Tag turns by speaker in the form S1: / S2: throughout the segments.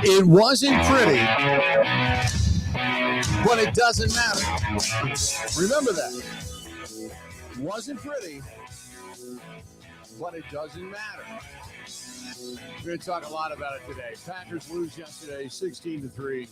S1: It wasn't pretty, but it doesn't matter. Remember that. It wasn't pretty, but it doesn't matter. We're going to talk a lot about it today. Packers lose yesterday, 16-3.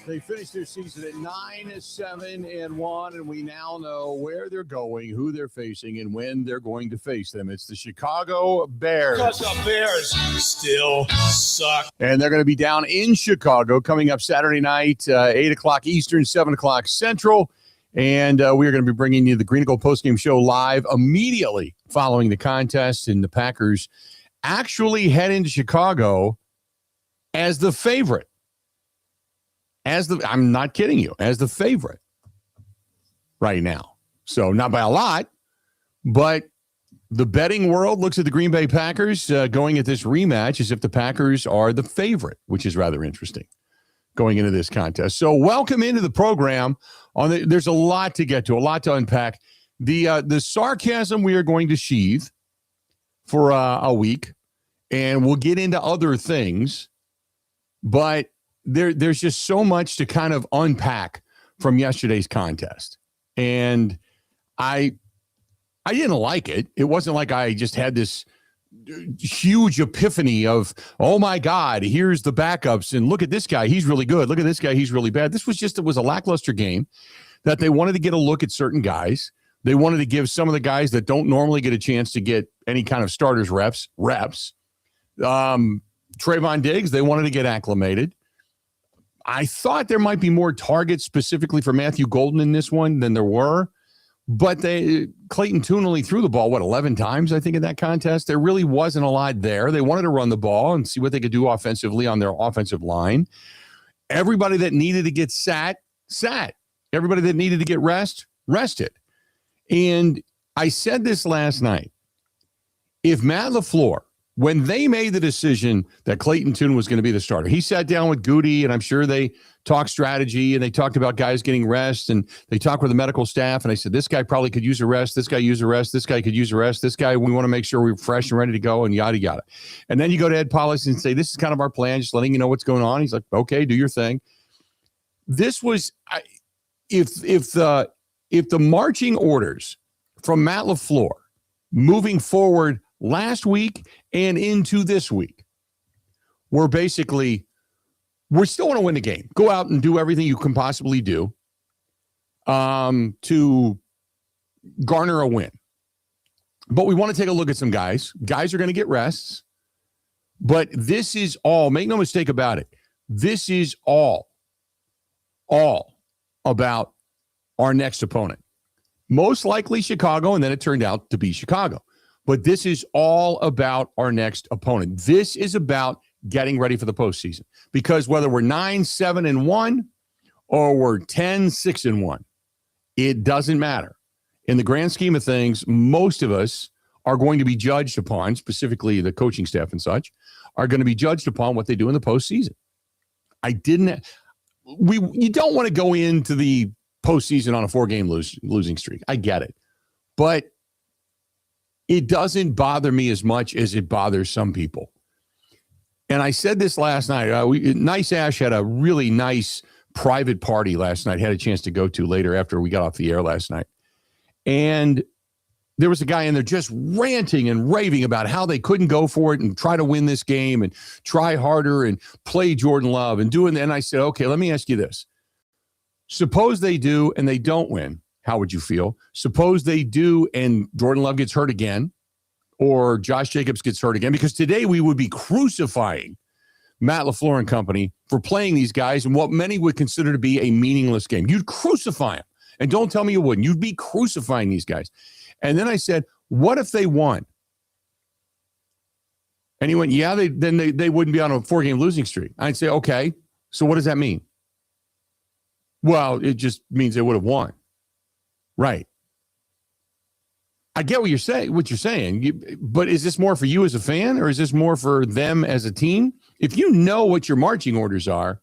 S1: They finished their season at 9-7-1, and we now know where they're going, who they're facing, and when they're going to face them. It's the Chicago Bears.
S2: Because the Bears still suck.
S1: And they're going to be down in Chicago coming up Saturday night, 8 o'clock Eastern, 7 o'clock Central. And we are going to be bringing you the Green and Gold postgame show live immediately following the contest. And the Packers actually head into Chicago as the favorite. I'm not kidding you, as the favorite right now. So not by a lot, but the betting world looks at the Green Bay Packers going at this rematch as if the Packers are the favorite, which is rather interesting going into this contest. So welcome into the program. There's a lot to get to, a lot to unpack. The sarcasm we are going to sheathe for a week, and we'll get into other things, but there's just so much to kind of unpack from yesterday's contest. And I didn't like it. It wasn't like I just had this huge epiphany of, oh my God, here's the backups and look at this guy, he's really good. Look at this guy, he's really bad. This was just, it was a lackluster game that they wanted to get a look at certain guys. They wanted to give some of the guys that don't normally get a chance to get any kind of starters reps. Trayvon Diggs, they wanted to get acclimated. I thought there might be more targets specifically for Matthew Golden in this one than there were, but Clayton Tune only threw the ball, 11 times, I think, in that contest. There really wasn't a lot there. They wanted to run the ball and see what they could do offensively on their offensive line. Everybody that needed to get sat. Everybody that needed to get rested. And I said this last night. If Matt Laflur, when they made the decision that Clayton Tune was going to be the starter, he sat down with Goody, and I'm sure they talked strategy, and they talked about guys getting rest, and they talked with the medical staff, and I said, this guy probably could use a rest, this guy use a rest, this guy could use a rest, this guy, we want to make sure we're fresh and ready to go, and yada, yada. And then you go to Ed Policy and say, this is kind of our plan, just letting you know what's going on. He's like, okay, do your thing. This was, if the marching orders from Matt Laflur moving forward last week and into this week, we're still want to win the game. Go out and do everything you can possibly do to garner a win. But we want to take a look at some guys. Guys are going to get rests. But this is all, make no mistake about it, this is all about our next opponent. Most likely Chicago, and then it turned out to be Chicago. But this is all about our next opponent. This is about getting ready for the postseason. Because whether we're 9-7-1 or we're 10-6-1, it doesn't matter. In the grand scheme of things, most of us are going to be judged upon, specifically the coaching staff and such, are going to be judged upon what they do in the postseason. You don't want to go into the postseason on a 4-game losing streak. I get it. But it doesn't bother me as much as it bothers some people. And I said this last night. Nice Ash had a really nice private party last night, had a chance to go to later after we got off the air last night. And there was a guy in there just ranting and raving about how they couldn't go for it and try to win this game and try harder and play Jordan Love and doing that. And I said, okay, let me ask you this. Suppose they do and they don't win. How would you feel? Suppose they do and Jordan Love gets hurt again or Josh Jacobs gets hurt again, because today we would be crucifying Matt Lafleur and company for playing these guys in what many would consider to be a meaningless game. You'd crucify them. And don't tell me you wouldn't. You'd be crucifying these guys. And then I said, what if they won? And he went, yeah, they wouldn't be on a 4-game losing streak. I'd say, okay, so what does that mean? Well, it just means they would have won. Right. I get what you're saying, but is this more for you as a fan or is this more for them as a team? If you know what your marching orders are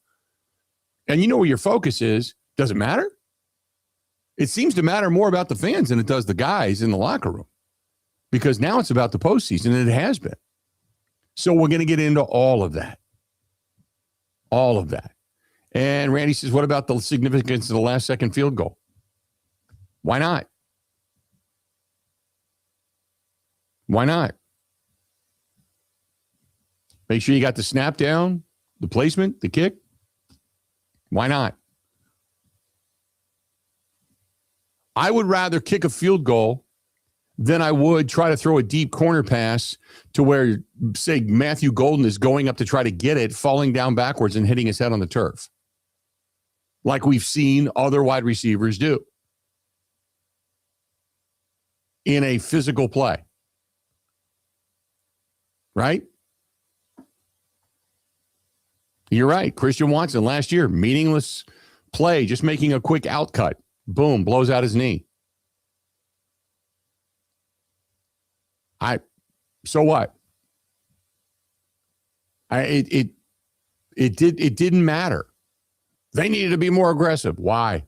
S1: and you know where your focus is, does it matter? It seems to matter more about the fans than it does the guys in the locker room, because now it's about the postseason, and it has been. So we're going to get into all of that. All of that. And Randy says, what about the significance of the last second field goal? Why not? Why not? Make sure you got the snap down, the placement, the kick. Why not? I would rather kick a field goal than I would try to throw a deep corner pass to where, say, Matthew Golden is going up to try to get it, falling down backwards and hitting his head on the turf, like we've seen other wide receivers do in a physical play. Right? You're right. Christian Watson last year, meaningless play, just making a quick out cut. Boom, blows out his knee. So what? It didn't matter. They needed to be more aggressive. Why?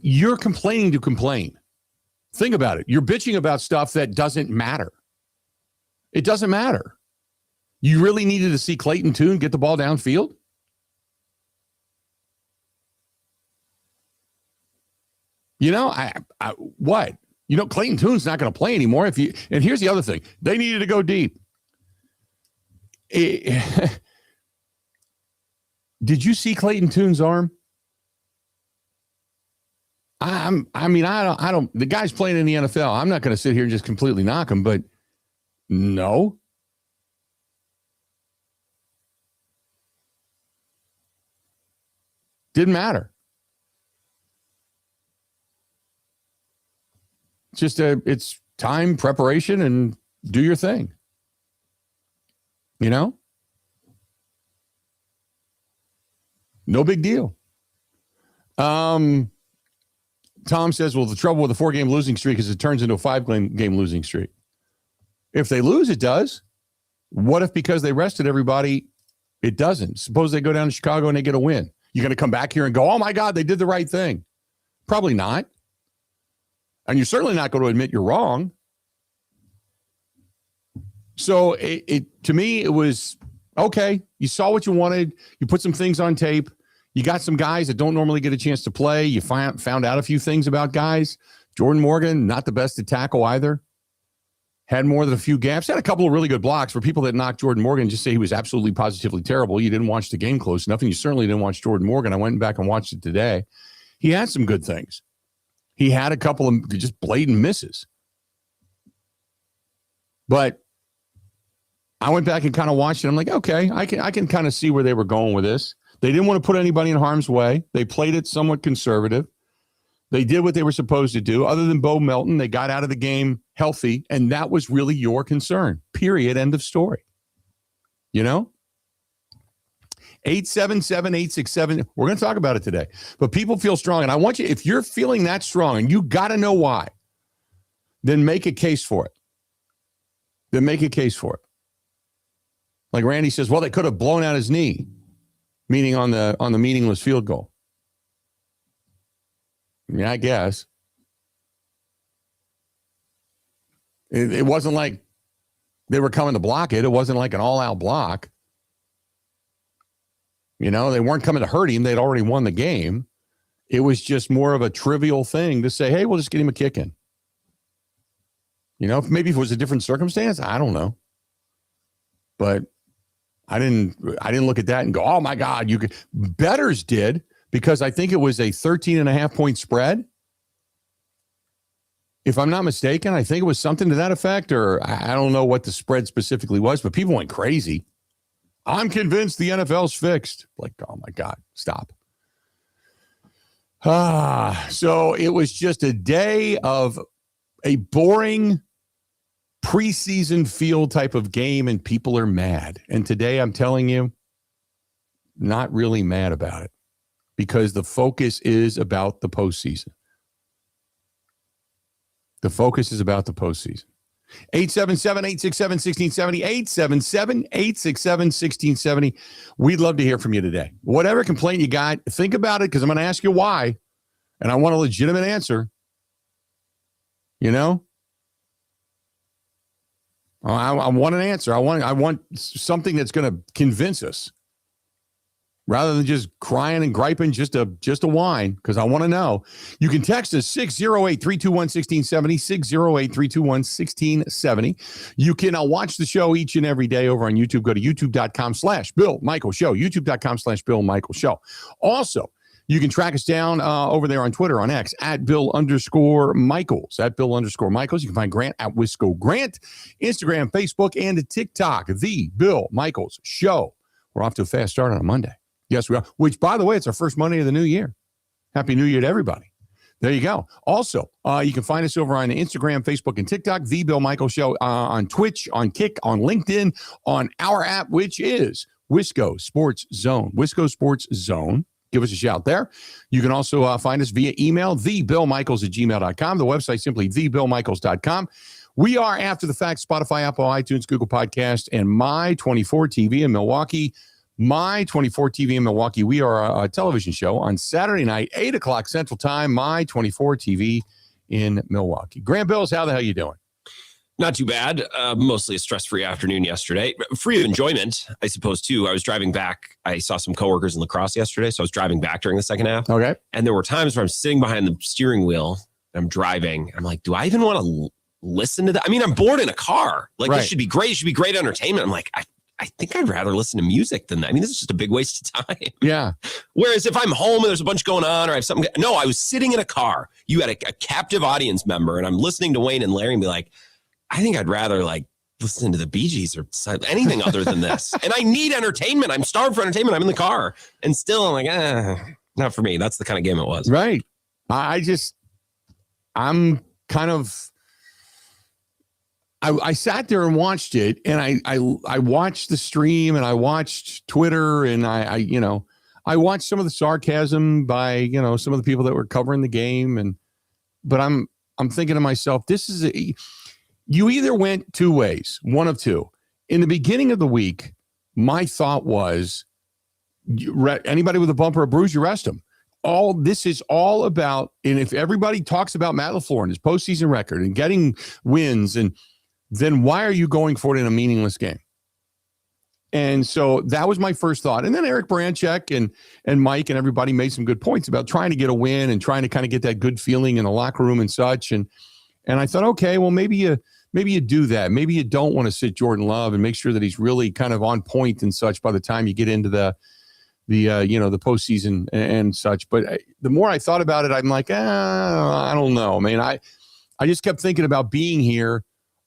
S1: You're complaining to complain. Think about it. You're bitching about stuff that doesn't matter. It doesn't matter. You really needed to see Clayton Tune get the ball downfield? You know, what? You know, Clayton Tune's not going to play anymore. And here's the other thing. They needed to go deep. Did you see Clayton Tune's arm? I don't, the guy's playing in the NFL. I'm not going to sit here and just completely knock him, but no. Didn't matter. It's time, preparation, and do your thing. You know? No big deal. Tom says, well, the trouble with a 4-game losing streak is it turns into a 5-game losing streak. If they lose, it does. What if because they rested everybody, it doesn't? Suppose they go down to Chicago and they get a win. You're going to come back here and go, oh, my God, they did the right thing. Probably not. And you're certainly not going to admit you're wrong. So to me, it was, okay, you saw what you wanted. You put some things on tape. You got some guys that don't normally get a chance to play. You found out a few things about guys. Jordan Morgan, not the best at tackle either. Had more than a few gaps. Had a couple of really good blocks. For people that knock Jordan Morgan, just say he was absolutely positively terrible. You didn't watch the game close enough, and you certainly didn't watch Jordan Morgan. I went back and watched it today. He had some good things. He had a couple of just blatant misses. But I went back and kind of watched it. I'm like, okay, I can kind of see where they were going with this. They didn't want to put anybody in harm's way. They played it somewhat conservative. They did what they were supposed to do. Other than Bo Melton, they got out of the game healthy, and that was really your concern. Period. End of story. You know? 877-867. We're going to talk about it today. But people feel strong, and I want you, if you're feeling that strong, and you got to know why, then make a case for it. Like Randy says, well, they could have blown out his knee, meaning on the meaningless field goal. Yeah, I guess. It wasn't like they were coming to block it. It wasn't like an all-out block. You know, they weren't coming to hurt him. They'd already won the game. It was just more of a trivial thing to say, hey, we'll just get him a kick in. You know, maybe if it was a different circumstance, I don't know. But I didn't look at that and go, oh my God, you could. Bettors did, because I think it was a 13.5-point spread. If I'm not mistaken, I think it was something to that effect, or I don't know what the spread specifically was, but people went crazy. I'm convinced the NFL's fixed. Like, oh my God, stop. So it was just a day of a boring preseason field type of game, and people are mad. And today I'm telling you, not really mad about it, because the focus is about the postseason. The focus is about the postseason. 877-867-1670, 877-867-1670. We'd love to hear from you today. Whatever complaint you got, think about it, because I'm going to ask you why, and I want a legitimate answer. You know? I want an answer. I want something that's going to convince us, rather than just crying and griping, just a whine, because I want to know. You can text us 608-321-1670, 608-321-1670. You can watch the show each and every day over on YouTube. Go to youtube.com/Bill Michael Show, youtube.com/Bill Michael Show. Also, you can track us down over there on Twitter, on X, at Bill_Michaels, at Bill_Michaels. You can find Grant at Wisco Grant, Instagram, Facebook, and TikTok, The Bill Michaels Show. We're off to a fast start on a Monday. Yes, we are. Which, by the way, it's our first Monday of the new year. Happy New Year to everybody. There you go. Also, you can find us over on Instagram, Facebook, and TikTok, The Bill Michaels Show, on Twitch, on Kick, on LinkedIn, on our app, which is Wisco Sports Zone. Wisco Sports Zone. Give us a shout there. You can also find us via email, thebillmichaels@gmail.com. The website, simply thebillmichaels.com. We are After the Fact, Spotify, Apple, iTunes, Google Podcast, and My24 TV in Milwaukee. My24 TV in Milwaukee. We are a television show on Saturday night, 8 o'clock Central Time. My24 TV in Milwaukee. Grant Bills, how the hell you doing?
S3: Not too bad. Mostly a stress-free afternoon yesterday. Free of enjoyment, I suppose, too. I was driving back. I saw some coworkers in lacrosse yesterday, so I was driving back during the second half.
S1: Okay.
S3: And there were times where I'm sitting behind the steering wheel, and I'm driving. I'm like, do I even want to listen to that? I mean, I'm bored in a car. Like,
S1: Right.
S3: This should be great. It should be great entertainment. I'm like, I think I'd rather listen to music than that. I mean, this is just a big waste of time.
S1: Yeah.
S3: Whereas if I'm home and there's a bunch going on, or I have something. No, I was sitting in a car. You had a captive audience member, and I'm listening to Wayne and Larry and be like, I think I'd rather listen to the Bee Gees or anything other than this. And I need entertainment. I'm starved for entertainment. I'm in the car. And still I'm like, not for me. That's the kind of game it was.
S1: Right. I'm kind of, I sat there and watched it, and I watched the stream, and I watched Twitter, and I watched some of the sarcasm by, some of the people that were covering the game. But I'm thinking to myself, you either went two ways, one of two. In the beginning of the week, my thought was, anybody with a bump or a bruise, you rest them. This is all about, and if everybody talks about Matt Laflur and his postseason record and getting wins, and then why are you going for it in a meaningless game? And so that was my first thought. And then Eric Banch and Mike and everybody made some good points about trying to get a win and trying to kind of get that good feeling in the locker room and such. And I thought, okay, well, maybe you do that. Maybe you don't want to sit Jordan Love and make sure that he's really kind of on point and such by the time you get into the postseason and such. But the more I thought about it, I'm like, I don't know, man. I just kept thinking about being here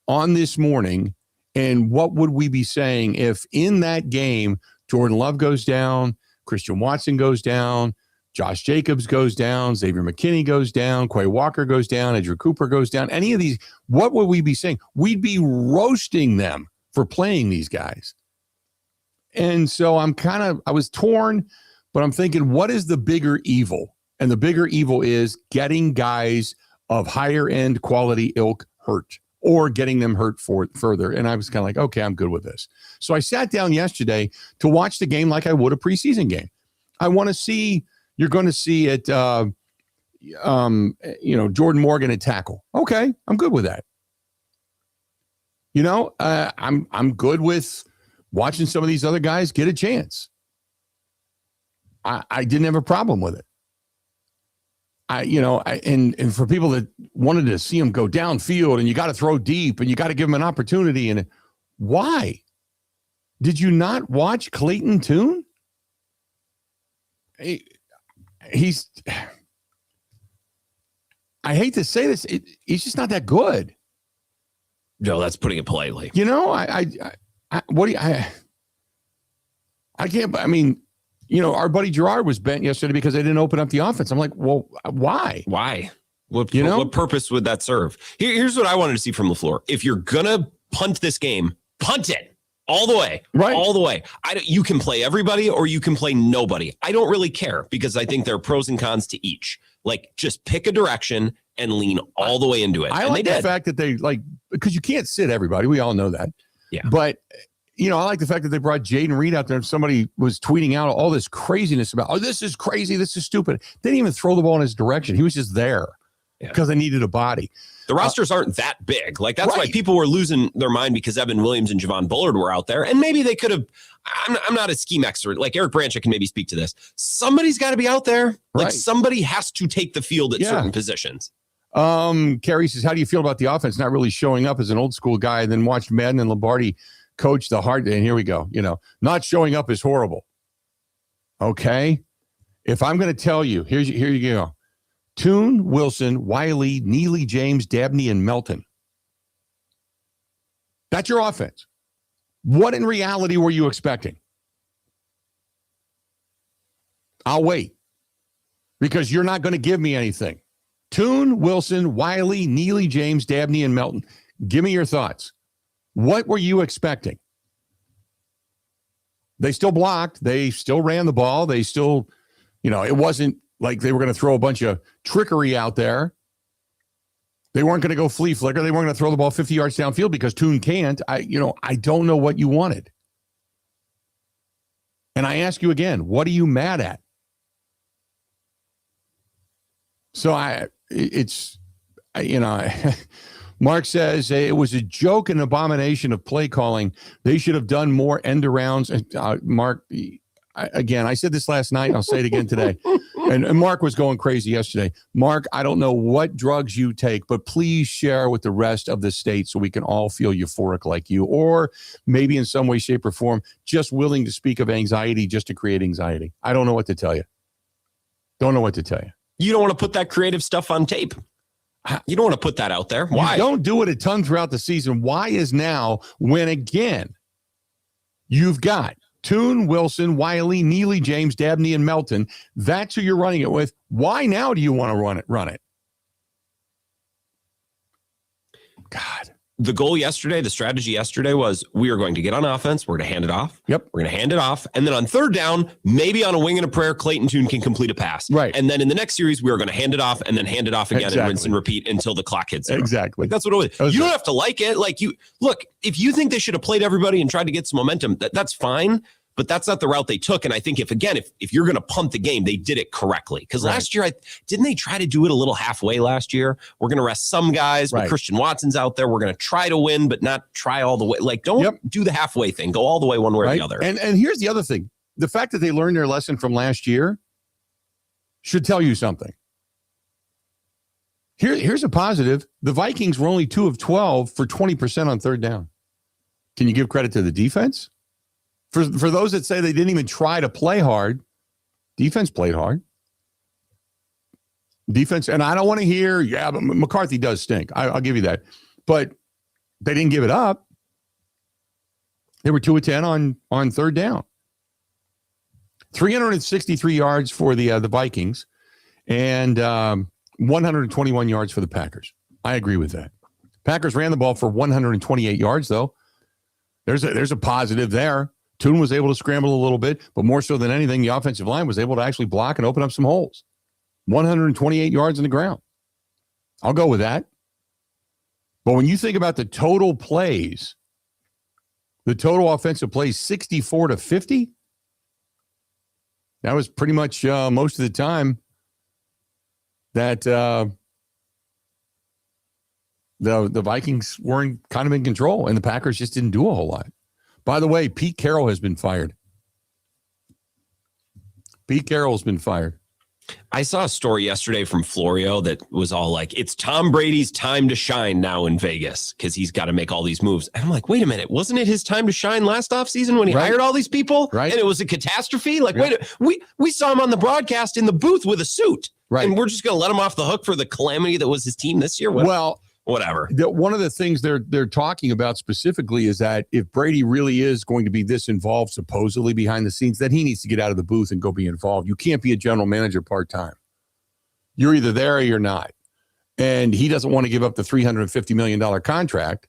S1: on this morning, and what would we be saying if in that game Jordan Love goes down, Christian Watson goes down, Josh Jacobs goes down, Xavier McKinney goes down, Quay Walker goes down, Andrew Cooper goes down. Any of these, what would we be saying? We'd be roasting them for playing these guys. And so I was torn, but I'm thinking, what is the bigger evil? And the bigger evil is getting guys of higher end quality ilk hurt, or getting them hurt further. And I was kind of like, okay, I'm good with this. So I sat down yesterday to watch the game like I would a preseason game. I want to see, you're going to see it, Jordan Morgan at tackle. Okay, I'm good with that. I'm good with watching some of these other guys get a chance. I didn't have a problem with it. And for people that wanted to see him go downfield, and you got to throw deep, and you got to give him an opportunity. And why did you not watch Clayton Tune? I hate to say this, he's just not that good.
S3: No, that's putting it politely.
S1: Our buddy Gerard was bent yesterday because they didn't open up the offense. I'm like, well, why?
S3: Why? What purpose would that serve? Here's what I wanted to see from Lafleur. If you're gonna punt this game, punt it all the way,
S1: right?
S3: All the way. You can play everybody or you can play nobody. I don't really care, because I think there are pros and cons to each. Like, just pick a direction and lean all the way into it.
S1: I like the fact that they because you can't sit everybody. We all know that.
S3: Yeah.
S1: But I like the fact that they brought Jaden Reed out there, and somebody was tweeting out all this craziness about, this is crazy, this is stupid. They didn't even throw the ball in his direction. He was just there. because I needed a body.
S3: The rosters aren't that big. Like, that's why
S1: Right.
S3: people were losing their mind because Evan Williams and Javon Bullard were out there. And maybe they could have, I'm not a scheme expert. Like Eric Banch can maybe speak to this. Somebody's got to be out there. Like
S1: Right.
S3: somebody has to take the field at certain positions.
S1: Carrie says, how do you feel about the offense not really showing up? As an old school guy, then watched Madden and Lombardi coach the hard. And here we go. Not showing up is horrible. Okay. If I'm going to tell you, here you go. Toon, Wilson, Wiley, Neely, James, Dabney, and Melton. That's your offense. What in reality were you expecting? I'll wait because you're not going to give me anything. Toon, Wilson, Wiley, Neely, James, Dabney, and Melton. Give me your thoughts. What were you expecting? They still blocked. They still ran the ball. They still, it wasn't like they were going to throw a bunch of trickery out there. They weren't going to go flea flicker. They weren't going to throw the ball 50 yards downfield because Toon can't. I don't know what you wanted. And I ask you again, what are you mad at? So Mark says it was a joke and abomination of play calling. They should have done more end arounds. Mark, again, I said this last night, and I'll say it again today. And Mark was going crazy yesterday. Mark, I don't know what drugs you take, but please share with the rest of the state so we can all feel euphoric like you, or maybe in some way, shape, or form, just willing to speak of anxiety just to create anxiety. I don't know what to tell you. Don't know what to tell you.
S3: You don't want to put that creative stuff on tape. You don't want to put that out there. Why?
S1: You don't do it a ton throughout the season. Why is now when, again, you've got Toon, Wilson, Wiley, Neely, James, Dabney, and Melton. That's who you're running it with. Why now do you want to run it? God.
S3: The goal yesterday, the strategy yesterday was we are going to get on offense. We're going to hand it off.
S1: Yep.
S3: We're going to hand it off. And then on third down, maybe on a wing and a prayer, Clayton Tune can complete a pass.
S1: Right.
S3: And then in the next series, we are going to hand it off and then hand it off again and rinse and repeat until the clock hits zero.
S1: Exactly.
S3: Like, that's what it was. You don't have to like it. Like, look, if you think they should have played everybody and tried to get some momentum, that's fine. But that's not the route they took. And I think if you're going to punt the game, they did it correctly. Because last year, didn't they try to do it a little halfway last year? We're going to rest some guys, but Christian Watson's out there. We're going to try to win, but not try all the way. Like, don't do the halfway thing. Go all the way one way or the other.
S1: And here's the other thing. The fact that they learned their lesson from last year should tell you something. Here's a positive. The Vikings were only 2 of 12 for 20% on third down. Can you give credit to the defense? For those that say they didn't even try to play hard, defense played hard. Defense, and I don't want to hear, but McCarthy does stink. I'll give you that. But they didn't give it up. They were 2 of 10 on third down. 363 yards for the Vikings and 121 yards for the Packers. I agree with that. Packers ran the ball for 128 yards, though. There's a positive there. Toon was able to scramble a little bit, but more so than anything, the offensive line was able to actually block and open up some holes. 128 yards on the ground. I'll go with that. But when you think about the total plays, the total offensive plays, 64 to 50, that was pretty much most of the time that the Vikings weren't kind of in control, and the Packers just didn't do a whole lot. By the way, Pete Carroll has been fired. Pete Carroll's been fired.
S3: I saw a story yesterday from Florio that was all like, it's Tom Brady's time to shine now in Vegas because he's got to make all these moves. And I'm like, wait a minute. Wasn't it his time to shine last offseason when he hired all these people?
S1: Right.
S3: And it was a catastrophe? Like, wait, we saw him on the broadcast in the booth with a suit.
S1: Right.
S3: And we're just going to let him off the hook for the calamity that was his team this year? Whatever.
S1: One of the things they're talking about specifically is that if Brady really is going to be this involved, supposedly behind the scenes, then he needs to get out of the booth and go be involved. You can't be a general manager part-time. You're either there or you're not. And he doesn't want to give up the $350 million contract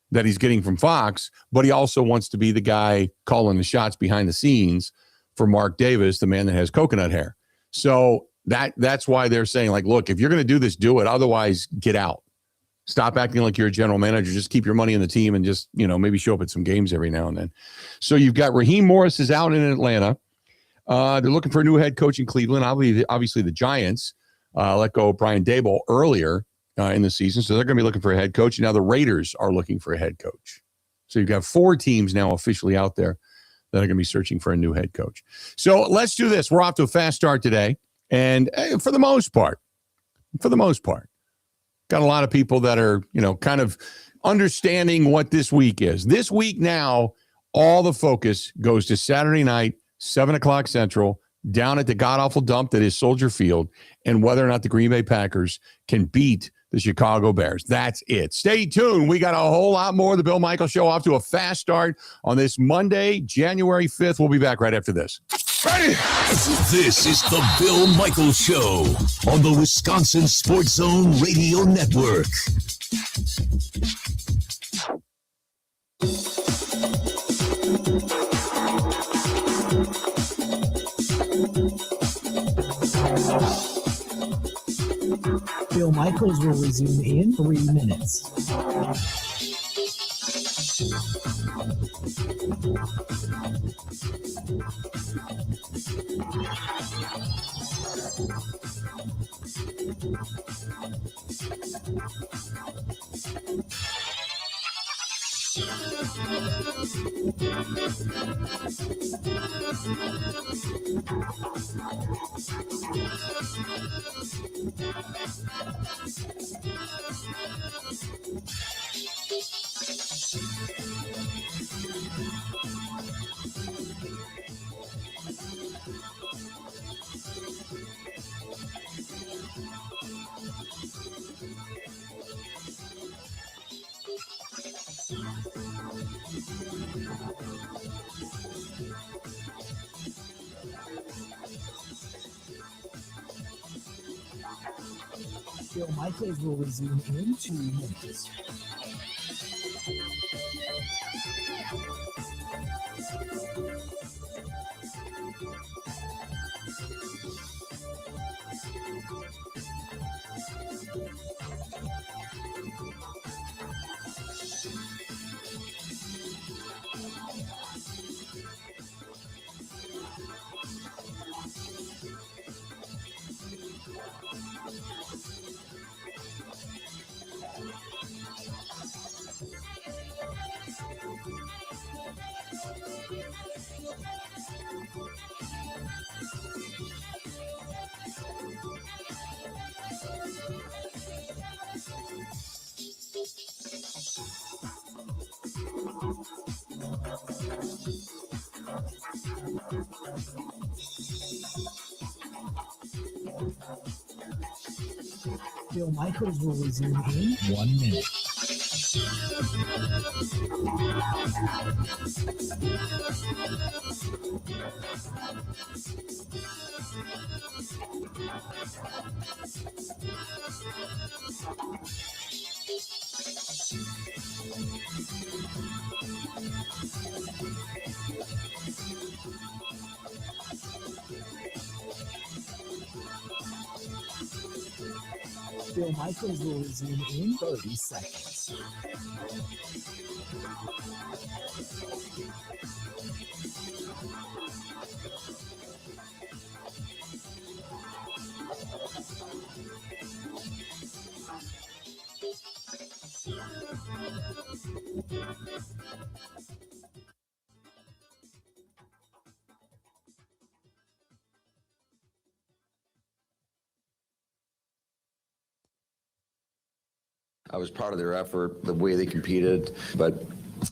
S1: that he's getting from Fox, but he also wants to be the guy calling the shots behind the scenes for Mark Davis, the man that has coconut hair. So that's why they're saying, like, look, if you're going to do this, do it. Otherwise, get out. Stop acting like you're a general manager. Just keep your money in the team and just, maybe show up at some games every now and then. So you've got Raheem Morris is out in Atlanta. They're looking for a new head coach in Cleveland. Obviously the Giants. let go of Brian Daboll earlier in the season. So they're going to be looking for a head coach. Now the Raiders are looking for a head coach. So you've got 4 teams now officially out there that are going to be searching for a new head coach. So let's do this. We're off to a fast start today. And for the most part, got a lot of people that are, kind of understanding what this week is. This week now, all the focus goes to Saturday night, 7 o'clock Central, down at the god-awful dump that is Soldier Field, and whether or not the Green Bay Packers can beat the Chicago Bears. That's it. Stay tuned. We got a whole lot more of the Bill Michaels Show, off to a fast start on this Monday, January 5th. We'll be back right after this. Ready?
S4: This is the Bill Michaels Show on the Wisconsin Sports Zone Radio Network.
S5: Bill Michaels will resume in 3 minutes. Bill Michaels will resume in 2 minutes. Bill Michaels will resume in 1 minute. Bill Michaels will resume in 30 seconds.
S6: I was proud of their effort, the way they competed, but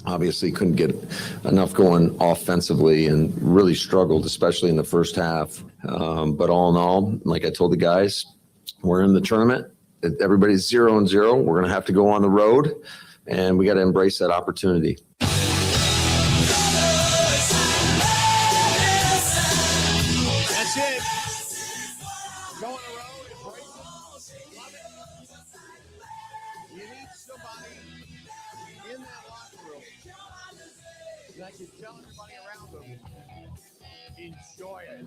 S6: obviously couldn't get enough going offensively and really struggled, especially in the first half. But all in all, like I told the guys, we're in the tournament. Everybody's 0-0. We're going to have to go on the road, and we got to embrace that opportunity.
S1: That's it. Go on the road, embrace it, love it. You need somebody in that locker room that can tell everybody around them, enjoy it,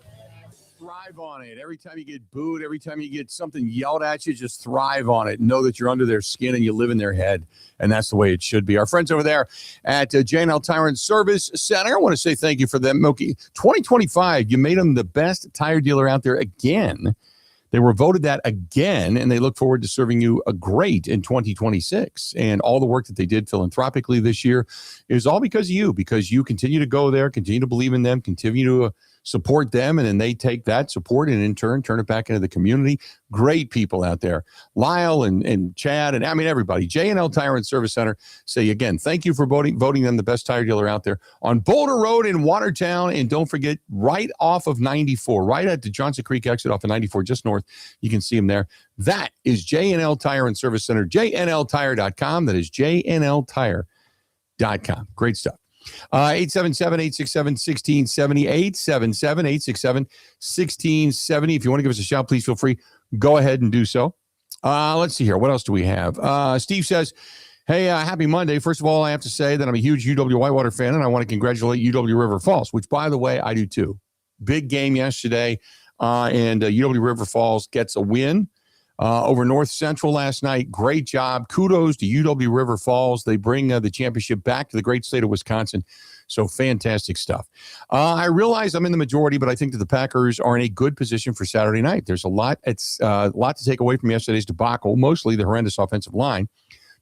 S1: thrive on it. Every time you get booed, every time you get something yelled at you, just thrive on it. Know that you're under their skin and you live in their head, and that's the way it should be. Our friends over there at J&L Tire and Service Center, I want to say thank you for them. Milky, 2025, you made them the best tire dealer out there again. They were voted that again, and they look forward to serving you a great in 2026. And all the work that they did philanthropically this year is all because you continue to go there, continue to believe in them, continue to support them, and then they take that support and in turn turn it back into the community. Great people out there. Lyle and Chad, and I mean everybody. J&L Tire and Service Center say again, thank you for voting them the best tire dealer out there on Boulder Road in Watertown. And don't forget, right off of 94, right at the Johnson Creek exit off of 94, just north, you can see them there. That is J&L Tire and Service Center, jnltire.com. That is jnltire.com. Great stuff. 877-867-1670, 877-867-1670. If you want to give us a shout, please feel free. Go ahead and do so. Let's see here. What else do we have? Steve says, hey, happy Monday. First of all, I have to say that I'm a huge UW Whitewater fan, and I want to congratulate UW River Falls, which, by the way, I do too. Big game yesterday, and UW River Falls gets a win over North Central last night. Great job. Kudos to UW River Falls. They bring the championship back to the great state of Wisconsin. So fantastic stuff. I realize I'm in the majority, but I think that the Packers are in a good position for Saturday night. There's a lot to take away from yesterday's debacle, mostly the horrendous offensive line.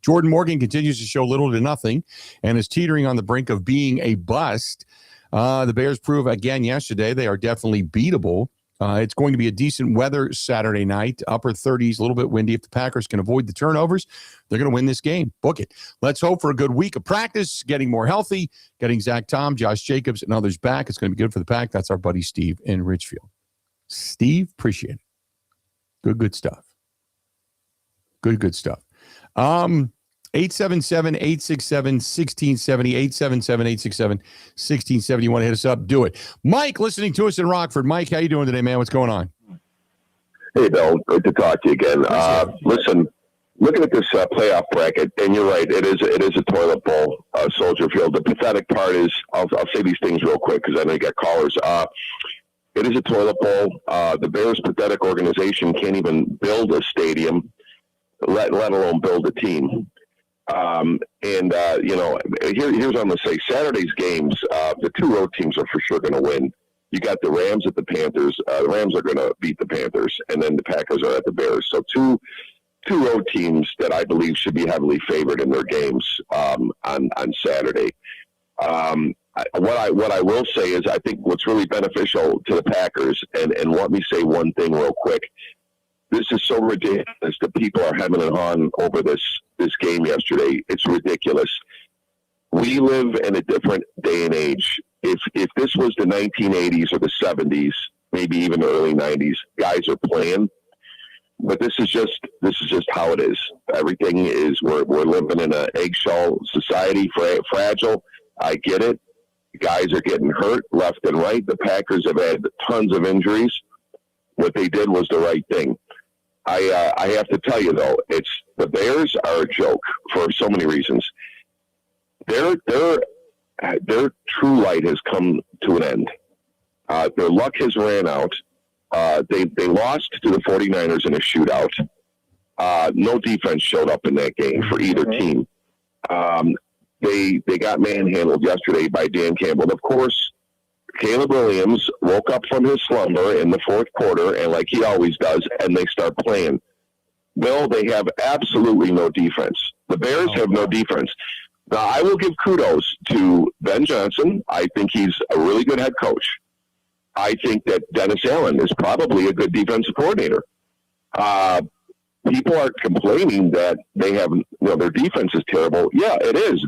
S1: Jordan Morgan continues to show little to nothing and is teetering on the brink of being a bust. The Bears prove again yesterday they are definitely beatable. It's going to be a decent weather Saturday night, upper 30s, a little bit windy. If the Packers can avoid the turnovers, they're going to win this game. Book it. Let's hope for a good week of practice, getting more healthy, getting Zach Tom, Josh Jacobs, and others back. It's going to be good for the Pack. That's our buddy Steve in Richfield. Steve, appreciate it. Good stuff. Good stuff. 877-867-1670, 877-867-1670. You want to hit us up? Do it. Mike, listening to us in Rockford. Mike, how you doing today, man? What's going on?
S7: Hey, Bill. Good to talk to you again. Listen, looking at this playoff bracket, and you're right, it is a toilet bowl, Soldier Field. The pathetic part is, I'll say these things real quick because I know you got callers. It is a toilet bowl. The Bears' pathetic organization can't even build a stadium, let alone build a team. Here's what I'm going to say. Saturday's games, the two road teams are for sure going to win. You got the Rams at the Panthers. The Rams are going to beat the Panthers, and then the Packers are at the Bears. So two road teams that I believe should be heavily favored in their games on Saturday. What I will say is I think what's really beneficial to the Packers, and let me say one thing real quick. This is so ridiculous that people are hemming and hawing over this game yesterday. It's ridiculous. We live in a different day and age. If this was the 1980s or the 70s, maybe even the early 90s, guys are playing. But this is just how it is. Everything is we're living in an eggshell society, fragile. I get it. Guys are getting hurt left and right. The Packers have had tons of injuries. What they did was the right thing. I have to tell you though, the Bears are a joke for so many reasons. Their true light has come to an end. Their luck has ran out. They lost to the 49ers in a shootout. No defense showed up in that game for either team. They got manhandled yesterday by Dan Campbell. And of course, Caleb Williams woke up from his slumber in the fourth quarter, and like he always does, and they start playing. Bill, they have absolutely no defense. The Bears have no defense. Now, I will give kudos to Ben Johnson. I think he's a really good head coach. I think that Dennis Allen is probably a good defensive coordinator. People are complaining that they have, their defense is terrible. Yeah, it is.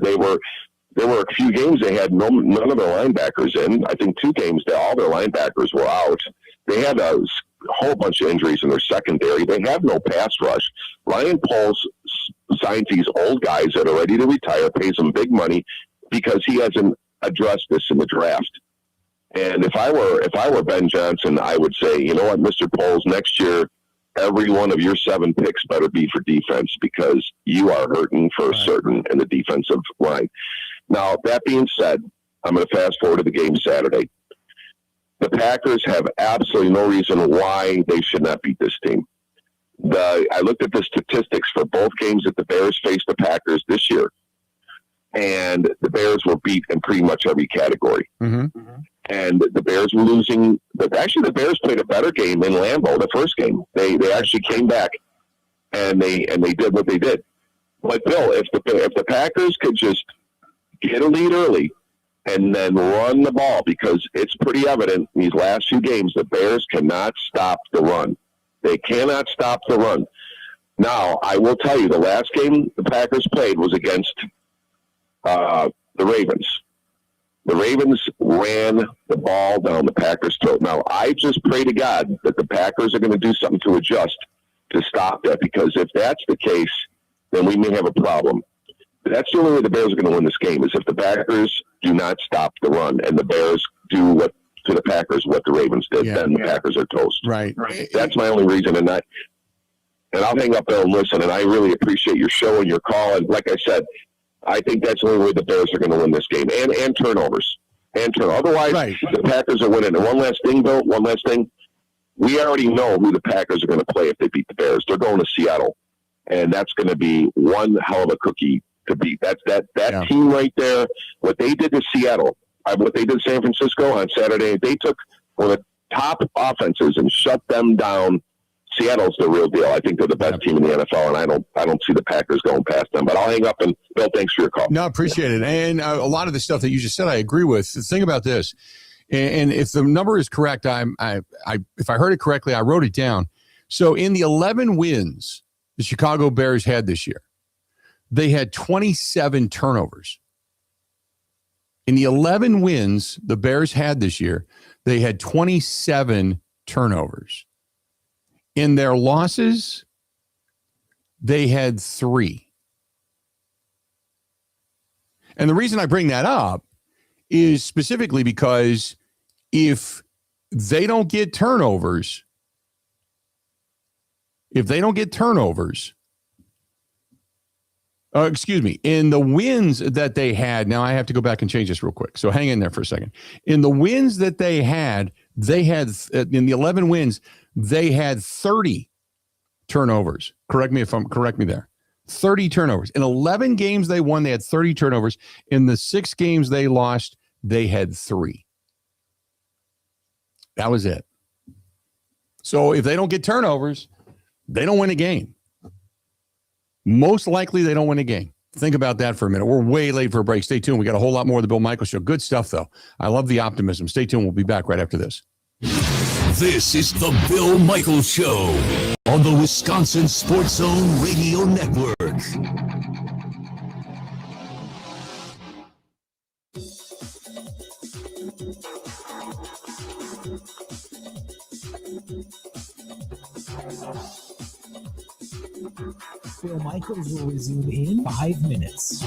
S7: There were a few games they had none of their linebackers in. I think 2 games that all their linebackers were out. They had a whole bunch of injuries in their secondary. They have no pass rush. Ryan Poles signs these old guys that are ready to retire, pays them big money because he hasn't addressed this in the draft. And if I were Ben Johnson, I would say, you know what, Mr. Poles, next year, every one of your 7 picks better be for defense because you are hurting for certain in the defensive line. Now, that being said, I'm going to fast forward to the game Saturday. The Packers have absolutely no reason why they should not beat this team. I looked at the statistics for both games that the Bears faced the Packers this year, and the Bears were beat in pretty much every category. Mm-hmm. and the Bears were losing. Actually, the Bears played a better game in Lambeau the first game. They actually came back and they did what they did. But Bill, if the Packers could just get a lead early and then run the ball, because it's pretty evident in these last 2 games the Bears cannot stop the run. They cannot stop the run. Now, I will tell you, the last game the Packers played was against the Ravens. The Ravens ran the ball down the Packers' throat. Now, I just pray to God that the Packers are going to do something to adjust to stop that, because if that's the case, then we may have a problem. That's the only way the Bears are going to win this game, is if the Packers do not stop the run and the Bears do what the Ravens did. Then the Packers are toast.
S1: Right.
S7: That's my only reason. And I'll hang up and listen, and I really appreciate your show and your call. And like I said, I think that's the only way the Bears are going to win this game. And turnovers. Otherwise, the Packers are winning. And one last thing, Bill, we already know who the Packers are going to play if they beat the Bears. They're going to Seattle. And that's going to be one hell of a cookie to beat. That team right there, what they did to Seattle, what they did to San Francisco on Saturday, they took one of the top offenses and shut them down. Seattle's the real deal. I think they're the best team in the NFL, and I don't see the Packers going past them. But I'll hang up, and Bill, thanks for your call.
S1: No, appreciate it. And a lot of the stuff that you just said, I agree with. The thing about this, and if the number is correct, if I heard it correctly, I wrote it down. So in the 11 wins the Chicago Bears had this year, they had 27 turnovers. In the 11 wins the Bears had this year, they had 27 turnovers. In their losses, they had 3. And the reason I bring that up is specifically because if they don't get turnovers, in the wins that they had, now I have to go back and change this real quick, so hang in there for a second. In the wins that they had in the 11 wins, they had 30 turnovers. Correct me there. 30 turnovers. In 11 games they won, they had 30 turnovers. In the 6 games they lost, they had 3. That was it. So if they don't get turnovers, they don't win a game. Most likely they don't win a game. Think about that for a minute. We're way late for a break. Stay tuned. We got a whole lot more of the Bill Michaels Show. Good stuff, though. I love the optimism. Stay tuned. We'll be back right after this.
S4: This is the Bill Michaels Show on the Wisconsin Sports Zone Radio Network.
S5: Bill Michaels will resume in 5 minutes.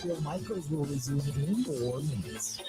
S5: Bill Michaels will resume in 4 minutes.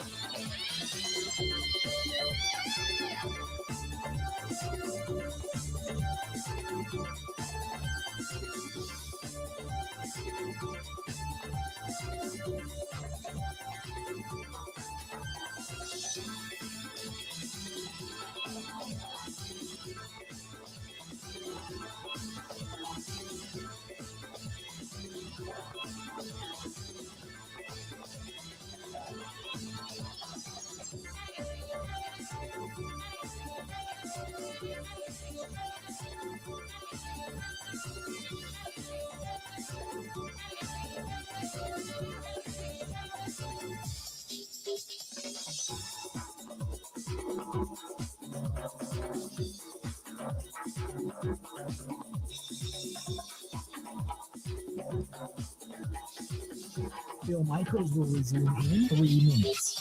S5: Bill Michaels will resume in 3 minutes.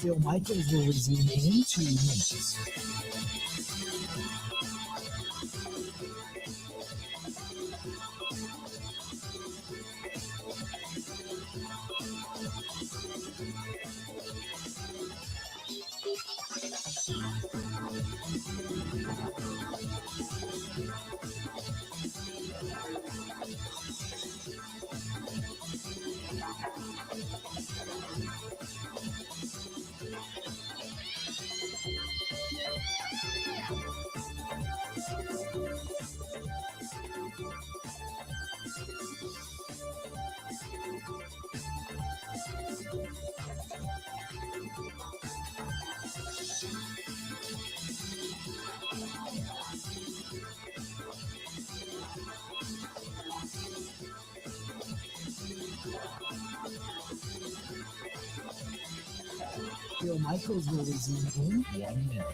S5: Bill Michaels will resume in 2 minutes. Bill Michaels will resume in 1 minute.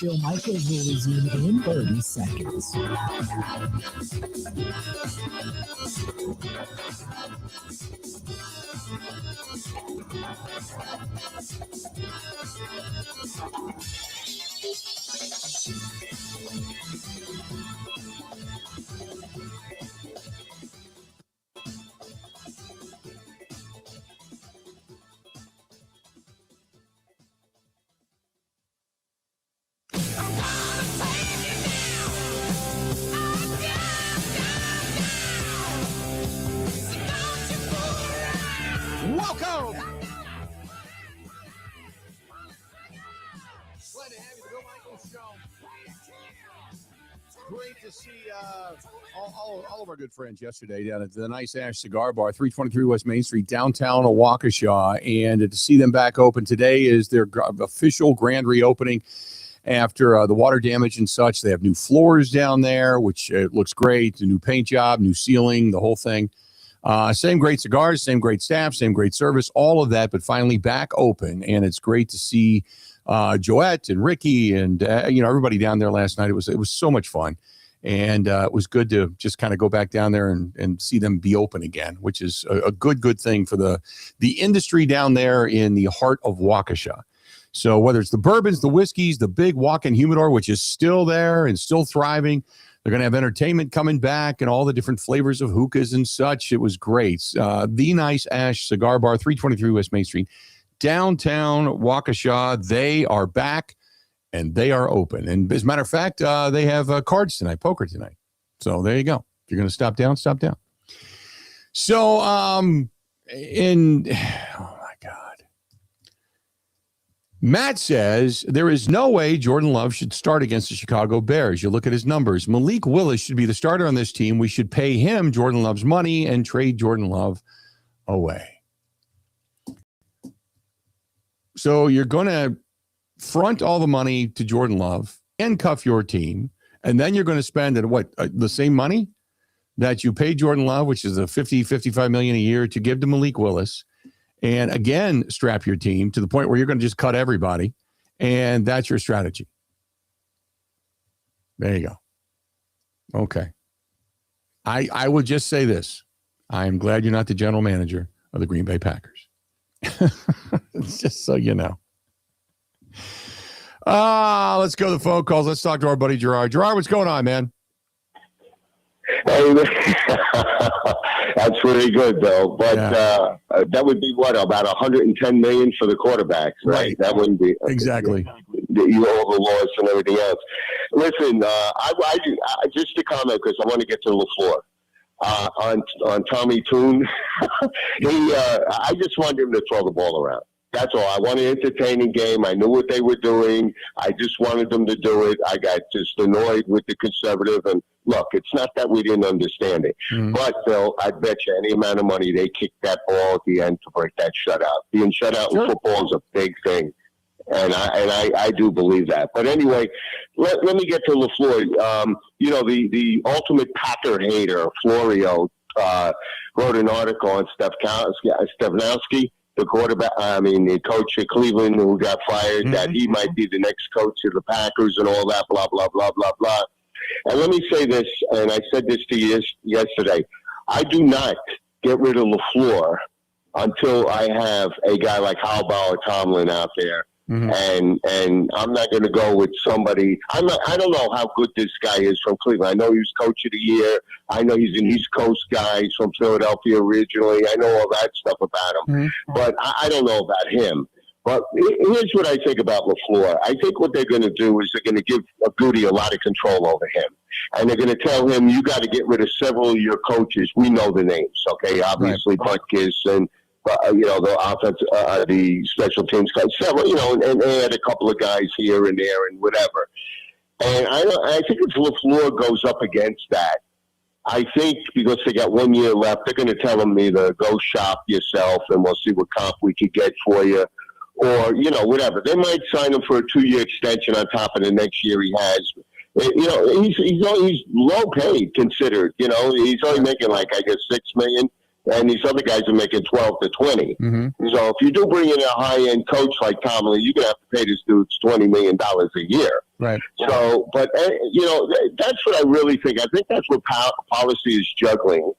S5: Bill Michaels will resume in 30 seconds.
S1: Welcome. Glad to have you, the Bill Michaels Show. Great to see all of our good friends yesterday down at the Nice Ash Cigar Bar, 323 West Main Street, downtown Waukesha. And to see them back open today is their official grand reopening after the water damage and such. They have new floors down there, which looks great. A new paint job, new ceiling, the whole thing. Same great cigars, same great staff, same great service, all of that, but finally back open. And it's great to see Joette and Ricky and everybody down there last night. It was so much fun. And it was good to just kind of go back down there and see them be open again, which is a good thing for the industry down there in the heart of Waukesha. So whether it's the bourbons, the whiskeys, the big walk-in humidor, which is still there and still thriving, they're going to have entertainment coming back and all the different flavors of hookahs and such. It was great. The Nice Ash Cigar Bar, 323 West Main Street, downtown Waukesha. They are back and they are open. And as a matter of fact, they have cards tonight, poker tonight. So there you go. If you're going to stop down, stop down. So, Matt says there is no way Jordan Love should start against the Chicago Bears. You look at his numbers. Malik Willis should be the starter on this team. We should pay him Jordan Love's money and trade Jordan Love away. So you're going to front all the money to Jordan Love and cuff your team, and then you're going to spend the same money that you paid Jordan Love, which is $55 million a year, to give to Malik Willis. And again, strap your team to the point where you're going to just cut everybody. And that's your strategy. There you go. Okay. I would just say this. I am glad you're not the general manager of the Green Bay Packers. It's just so you know. Let's go to the phone calls. Let's talk to our buddy Gerard. Gerard, what's going on, man?
S8: Hey, that's really good, though. But that would be what, about $110 million for the quarterbacks, right? That wouldn't be
S1: exactly.
S8: You all the laws and everything else. Listen, I just to comment because I want to get to Lafleur on Tommy Toon. I just wanted him to throw the ball around. That's all. I want an entertaining game. I knew what they were doing. I just wanted them to do it. I got just annoyed with the conservative. And look, it's not that we didn't understand it. But, Phil, I bet you any amount of money they kicked that ball at the end to break that shutout. Being shut out in football is a big thing. And I do believe that. But anyway, let me get to Lafleur. The ultimate Packer hater, Florio, wrote an article on Stefanowski, the quarterback, the coach of Cleveland who got fired, that he might be the next coach of the Packers and all that, blah, blah, blah, blah, blah. And let me say this, and I said this to you yesterday. I do not get rid of Lafleur until I have a guy like Harbaugh or Tomlin out there. And I'm not going to go with somebody. I don't know how good this guy is from Cleveland. I know he was coach of the year. I know he's an East Coast guy. He's from Philadelphia originally. I know all that stuff about him. But I don't know about him. But here's what I think about Lafleur. I think what they're going to do is they're going to give Goody a lot of control over him. And they're going to tell him, you got to get rid of several of your coaches. We know the names, okay? Obviously, Butkus and the offense, the special teams guys, several, and they had a couple of guys here and there and whatever. And I think if Lafleur goes up against that, I think because they got 1 year left, they're going to tell him either go shop yourself and we'll see what comp we could get for you, or whatever. They might sign him for a 2-year extension on top of the next year he has. He's low paid considered. He's only making $6 million. And these other guys are making 12 to 20. So if you do bring in a high-end coach like Tomlin, you're going to have to pay this dude $20 million a year.
S1: Right.
S8: So, but, that's what I really think. I think that's what policy is juggling.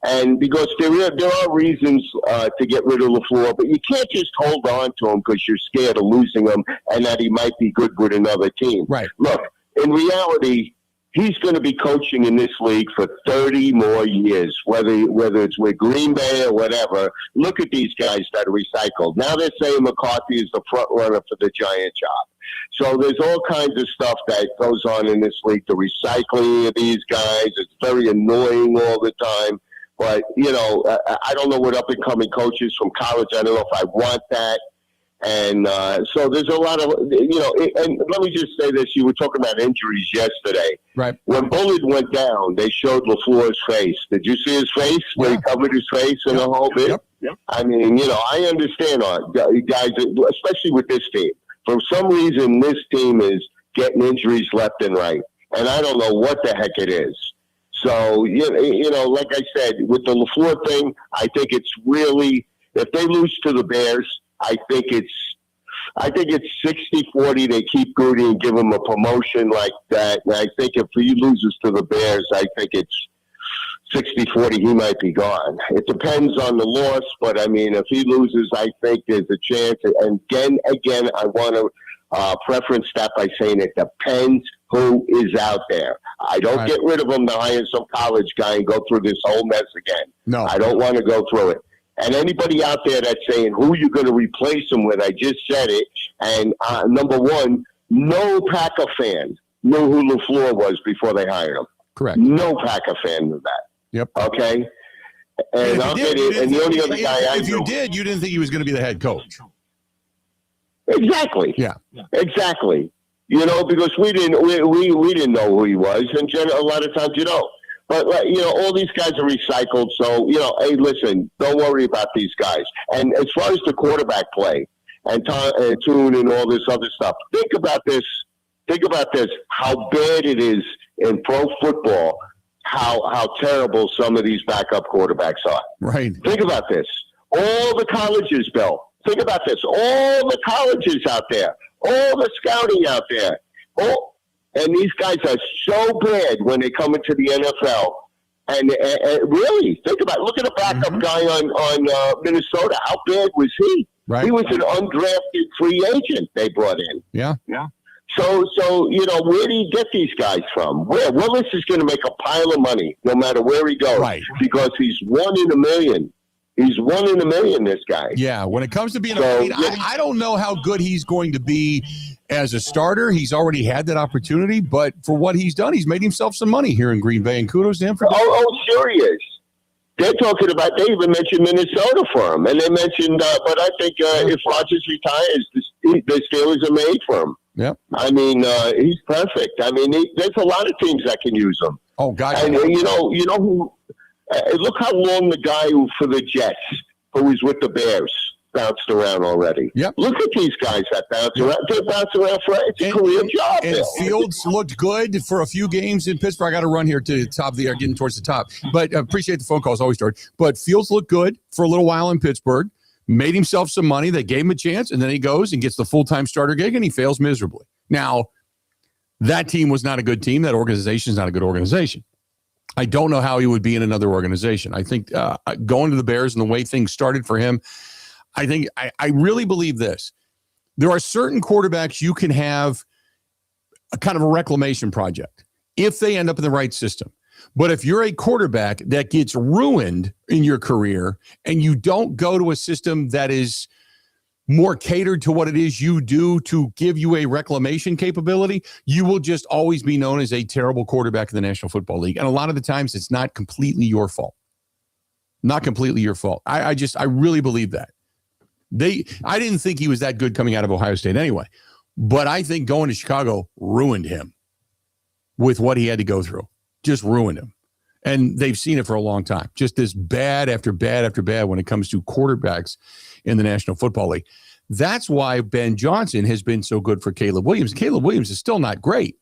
S8: And because there are reasons to get rid of Lafleur, but you can't just hold on to him because you're scared of losing him and that he might be good with another team.
S1: Right.
S8: Look, in reality, he's going to be coaching in this league for 30 more years, whether it's with Green Bay or whatever. Look at these guys that are recycled. Now they're saying McCarthy is the front runner for the giant job. So there's all kinds of stuff that goes on in this league, the recycling of these guys. It's very annoying all the time. But, I don't know what up-and-coming coaches from college, I don't know if I want that. And so there's a lot of, and let me just say this. You were talking about injuries yesterday.
S1: Right.
S8: When Bullard went down, they showed Lafleur's face. Did you see his face? Where he covered his face and the whole bit?
S1: Yep.
S8: I mean, I understand guys, especially with this team. For some reason, this team is getting injuries left and right. And I don't know what the heck it is. So, like I said, with the Lafleur thing, I think it's really, if they lose to the Bears, I think it's 60-40. They keep Goody and give him a promotion like that. And I think if he loses to the Bears, I think it's 60-40. He might be gone. It depends on the loss, but I mean, if he loses, I think there's a chance. And again, I want to preference that by saying it depends who is out there. I don't get rid of him to hire some college guy and go through this whole mess again.
S1: No,
S8: I don't want to go through it. And anybody out there that's saying who you're going to replace him with, I just said it. And number one, no Packer fan knew who Lafleur was before they hired him.
S1: Correct.
S8: No Packer fan knew that.
S1: Yep.
S8: Okay. And I'll get it. And the only other guy
S1: if you did, you didn't think he was going to be the head coach.
S8: Exactly.
S1: Yeah.
S8: Exactly. Because we didn't know who he was, and a lot of times you don't. But, all these guys are recycled. So, hey, listen, don't worry about these guys. And as far as the quarterback play and Toon and all this other stuff, think about this, how bad it is in pro football, how terrible some of these backup quarterbacks are.
S1: Right.
S8: Think about this. All the colleges, Bill. Think about this. All the colleges out there, all the scouting out there, And these guys are so bad when they come into the NFL. And really, think about it. Look at the backup guy on Minnesota. How bad was he?
S1: Right.
S8: He was an undrafted free agent they brought in.
S1: Yeah.
S8: So where do you get these guys from? Where Willis is going to make a pile of money no matter where he goes,
S1: right?
S8: Because he's 1 in a million. He's 1 in a million. This guy.
S1: Yeah. When it comes to being a paid, I don't know how good he's going to be as a starter. He's already had that opportunity, but for what he's done, he's made himself some money here in Green Bay, and kudos to him for that.
S8: Oh, sure he is. They're talking about, they even mentioned Minnesota for him. And they mentioned, but I think if Rodgers retires, the Steelers are made for him.
S1: Yep.
S8: I mean, he's perfect. I mean, there's a lot of teams that can use him.
S1: Oh, God.
S8: And you know who, look how long the guy who for the Jets, who was with the Bears, bounced around already.
S1: Yep.
S8: Look at these guys that bounce around. They bounce around for it's a career job.
S1: And
S8: Bill.
S1: Fields looked good for a few games in Pittsburgh. I got to run here to the top of the air, getting towards the top. But I appreciate the phone calls, always, George. But Fields looked good for a little while in Pittsburgh, made himself some money. They gave him a chance, and then he goes and gets the full-time starter gig, and he fails miserably. Now, that team was not a good team. That organization is not a good organization. I don't know how he would be in another organization. I think going to the Bears and the way things started for him, I really believe this. There are certain quarterbacks you can have a kind of a reclamation project if they end up in the right system. But if you're a quarterback that gets ruined in your career and you don't go to a system that is more catered to what it is you do to give you a reclamation capability, you will just always be known as a terrible quarterback in the National Football League. And a lot of the times it's not completely your fault. Not completely your fault. I really believe that. I didn't think he was that good coming out of Ohio State anyway, but I think going to Chicago ruined him with what he had to go through. Just ruined him. And they've seen it for a long time. Just this bad after bad after bad when it comes to quarterbacks in the National Football League. That's why Ben Johnson has been so good for Caleb Williams. Caleb Williams is still not great,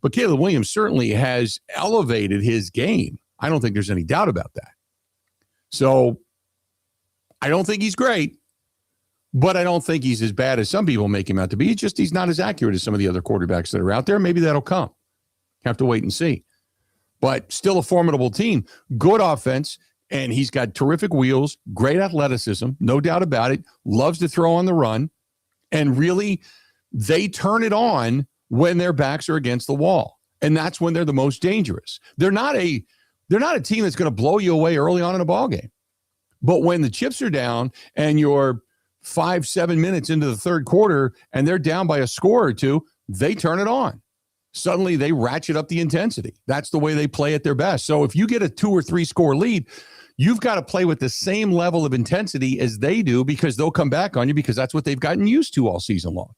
S1: but Caleb Williams certainly has elevated his game. I don't think there's any doubt about that. So I don't think he's great, but I don't think he's as bad as some people make him out to be. It's just he's not as accurate as some of the other quarterbacks that are out there. Maybe that'll come. Have to wait and see. But still a formidable team. Good offense, and he's got terrific wheels, great athleticism, no doubt about it. Loves to throw on the run. And really, they turn it on when their backs are against the wall. And that's when they're the most dangerous. They're not a team that's going to blow you away early on in a ball game. But when the chips are down and you're 5-7 minutes into the third quarter and they're down by a score or two, they turn it on. Suddenly they ratchet up the intensity. That's the way they play at their best. So if you get a 2 or 3 score lead, you've got to play with the same level of intensity as they do, because they'll come back on you, because that's what they've gotten used to all season long.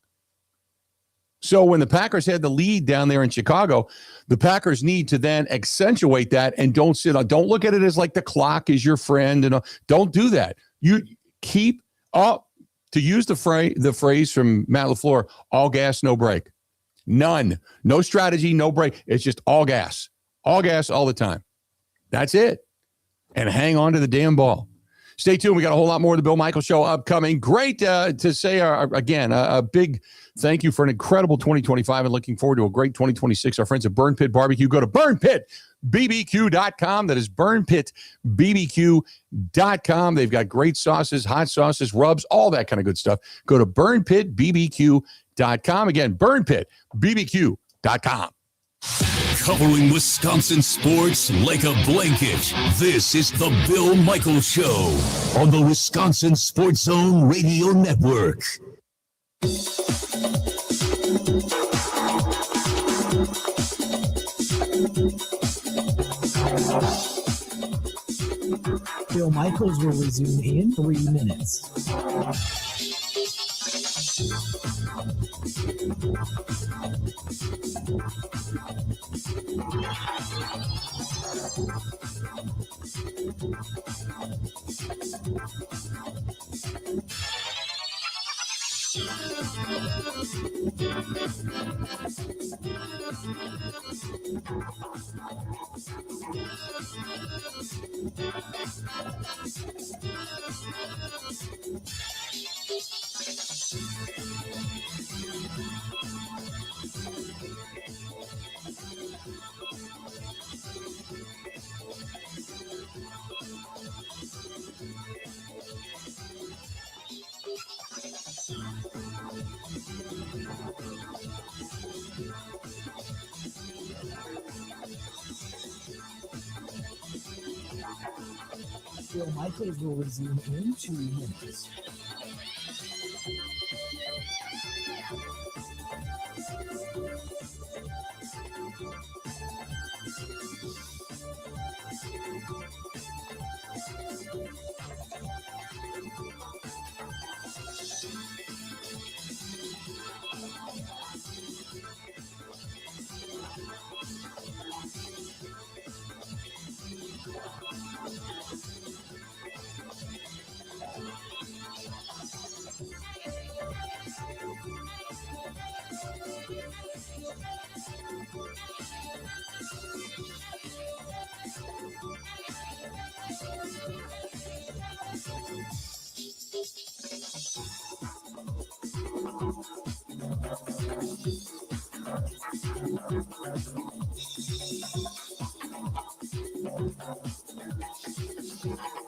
S1: So when the Packers had the lead down there in Chicago, the Packers need to then accentuate that and don't look at it as like the clock is your friend, and don't do that. You keep up, to use the phrase from Matt Lafleur, all gas, no brake. None. No strategy, no break. It's just all gas all the time. That's it. And hang on to the damn ball. Stay tuned. We got a whole lot more of the Bill Michaels Show upcoming. Great to say, again, a big thank you for an incredible 2025 and looking forward to a great 2026. Our friends at Burn Pit Barbecue. Go to burnpitbbq.com. That is burnpitbbq.com. They've got great sauces, hot sauces, rubs, all that kind of good stuff. Go to burnpitbbq.com. Again, burnpitbbq.com.
S4: Covering Wisconsin sports like a blanket. This is the Bill Michaels Show on the Wisconsin Sports Zone Radio Network.
S5: Bill Michaels will resume in 3 minutes. Bill Michaels will resume in 2 minutes.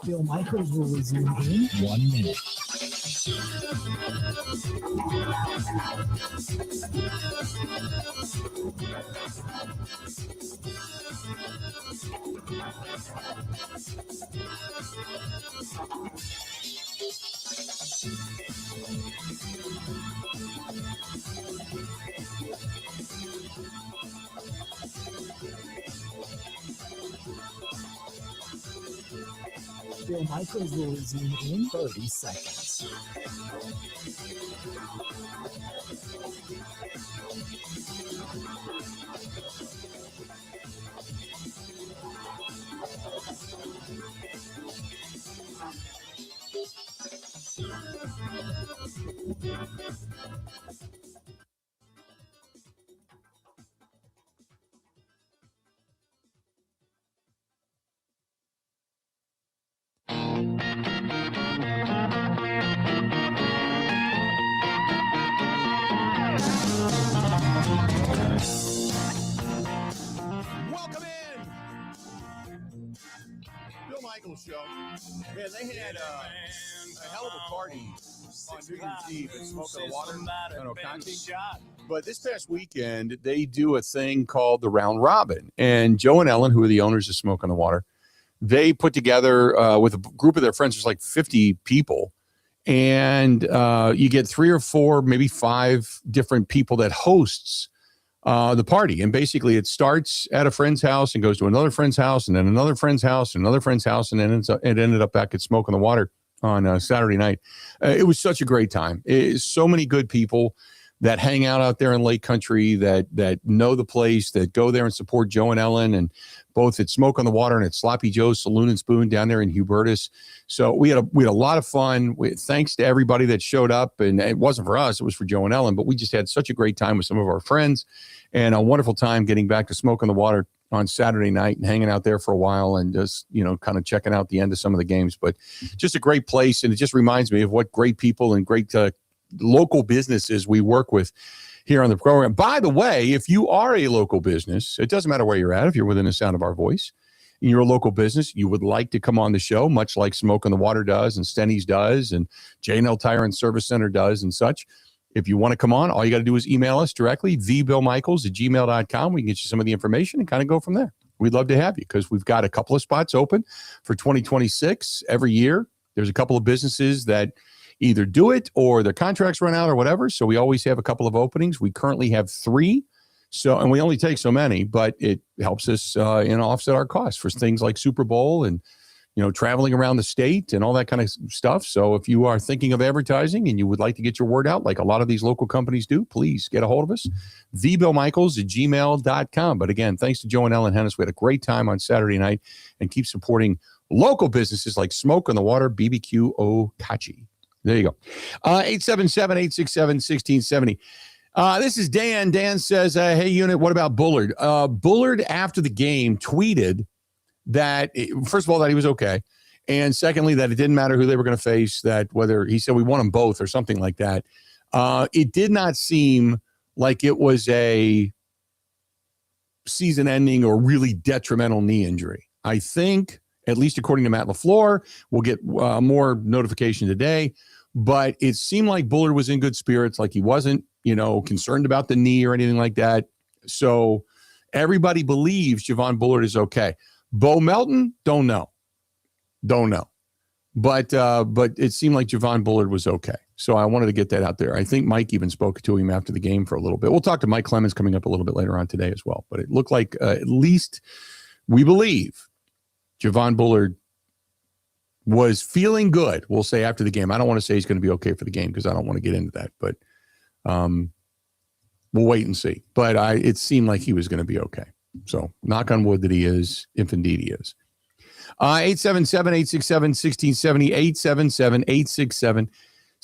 S5: Bill Michaels will resume in 1 minute. Bill Michaels will resume in 30 seconds.
S1: Welcome in. Bill Michaels Show. Man, they had a hell of a party on New Year's Eve at Smoke on the Water in Oconee. But this past weekend, they do a thing called the Round Robin. And Joe and Ellen, who are the owners of Smoke on the Water, they put together with a group of their friends, there's like 50 people. And you get 3 or 4, maybe 5 different people that hosts the party. And basically it starts at a friend's house and goes to another friend's house and then another friend's house and another friend's house. And then it ended up back at Smoke on the Water on Saturday night. It was such a great time. So many good people that hang out there in Lake Country, that know the place, that go there and support Joe and Ellen, and both at Smoke on the Water and at Sloppy Joe's Saloon and Spoon down there in Hubertus. So we had a lot of fun. Thanks to everybody that showed up, and it wasn't for us, it was for Joe and Ellen, but we just had such a great time with some of our friends, and a wonderful time getting back to Smoke on the Water on Saturday night and hanging out there for a while and just, kind of checking out the end of some of the games. But just a great place, and it just reminds me of what great people and great local businesses we work with here on the program. By the way, if you are a local business, it doesn't matter where you're at, if you're within the sound of our voice, and you're a local business, you would like to come on the show, much like Smoke on the Water does, and Stenny's does, and J&L Tire and Service Center does, and such. If you want to come on, all you got to do is email us directly, thebillmichaels@gmail.com. We can get you some of the information and kind of go from there. We'd love to have you because we've got a couple of spots open for 2026 every year. There's a couple of businesses that either do it or their contracts run out or whatever. So we always have a couple of openings. We currently have 3. So, and we only take so many, but it helps us offset our costs for things like Super Bowl and, traveling around the state and all that kind of stuff. So if you are thinking of advertising and you would like to get your word out like a lot of these local companies do, please get a hold of us, thebillmichaels@gmail.com. But again, thanks to Joe and Ellen Hennis. We had a great time on Saturday night, and keep supporting local businesses like Smoke on the Water, BBQ Okachi. There you go. 877-867-1670. This is Dan. Dan says, hey, Unit, what about Bullard? Bullard, after the game, tweeted that, first of all, that he was okay. And secondly, that it didn't matter who they were going to face, that whether he said we want them both or something like that. It did not seem like it was a season-ending or really detrimental knee injury. I think, at least according to Matt Laflur, we'll get more notification today, but it seemed like Bullard was in good spirits, like he wasn't, concerned about the knee or anything like that. So everybody believes Javon Bullard is okay. Bo Melton, don't know. But it seemed like Javon Bullard was okay. So I wanted to get that out there. I think Mike even spoke to him after the game for a little bit. We'll talk to Mike Clemens coming up a little bit later on today as well. But it looked like at least we believe Javon Bullard was feeling good, we'll say, after the game. I don't want to say he's going to be okay for the game because I don't want to get into that. But we'll wait and see. But it seemed like he was going to be okay. So knock on wood that he is, if indeed he is. 877-867-1670,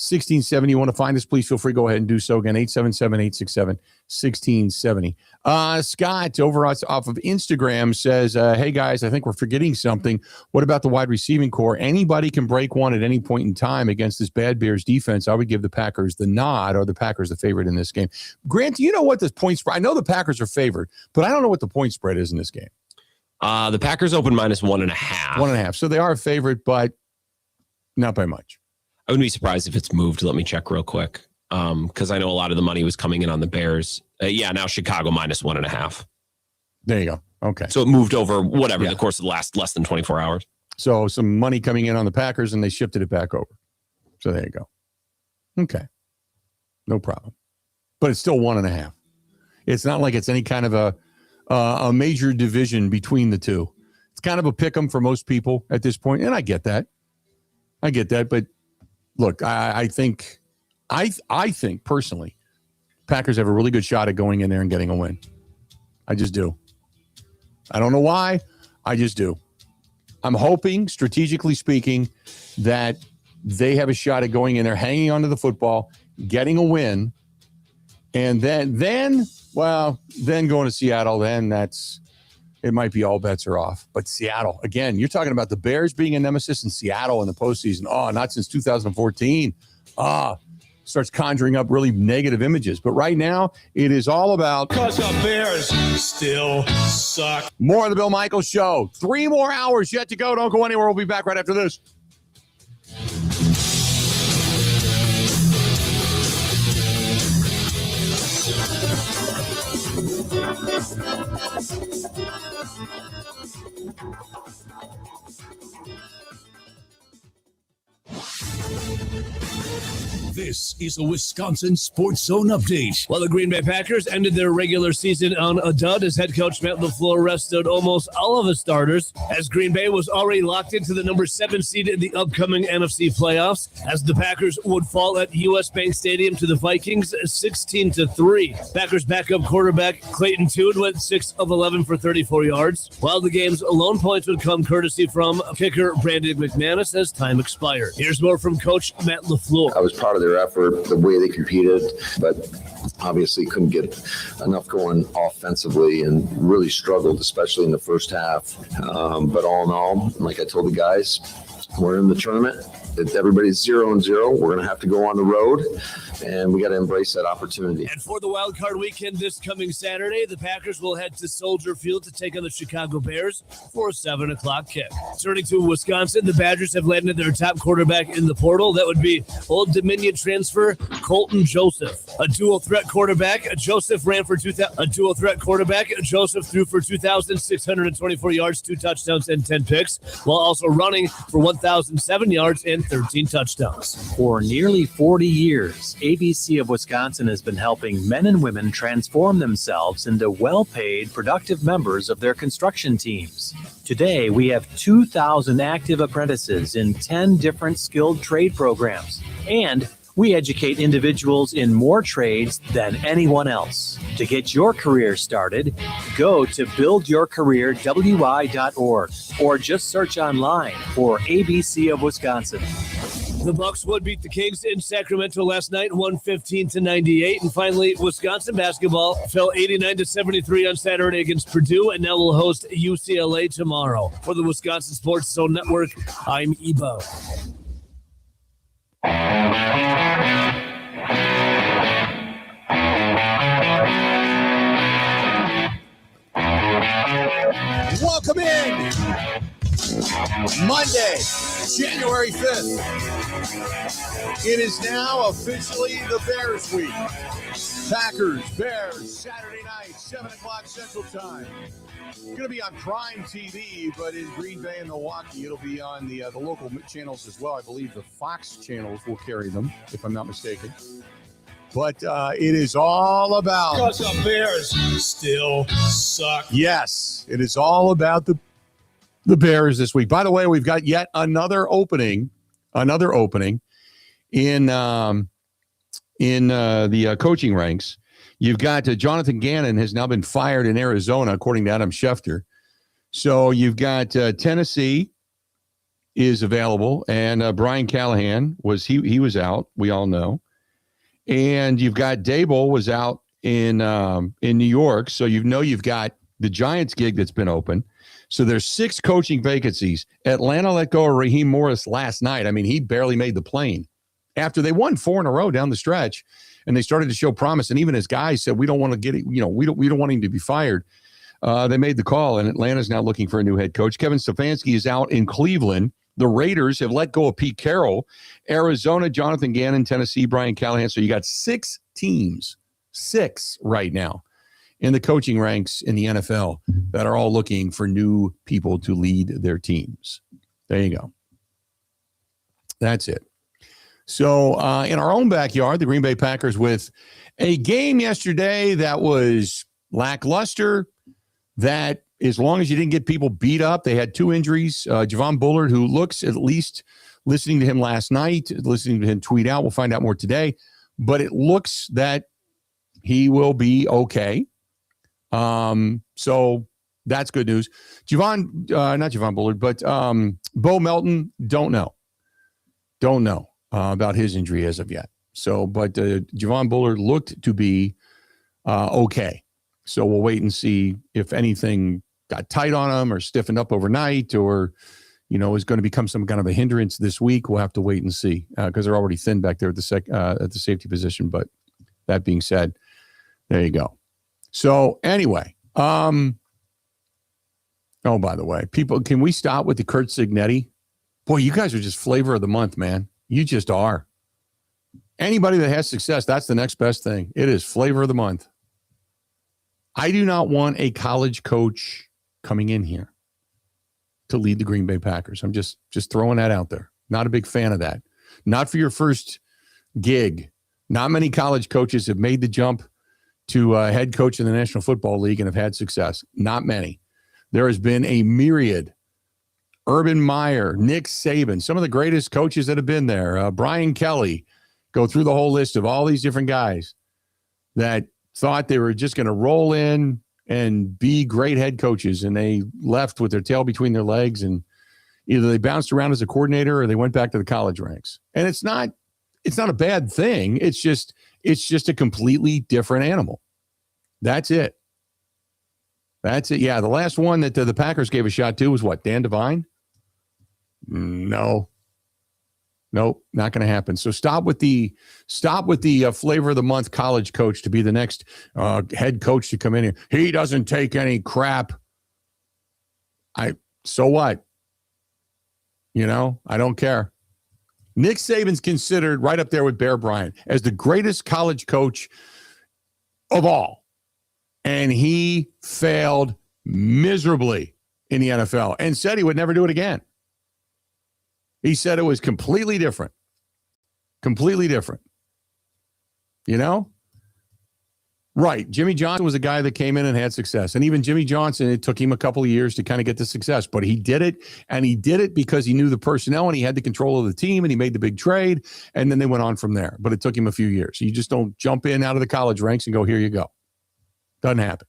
S1: 877-867-1670. You want to find us, please feel free. Go ahead and do so again, 877-867-1670. Scott over off of Instagram says, hey, guys, I think we're forgetting something. What about the wide receiving core? Anybody can break one at any point in time against this bad Bears defense. I would give the Packers the nod, or the Packers the favorite in this game. Grant, do you know what this point spread? I know the Packers are favored, but I don't know what the point spread is in this game.
S3: The Packers open -1.5.
S1: 1.5. So they are a favorite, but not by much.
S3: I wouldn't be surprised if it's moved. Let me check real quick. Because I know a lot of the money was coming in on the Bears. Now Chicago -1.5.
S1: There you go. Okay.
S3: So it moved over the course of the last less than 24 hours.
S1: So some money coming in on the Packers, and they shifted it back over. So there you go. Okay. No problem. But it's still 1.5. It's not like it's any kind of a major division between the two. It's kind of a pick 'em for most people at this point, and I get that. But look, I think personally, Packers have a really good shot at going in there and getting a win. I just do. I don't know why. I just do. I'm hoping, strategically speaking, that they have a shot at going in there, hanging onto the football, getting a win, and then going to Seattle, then it might be all bets are off. But Seattle, again, you're talking about the Bears being a nemesis in Seattle in the postseason. Oh, not since 2014. Starts conjuring up really negative images. But right now, it is all about...
S2: Because the Bears still suck.
S1: More of the Bill Michaels Show. 3 more hours yet to go. Don't go anywhere. We'll be back right after this.
S4: This is a Wisconsin Sports Zone update.
S9: Well, the Green Bay Packers ended their regular season on a dud as head coach Matt Laflur rested almost all of his starters, as Green Bay was already locked into the number 7 seed in the upcoming NFC playoffs, as the Packers would fall at U.S. Bank Stadium to the Vikings 16-3. Packers backup quarterback Clayton Tune went 6 of 11 for 34 yards, while the game's lone points would come courtesy from kicker Brandon McManus as time expired. Here's more from Coach Matt Laflur.
S6: I was proud of their effort, the way they competed, but obviously couldn't get enough going offensively and really struggled, especially in the first half. But all in all, like I told the guys, we're in the tournament. Everybody's 0-0. We're going to have to go on the road, and we got to embrace that opportunity.
S9: And for the wild card weekend this coming Saturday, the Packers will head to Soldier Field to take on the Chicago Bears for a 7 o'clock kick. Turning to Wisconsin, the Badgers have landed their top quarterback in the portal. That would be Old Dominion transfer Colton Joseph. A dual threat quarterback, Joseph threw for 2,624 yards, 2 touchdowns, and 10 picks, while also running for 1,007 yards and 13 touchdowns.
S10: For nearly 40 years, ABC of Wisconsin has been helping men and women transform themselves into well-paid, productive members of their construction teams. Today, we have 2,000 active apprentices in 10 different skilled trade programs, and we educate individuals in more trades than anyone else. To get your career started, go to buildyourcareerwi.org or just search online for ABC of Wisconsin.
S9: The Bucs would beat the Kings in Sacramento last night, 115-98. And finally, Wisconsin basketball fell 89-73 on Saturday against Purdue, and now will host UCLA tomorrow. For the Wisconsin Sports Zone Network, I'm Ebo.
S1: Welcome in. Monday, January 5th. It is now officially the Bears week. Packers, Bears, Saturday night, 7 o'clock Central Time. Going to be on Prime TV, but in Green Bay and Milwaukee, it'll be on the local channels as well. I believe the Fox channels will carry them, if I'm not mistaken. But it is all about...
S2: Because the Bears still suck.
S1: Yes, it is all about the Bears this week. By the way, we've got yet another opening in the coaching ranks. You've got Jonathan Gannon has now been fired in Arizona, according to Adam Schefter. So you've got Tennessee is available, and Brian Callahan he was out. We all know, and you've got Dable was out in New York. So you've got the Giants gig that's been open. So there's 6 coaching vacancies. Atlanta let go of Raheem Morris last night. I mean, he barely made the plane after they won 4 in a row down the stretch, and they started to show promise. And even his guys said, we don't want to get it. We don't want him to be fired. They made the call, and Atlanta's now looking for a new head coach. Kevin Stefanski is out in Cleveland. The Raiders have let go of Pete Carroll. Arizona, Jonathan Gannon, Tennessee, Brian Callahan. So you got 6 teams, 6 right now in the coaching ranks in the NFL that are all looking for new people to lead their teams. There you go. That's it. So in our own backyard, the Green Bay Packers with a game yesterday that was lackluster, that as long as you didn't get people beat up, they had 2 injuries. Javon Bullard, who looks, at least listening to him last night, listening to him tweet out, we'll find out more today, but it looks that he will be okay. So that's good news. Not Javon Bullard, but Bo Melton, don't know about his injury as of yet. So, but Javon Bullard looked to be okay. So we'll wait and see if anything got tight on him or stiffened up overnight, or is going to become some kind of a hindrance this week. We'll have to wait and see because they're already thin back there at the safety position. But that being said, there you go. So anyway, by the way, people, can we stop with the Kurt Signetti? Boy, you guys are just flavor of the month, man. You just are. Anybody that has success, that's the next best thing. It is flavor of the month. I do not want a college coach coming in here to lead the Green Bay Packers. I'm just throwing that out there. Not a big fan of that. Not for your first gig. Not many college coaches have made the jump to head coach in the National Football League and have had success. Not many. There has been a myriad. Urban Meyer, Nick Saban, some of the greatest coaches that have been there. Brian Kelly, go through the whole list of all these different guys that thought they were just going to roll in and be great head coaches, and they left with their tail between their legs, and either they bounced around as a coordinator or they went back to the college ranks. And it's not a bad thing. It's just a completely different animal. That's it. Yeah, the last one that the Packers gave a shot to was what? Dan Devine? No. Nope, not going to happen. So stop with the flavor of the month college coach to be the next head coach to come in here. He doesn't take any crap. So what? I don't care. Nick Saban's considered right up there with Bear Bryant as the greatest college coach of all. And he failed miserably in the NFL and said he would never do it again. He said it was completely different. Completely different. Right. Jimmy Johnson was a guy that came in and had success. And even Jimmy Johnson, it took him a couple of years to kind of get the success. But he did it. And he did it because he knew the personnel and he had the control of the team and he made the big trade. And then they went on from there. But it took him a few years. You just don't jump in out of the college ranks and go, here you go. Doesn't happen.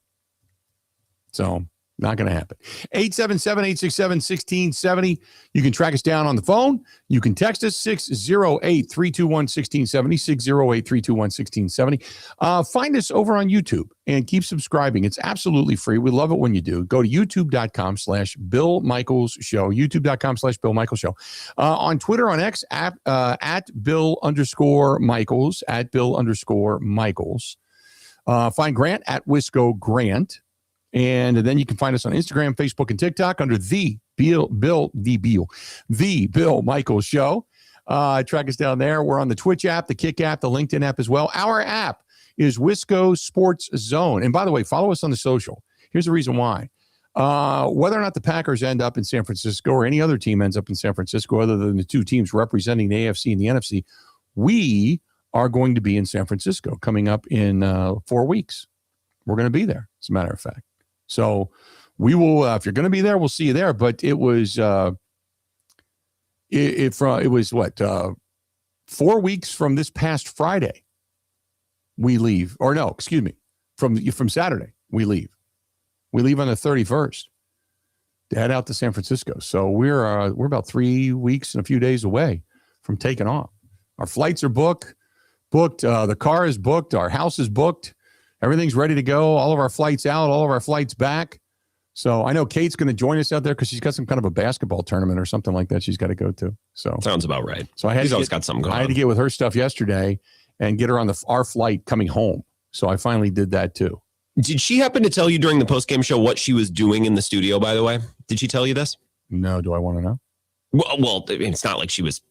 S1: So not going to happen. 877-867-1670. You can track us down on the phone. You can text us 608-321-1670, 608-321-1670. Find us over on YouTube and keep subscribing. It's absolutely free. We love it when you do. Go to youtube.com/Bill Michaels Show, youtube.com/Bill Michaels Show. On Twitter, on X, at Bill_Michaels, at Bill_Michaels. Find Grant at Wisco Grant. And then you can find us on Instagram, Facebook, and TikTok under the Bill Michaels Show. Track us down there. We're on the Twitch app, the Kick app, the LinkedIn app as well. Our app is Wisco Sports Zone. And by the way, follow us on the social. Here's the reason why. Whether or not the Packers end up in San Francisco or any other team ends up in San Francisco, other than the two teams representing the AFC and the NFC, we are going to be in San Francisco coming up in 4 weeks. We're going to be there, as a matter of fact. So we will, if you're going to be there, we'll see you there. But it was, it was what, 4 weeks from this past Friday, we leave. Or no, excuse me, from Saturday, we leave. We leave on the 31st to head out to San Francisco. So we're about 3 weeks and a few days away from taking off. Our flights are booked. The car is booked. Our house is booked. Everything's ready to go. All of our flights out, all of our flights back. So I know Kate's going to join us out there because she's got some kind of a basketball tournament or something like that she's got to go to. So
S3: sounds about right.
S1: So
S3: She's always got something going on.
S1: I had to get with her stuff yesterday and get her on our flight coming home. So I finally did that too.
S3: Did she happen to tell you during the postgame show what she was doing in the studio, by the way? Did she tell you this?
S1: No. Do I want to know?
S3: Well, it's not like she was.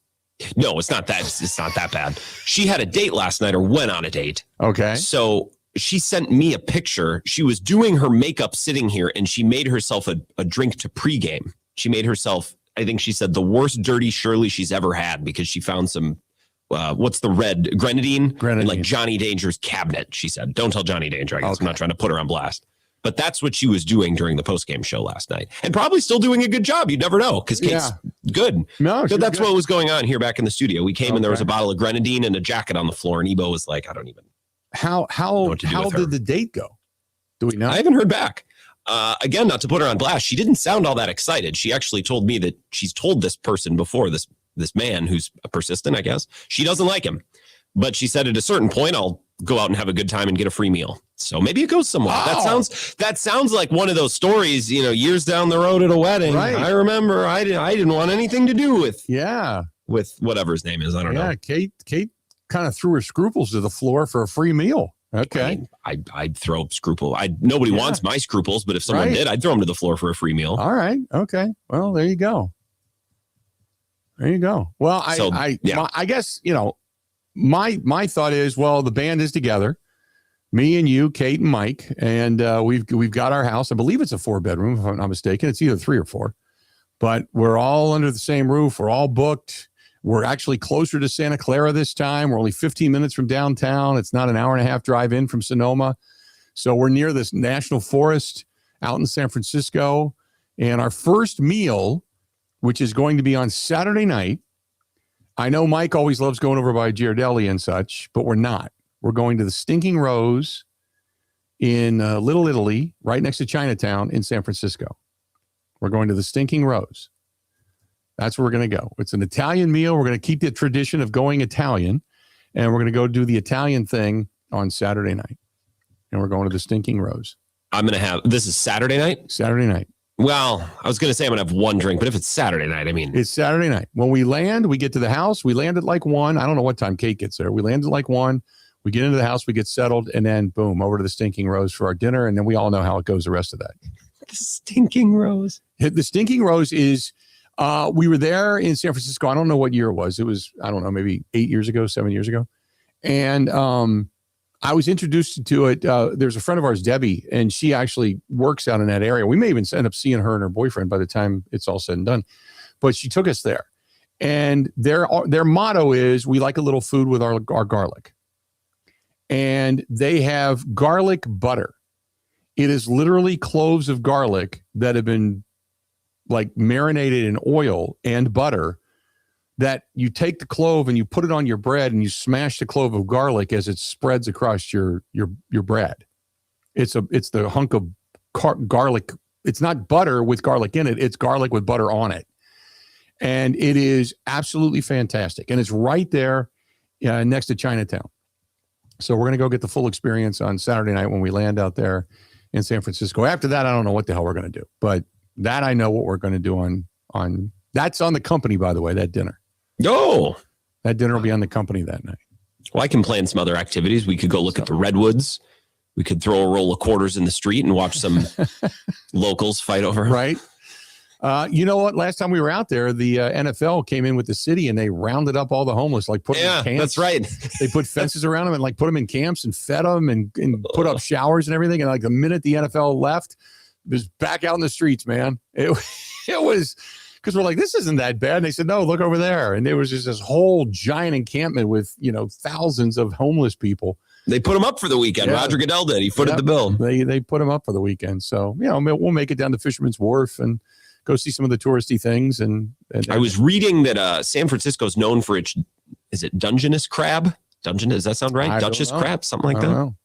S3: No, it's not that. It's not that bad. She had a date last night or went on a date.
S1: Okay.
S3: So she sent me a picture. She was doing her makeup sitting here and she made herself a drink to pregame. She made herself, I think she said, the worst Dirty Shirley she's ever had because she found some, what's the red? Grenadine? In like Johnny Danger's cabinet, she said. Don't tell Johnny Danger, I guess. Okay. I'm not trying to put her on blast. But that's what she was doing during the postgame show last night. And probably still doing a good job. You'd never know because Kate's good.
S1: No,
S3: so that's what was going on here back in the studio. We came and there was a bottle of Grenadine and a jacket on the floor. And Ebo was like, I don't even
S1: How did the date go? Do we know?
S3: I haven't heard back. Again, not to put her on blast. She didn't sound all that excited. She actually told me that she's told this person before, this man who's persistent, I guess. She doesn't like him. But she said at a certain point, I'll go out and have a good time and get a free meal. So maybe it goes somewhere.
S1: Oh.
S3: That sounds like one of those stories, years down the road at a wedding.
S1: Right.
S3: I remember I didn't want anything to do with whatever his name is. I don't know.
S1: Kate kind of threw her scruples to the floor for a free meal. Okay.
S3: I'd throw scruple. Nobody wants my scruples, but if someone did, I'd throw them to the floor for a free meal.
S1: All right. Okay. Well, there you go. Well, I guess, my thought is, well, the band is together, me and you, Kate and Mike, and we've got our house. I believe it's a 4-bedroom, if I'm not mistaken. It's either 3 or 4, but we're all under the same roof. We're all booked. We're actually closer to Santa Clara this time. We're only 15 minutes from downtown. It's not an hour and a half drive in from Sonoma. So we're near this national forest out in San Francisco. And our first meal, which is going to be on Saturday night. I know Mike always loves going over by Giardelli and such, but we're not. We're going to the Stinking Rose in Little Italy, right next to Chinatown in San Francisco. We're going to the Stinking Rose. That's where we're going to go. It's an Italian meal. We're going to keep the tradition of going Italian, and we're going to go do the Italian thing on Saturday night. And we're going to the Stinking Rose.
S3: This is Saturday night?
S1: Saturday night.
S3: Well, I was going to say I'm going to have one drink, but if it's Saturday night,
S1: It's Saturday night. When we land, we get to the house. We land at like 1. I don't know what time Kate gets there. We land at like 1. We get into the house, we get settled, and then boom, over to the Stinking Rose for our dinner. And then we all know how it goes the rest of that.
S3: The Stinking Rose.
S1: The Stinking Rose is, we were there in San Francisco. I don't know what year it was. It was, I don't know, maybe 8 years ago, 7 years ago. And I was introduced to it. There's a friend of ours, Debbie, and she actually works out in that area. We may even end up seeing her and her boyfriend by the time it's all said and done. But she took us there. And their motto is, we like a little food with our garlic. And they have garlic butter. It is literally cloves of garlic that have been like marinated in oil and butter, that you take the clove and you put it on your bread and you smash the clove of garlic as it spreads across your bread. It's the hunk of garlic. It's not butter with garlic in it. It's garlic with butter on it. And it is absolutely fantastic. And it's right there next to Chinatown. So we're going to go get the full experience on Saturday night when we land out there in San Francisco. After that, I don't know what the hell we're going to do, but that I know what we're going to do on that's on the company, by the way, that dinner.
S3: Oh,
S1: that dinner will be on the company that night.
S3: Well, I can plan some other activities. We could go look at the redwoods. We could throw a roll of quarters in the street and watch some locals fight over.
S1: Right. You know what? Last time we were out there, the NFL came in with the city and they rounded up all the homeless, like put them in camps.
S3: That's right.
S1: They put fences around them and like put them in camps and fed them and put up showers and everything. And like the minute the NFL left, it was back out in the streets, man. It was because we're like, this isn't that bad. And they said, no, look over there. And there was just this whole giant encampment with, thousands of homeless people.
S3: They put him up for the weekend.
S1: Yeah.
S3: Roger Goodell did. He footed the bill.
S1: They put him up for the weekend. So, we'll make it down to Fisherman's Wharf and go see some of the touristy things. And
S3: I was reading that San Francisco is known for its, is it Dungeness crab? Does that sound right? Duchess crab, something like that.
S1: Know.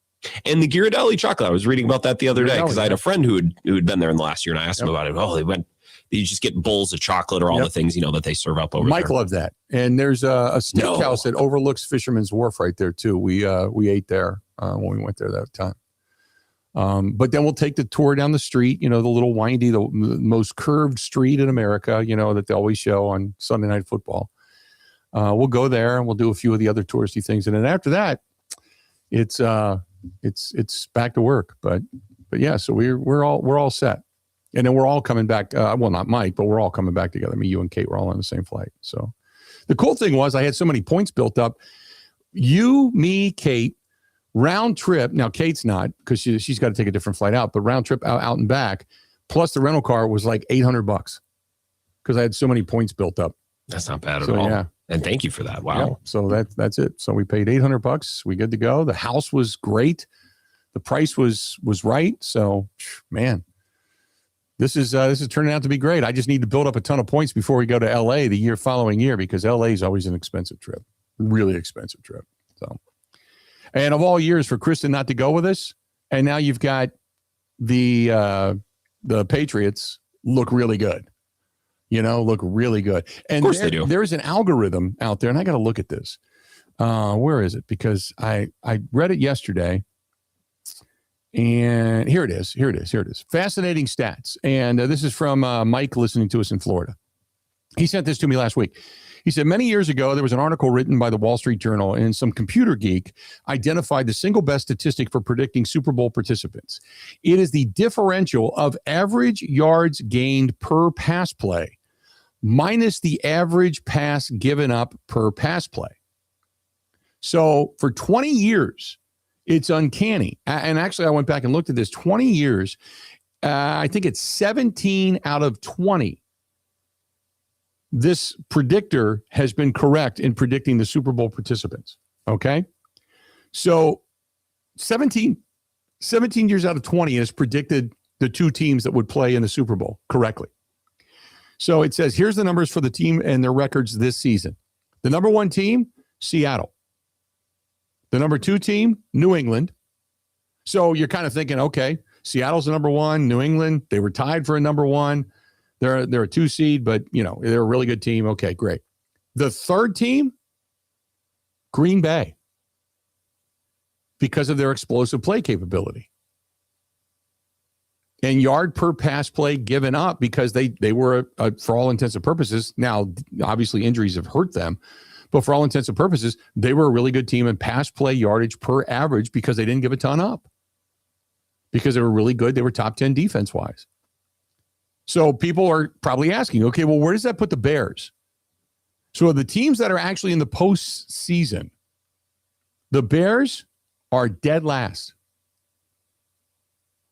S3: And the Ghirardelli chocolate. I was reading about that the other day because I had a friend who had been there in the last year, and I asked him about it. Oh, you just get bowls of chocolate or all the things that they serve up over there.
S1: Mike loved that. And there's a steakhouse that overlooks Fisherman's Wharf right there too. We ate there when we went there that time. But then we'll take the tour down the street, the little windy, the most curved street in America, that they always show on Sunday Night Football. We'll go there and we'll do a few of the other touristy things. And then after that, it's back to work. But yeah, so we're all set. And then we're all coming back. Well, not Mike, but we're all coming back together. Me, you, and Kate were all on the same flight. So the cool thing was I had so many points built up. You, me, Kate, round trip. Now, Kate's not because she's got to take a different flight out. But round trip out and back, plus the rental car was like $800 because I had so many points built up.
S3: That's not bad at all. Yeah. And thank you for that. Wow.
S1: Yeah, so that's it. So we paid $800. We good to go. The house was great. The price was right. So, man. This is turning out to be great. I just need to build up a ton of points before we go to LA the following year because LA is always an expensive trip, really expensive trip. So, and of all years for Kristen not to go with us, and now you've got the Patriots look really good, look really good. And
S3: of course they do.
S1: There is an algorithm out there, and I got to look at this. Where is it? Because I read it yesterday. And here it is. Fascinating stats. And this is from Mike listening to us in Florida. He sent this to me last week. He said, many years ago, there was an article written by the Wall Street Journal and some computer geek identified the single best statistic for predicting Super Bowl participants. It is the differential of average yards gained per pass play minus the average pass given up per pass play. So for 20 years, it's uncanny. And actually, I went back and looked at this. 20 years, I think it's 17 out of 20. This predictor has been correct in predicting the Super Bowl participants. Okay? So 17 years out of 20 has predicted the two teams that would play in the Super Bowl correctly. So it says, here's the numbers for the team and their records this season. The number one team, Seattle. The number two team, New England. So you're kind of thinking, okay, Seattle's the number one, New England, they were tied for a number one. They're a 2 seed, but they're a really good team. Okay, great. The third team, Green Bay, because of their explosive play capability. And yard per pass play given up because they were, for all intents and purposes, now obviously injuries have hurt them, but for all intents and purposes, they were a really good team in pass play yardage per average because they didn't give a ton up. Because they were really good. They were top 10 defense-wise. So people are probably asking, okay, well, where does that put the Bears? So the teams that are actually in the postseason, the Bears are dead last.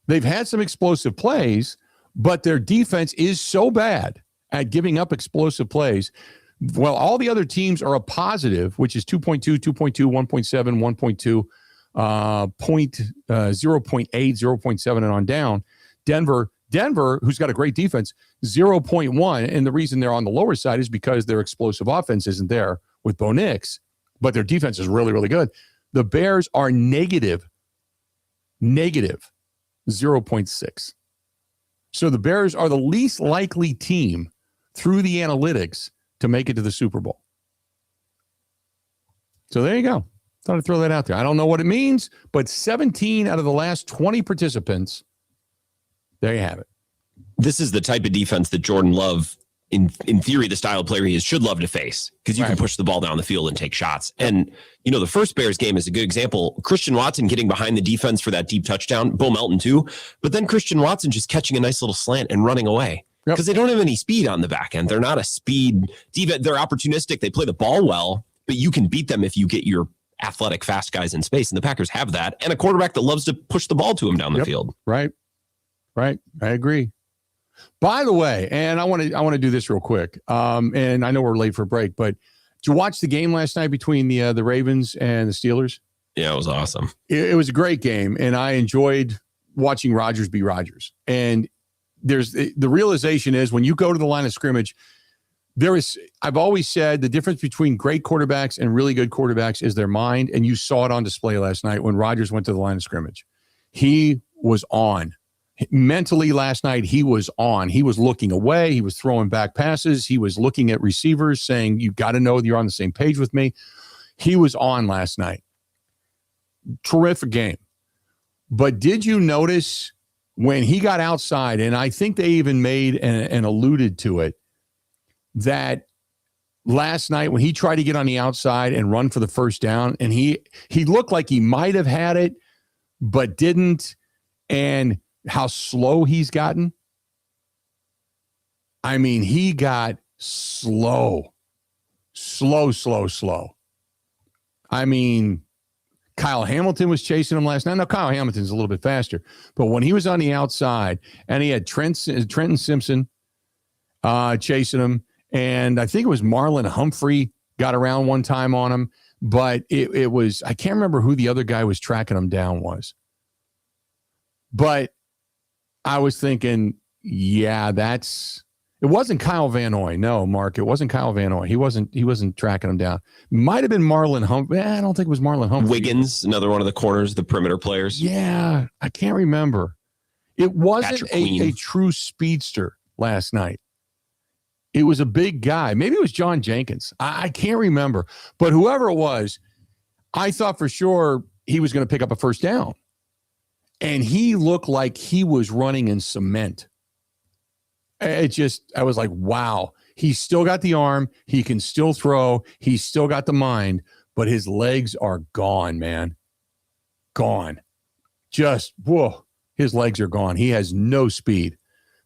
S1: They've had some explosive plays, but their defense is so bad at giving up explosive plays. Well, all the other teams are a positive, which is 2.2, 2.2, 1.7, 1.2, 0.8, 0.7, and on down. Denver, who's got a great defense, 0.1. And the reason they're on the lower side is because their explosive offense isn't there with Bo Nix, but their defense is really, really good. The Bears are negative 0.6. So the Bears are the least likely team through the analytics to make it to the Super Bowl. So there you go. Thought I'd throw that out there. I don't know what it means, but 17 out of the last 20 participants, there you have it.
S3: This is the type of defense that Jordan Love in theory, the style of player he is, should love to face, because you can push the ball down the field and take shots. And, the first Bears game is a good example. Christian Watson getting behind the defense for that deep touchdown, Bo Melton too, but then Christian Watson just catching a nice little slant and running away. Because they don't have any speed on the back end. They're not a speed defense. They're opportunistic. They play the ball well, but you can beat them if you get your athletic, fast guys in space. And the Packers have that. And a quarterback that loves to push the ball to him down the field.
S1: Right. I agree. By the way, and I want to do this real quick. And I know we're late for break, but did you watch the game last night between the Ravens and the Steelers?
S3: Yeah, it was awesome. It
S1: was a great game, and I enjoyed watching Rodgers be Rodgers. And the realization is when you go to the line of scrimmage, I've always said the difference between great quarterbacks and really good quarterbacks is their mind. And you saw it on display last night when Rodgers went to the line of scrimmage. He was on. Mentally last night, he was on. He was looking away. He was throwing back passes. He was looking at receivers saying, you got to know you're on the same page with me. He was on last night. Terrific game. But did you notice when he got outside, and I think they even made and alluded to it, that last night when he tried to get on the outside and run for the first down, and he looked like he might have had it, but didn't, and how slow he's gotten. I mean, he got slow. I mean, Kyle Hamilton was chasing him last night. Now, Kyle Hamilton's a little bit faster, but when he was on the outside and he had Trenton Simpson chasing him, and I think it was Marlon Humphrey got around one time on him, but it was, I can't remember who the other guy was tracking him down was. But I was thinking, yeah, it wasn't Kyle Van Noy. No, Mark, it wasn't Kyle Van Noy. He wasn't tracking him down. Might have been Marlon Humphrey. I don't think it was Marlon Humphrey.
S3: Wiggins, another one of the corners, the perimeter players.
S1: Yeah, I can't remember. It wasn't a true speedster last night. It was a big guy. Maybe it was John Jenkins. I can't remember. But whoever it was, I thought for sure he was going to pick up a first down. And he looked like he was running in cement. I was like, wow, he's still got the arm. He can still throw. He's still got the mind, but his legs are gone, man. Gone. Whoa, his legs are gone. He has no speed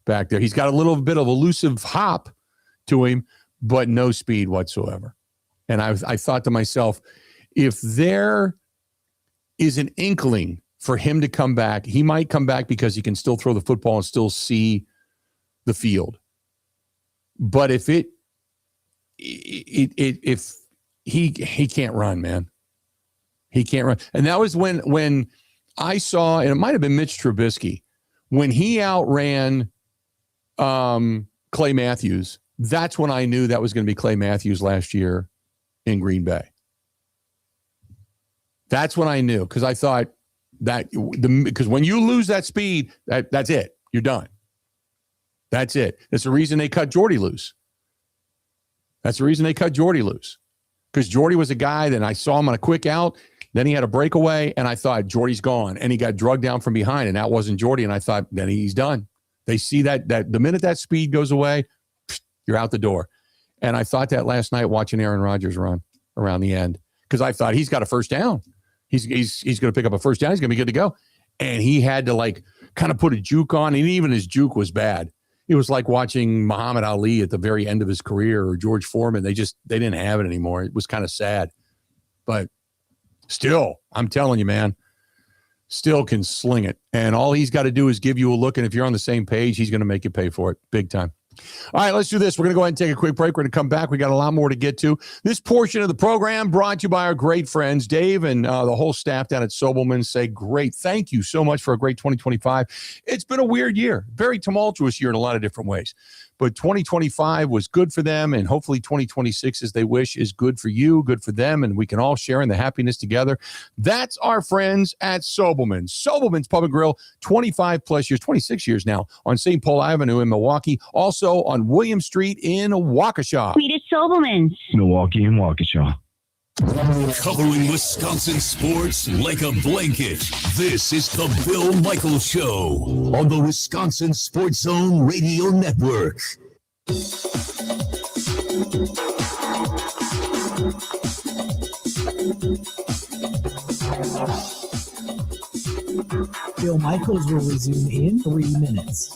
S1: back there. He's got a little bit of elusive hop to him, but no speed whatsoever. And I thought to myself, if there is an inkling for him to come back, he might come back because he can still throw the football and still see the field. But if he can't run, man, he can't run. And that was when I saw, and it might have been Mitch Trubisky, when he outran Clay Matthews. That's when I knew that was going to be Clay Matthews last year in Green Bay. That's when I knew, because I thought because when you lose that speed, that's it. You're done. That's it. That's the reason they cut Jordy loose. Because Jordy was a guy that I saw him on a quick out. Then he had a breakaway, and I thought Jordy's gone. And he got drugged down from behind, and that wasn't Jordy. And I thought, then he's done. They see that the minute that speed goes away, you're out the door. And I thought that last night watching Aaron Rodgers run around the end, because I thought he's got a first down. He's going to pick up a first down. He's going to be good to go. And he had to kind of put a juke on, and even his juke was bad. It was like watching Muhammad Ali at the very end of his career, or George Foreman. They didn't have it anymore. It was kind of sad. But still, I'm telling you, man, still can sling it. And all he's got to do is give you a look, and if you're on the same page, he's going to make you pay for it big time. All right, let's do this. We're going to go ahead and take a quick break. We're going to come back. We got a lot more to get to. This portion of the program brought to you by our great friends, Dave and the whole staff down at Sobelman. Say great. Thank you so much for a great 2025. It's been a weird year, very tumultuous year in a lot of different ways. But 2025 was good for them, and hopefully 2026, as they wish, is good for you, good for them, and we can all share in the happiness together. That's our friends at Sobelman. Sobelman's Pub and Grill, 25-plus years, 26 years now, on St. Paul Avenue in Milwaukee, also on William Street in Waukesha.
S11: Swedish Sobelman's.
S12: Milwaukee and Waukesha.
S4: Covering Wisconsin sports like a blanket. This is the Bill Michaels Show on the Wisconsin Sports Zone Radio Network.
S5: Bill Michaels will resume in 3 minutes.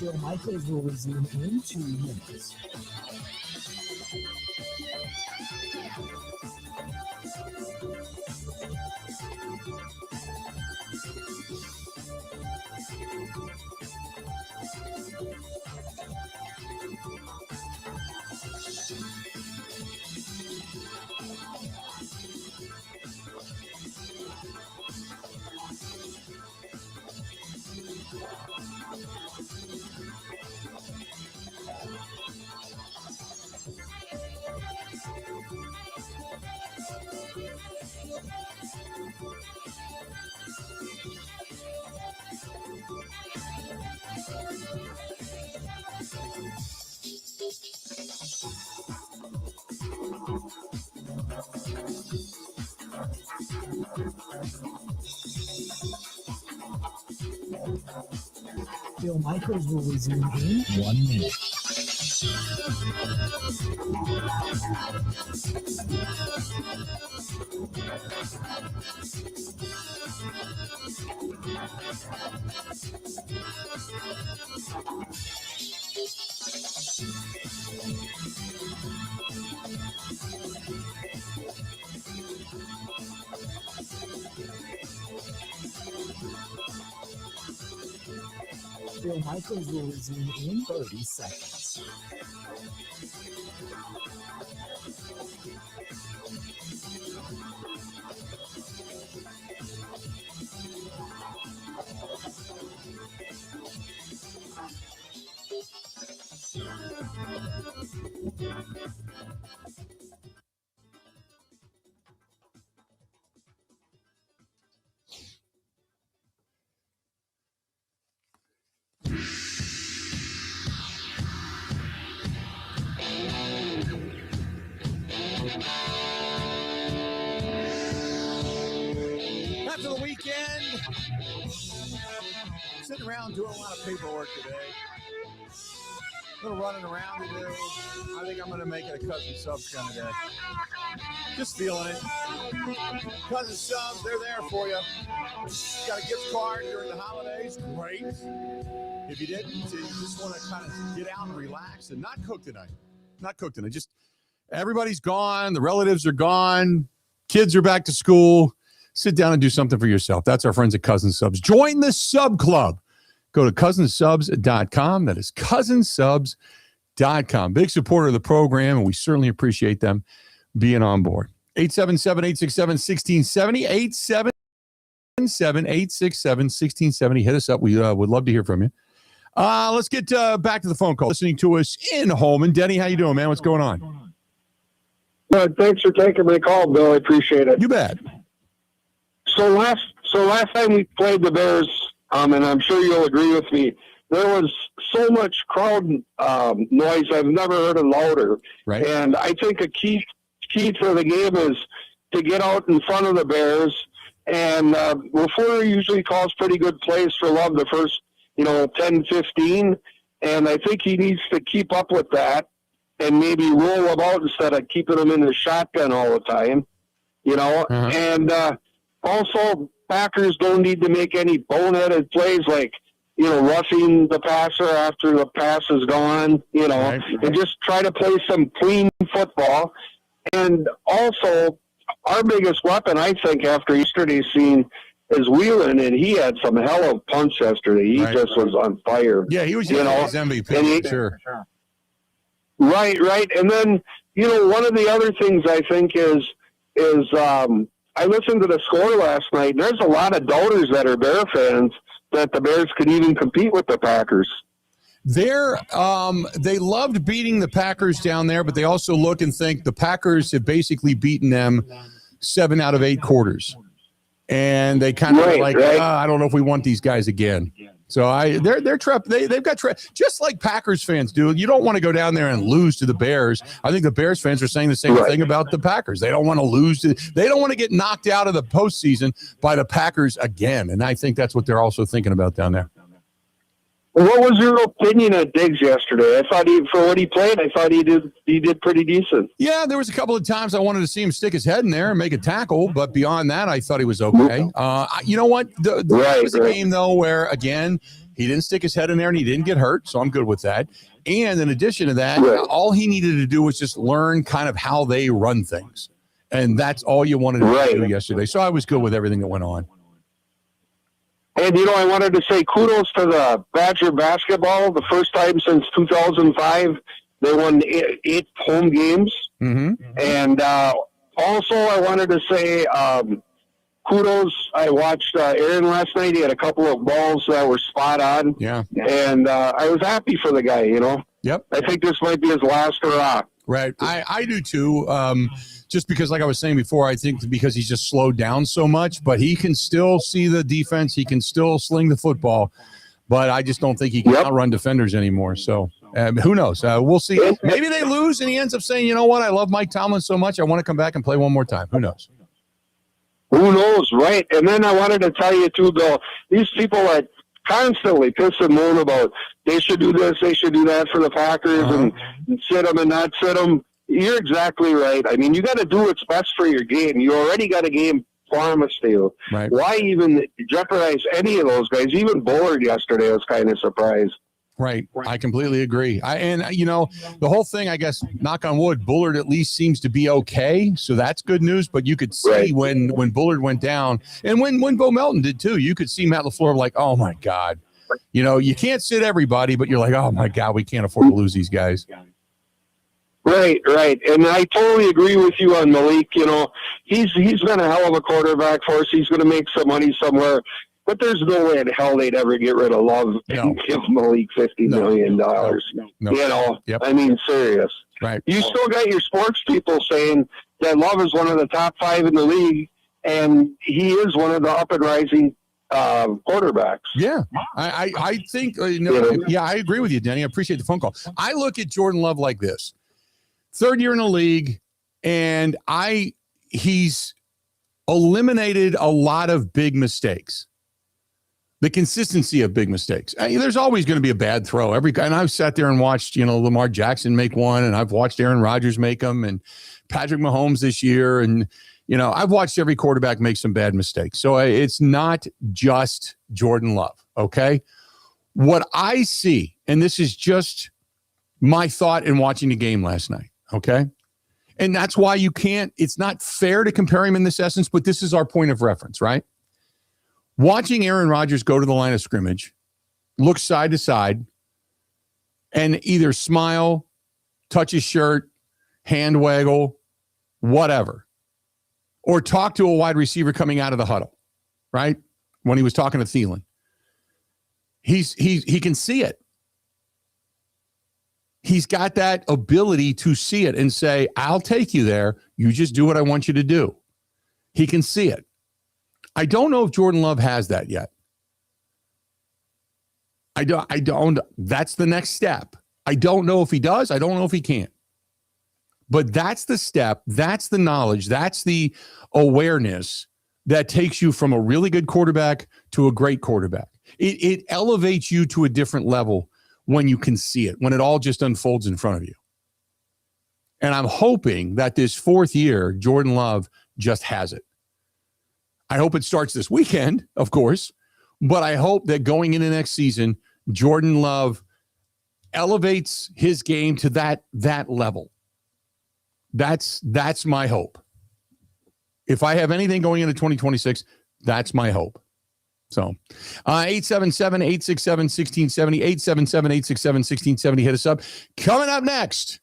S5: Bill Michaels will resume in 2 minutes. Bill Michaels will resume in 1 minute. Bill Michaels will resume in 30 seconds.
S1: After the weekend, sitting around doing a lot of paperwork today. A little running around to do. I think I'm going to make it a cousin subs kind of day. Just feeling it. Cousin subs, they're there for you. Got a gift card during the holidays. Great. If you didn't, you just want to kind of get out and relax and not cook tonight. Not cook tonight. Just everybody's gone. The relatives are gone. Kids are back to school. Sit down and do something for yourself. That's our friends at Cousin Subs. Join the Sub Club. Go to cousinsubs.com. That is cousinsubs.com. Big supporter of the program, and we certainly appreciate them being on board. 877-867-1670. 877-867-1670. Hit us up. We would love to hear from you. Let's get back to the phone call. Listening to us in Holman. Denny, how you doing, man? What's going on?
S11: Thanks for taking my call, Bill. I appreciate it.
S1: You bet.
S11: So last time we played the Bears, and I'm sure you'll agree with me, there was so much crowd noise I've never heard it louder.
S1: Right.
S11: And I think a key for the game is to get out in front of the Bears. And Laflur usually calls pretty good plays for Love the first, 10, 15. And I think he needs to keep up with that and maybe roll them out instead of keeping them in the shotgun all the time, Uh-huh. And also, Packers don't need to make any boneheaded plays like, roughing the passer after the pass is gone,
S1: Right.
S11: and just try to play some clean football. And also, our biggest weapon, I think, after yesterday's scene is Whelan, and he had some hell of punch yesterday. He just was on fire.
S1: Yeah, he was his MVP,
S11: and
S1: sure.
S11: Right. And then, one of the other things I think is I listened to the score last night, and there's a lot of doubters that are Bear fans that the Bears could even compete with the Packers.
S1: They loved beating the Packers down there, but they also look and think the Packers have basically beaten them 7 out of 8 quarters. And they kind of I don't know if we want these guys again. So they've got just like Packers fans do. You don't want to go down there and lose to the Bears. I think the Bears fans are saying the same thing about the Packers. They don't want to lose. They don't want to get knocked out of the postseason by the Packers again. And I think that's what they're also thinking about down there.
S11: What was your opinion of Diggs yesterday? I thought for what he played, I thought he did pretty decent.
S1: Yeah, there was a couple of times I wanted to see him stick his head in there and make a tackle, but beyond that, I thought he was okay. You know what? There was a game, though, where, again, he didn't stick his head in there and he didn't get hurt, so I'm good with that. And in addition to that, all he needed to do was just learn kind of how they run things. And that's all you wanted to do yesterday. So I was good with everything that went on.
S11: And, I wanted to say kudos to the Badger basketball. The first time since 2005, they won 8 home games.
S1: Mm-hmm.
S11: And also I wanted to say kudos. I watched Aaron last night. He had a couple of balls that were spot on.
S1: Yeah.
S11: And I was happy for the guy,
S1: Yep.
S11: I think this might be his last hurrah.
S1: Right. I do too. Just because, like I was saying before, I think because he's just slowed down so much, but he can still see the defense. He can still sling the football, but I just don't think he can outrun defenders anymore. So who knows? We'll see. Maybe they lose and he ends up saying, you know what? I love Mike Tomlin so much. I want to come back and play one more time. Who knows?
S11: Who knows, right? And then I wanted to tell you too, Bill, these people that constantly piss and moan about they should do this, they should do that for the Packers and sit them and not sit them. You're exactly right. I mean, you got to do what's best for your game. You already got a game promised to you.
S1: Right.
S11: Why even jeopardize any of those guys? Even Bullard yesterday was kind of surprised.
S1: Right. I completely agree. The whole thing, I guess, knock on wood, Bullard at least seems to be okay. So that's good news. But you could see when Bullard went down and when Bo Melton did too, you could see Matt Lafleur like, oh my God, you can't sit everybody, but you're like, oh my God, we can't afford to lose these guys.
S11: Right. And I totally agree with you on Malik. He's been a hell of a quarterback for us. He's going to make some money somewhere. But there's no way in hell they'd ever get rid of Love and give Malik $50 million.
S1: No.
S11: I mean, serious.
S1: Right.
S11: You still got your sports people saying that Love is one of the top 5 in the league, and he is one of the up and rising quarterbacks.
S1: Yeah, I think. I agree with you, Denny. I appreciate the phone call. I look at Jordan Love like this: 3rd year in the league, and he's eliminated a lot of big mistakes. The consistency of big mistakes. There's always going to be a bad throw. And I've sat there and watched, Lamar Jackson make one, and I've watched Aaron Rodgers make them, and Patrick Mahomes this year, and I've watched every quarterback make some bad mistakes. So it's not just Jordan Love. Okay, what I see, and this is just my thought in watching the game last night. Okay, and that's why you can't. It's not fair to compare him in this essence, but this is our point of reference, right? Watching Aaron Rodgers go to the line of scrimmage, look side to side, and either smile, touch his shirt, hand waggle, whatever, or talk to a wide receiver coming out of the huddle, right? When he was talking to Thielen. He can see it. He's got that ability to see it and say, I'll take you there. You just do what I want you to do. He can see it. I don't know if Jordan Love has that yet. I don't. That's the next step. I don't know if he does. I don't know if he can. But that's the step. That's the knowledge. That's the awareness that takes you from a really good quarterback to a great quarterback. It elevates you to a different level when you can see it, when it all just unfolds in front of you. And I'm hoping that this 4th year, Jordan Love just has it. I hope it starts this weekend, of course, but I hope that going into next season, Jordan Love elevates his game to that level. That's my hope. If I have anything going into 2026, that's my hope. So 877-867-1670, 877-867-1670. Hit us up. Coming up next,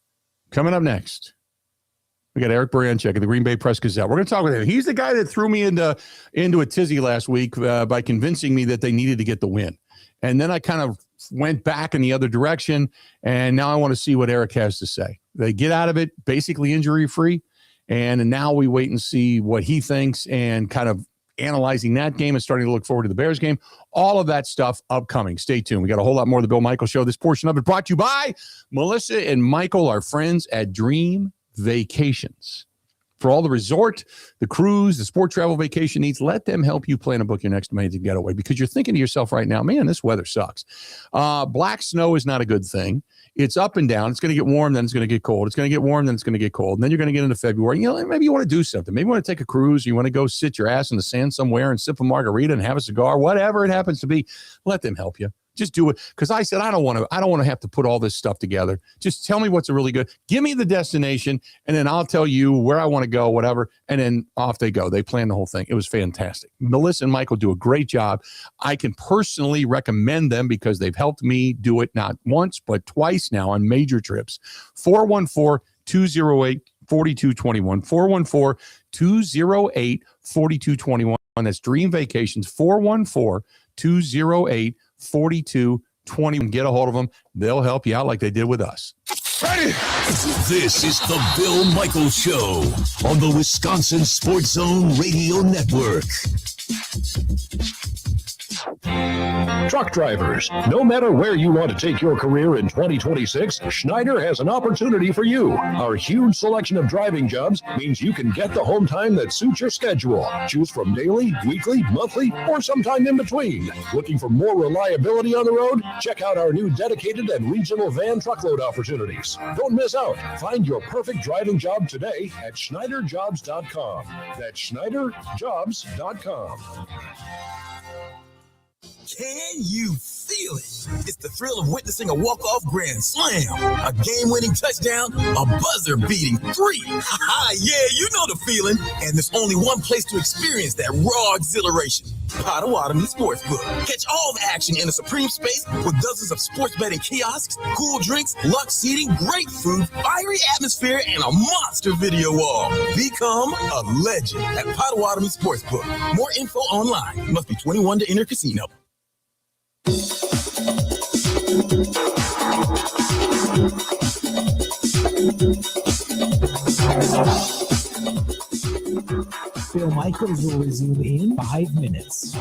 S1: we got Eric Banch of the Green Bay Press Gazette. We're going to talk with him. He's the guy that threw me into a tizzy last week by convincing me that they needed to get the win. And then I kind of went back in the other direction, and now I want to see what Eric has to say. They get out of it basically injury-free, and now we wait and see what he thinks and kind of analyzing that game and starting to look forward to the Bears game. All of that stuff upcoming. Stay tuned. We got a whole lot more of the Bill Michaels Show. This portion of it brought to you by Melissa and Michael, our friends at Dream Vacations. For all the resort, the cruise, the sport travel vacation needs, let them help you plan and book your next amazing getaway, because you're thinking to yourself right now, man, this weather sucks. Black snow is not a good thing. It's up and down. It's going to get warm, then it's going to get cold. It's going to get warm, then it's going to get cold. And then you're going to get into February. You know, maybe you want to do something. Maybe you want to take a cruise. You want to go sit your ass in the sand somewhere and sip a margarita and have a cigar, whatever it happens to be. Let them help you. Just do it. Because I said, I don't want to have to put all this stuff together. Just tell me what's a really good. Give me the destination, and then I'll tell you where I want to go, whatever. And then off they go. They plan the whole thing. It was fantastic. Melissa and Michael do a great job. I can personally recommend them because they've helped me do it not once, but twice now on major trips. 414-208-4221. 414-208-4221. That's Dream Vacations. 414-208-4221. 4220. Get a hold of them. They'll help you out like they did with us.
S4: Ready? This is the Bill Michaels Show on the Wisconsin Sports Zone Radio Network.
S12: Truck drivers, no matter where you want to take your career in 2026, Schneider has an opportunity for you. Our huge selection of driving jobs means you can get the home time that suits your schedule. Choose from daily, weekly, monthly, or sometime in between. Looking for more reliability on the road? Check out our new dedicated and regional van truckload opportunities. Don't miss out. Find your perfect driving job today at SchneiderJobs.com. That's SchneiderJobs.com.
S13: Can you feel it? It's the thrill of witnessing a walk-off grand slam, a game-winning touchdown, a buzzer-beating 3. Yeah, you know the feeling. And there's only one place to experience that raw exhilaration. Potawatomi Sportsbook. Catch all the action in a supreme space with dozens of sports betting kiosks, cool drinks, luxe seating, great food, fiery atmosphere, and a monster video wall. Become a legend at Potawatomi Sportsbook. More info online. You must be 21 to enter casino.
S5: Bill Michaels will resume in 5 minutes.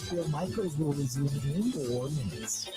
S5: Bill Michaels will resume in 4 minutes.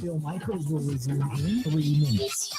S5: Bill Michaels will resume in 3 minutes.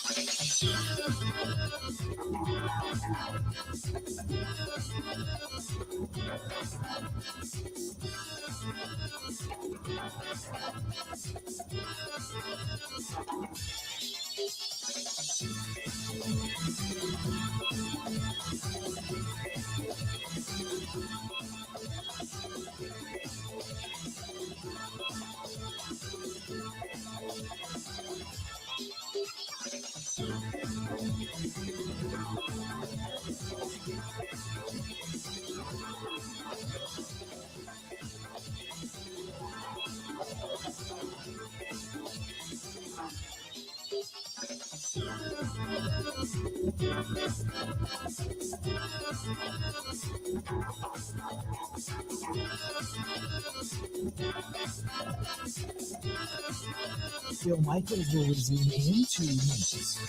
S5: Bill Michaels will resume in 2 minutes.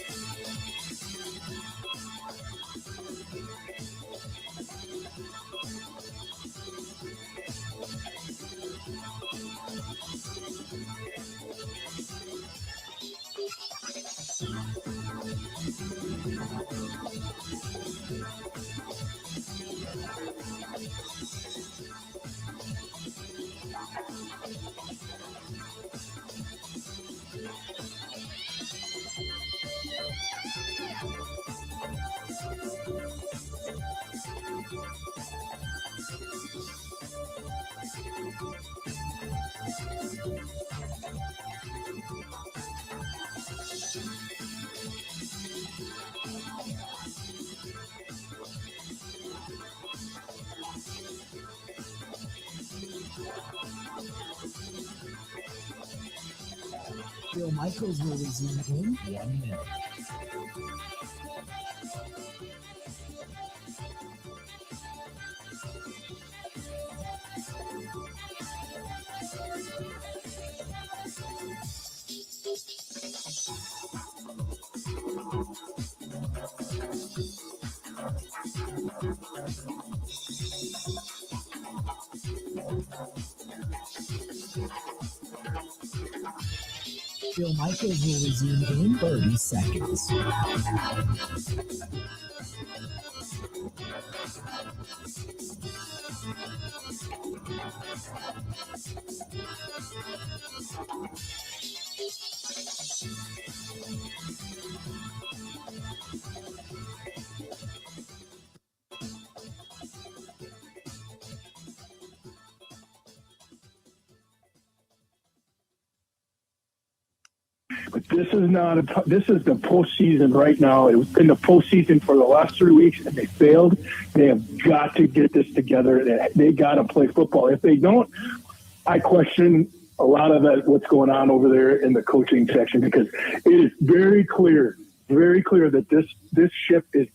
S5: Bill Michaels will resume in 1 minute. Bill Michaels will resume in 30 seconds.
S11: But this is not this is the postseason right now. It was in the postseason for the last 3 weeks, and they failed. They have got to get this together. They got to play football. If they don't, I question a lot of that, what's going on over there in the coaching section, because it is very clear that this ship is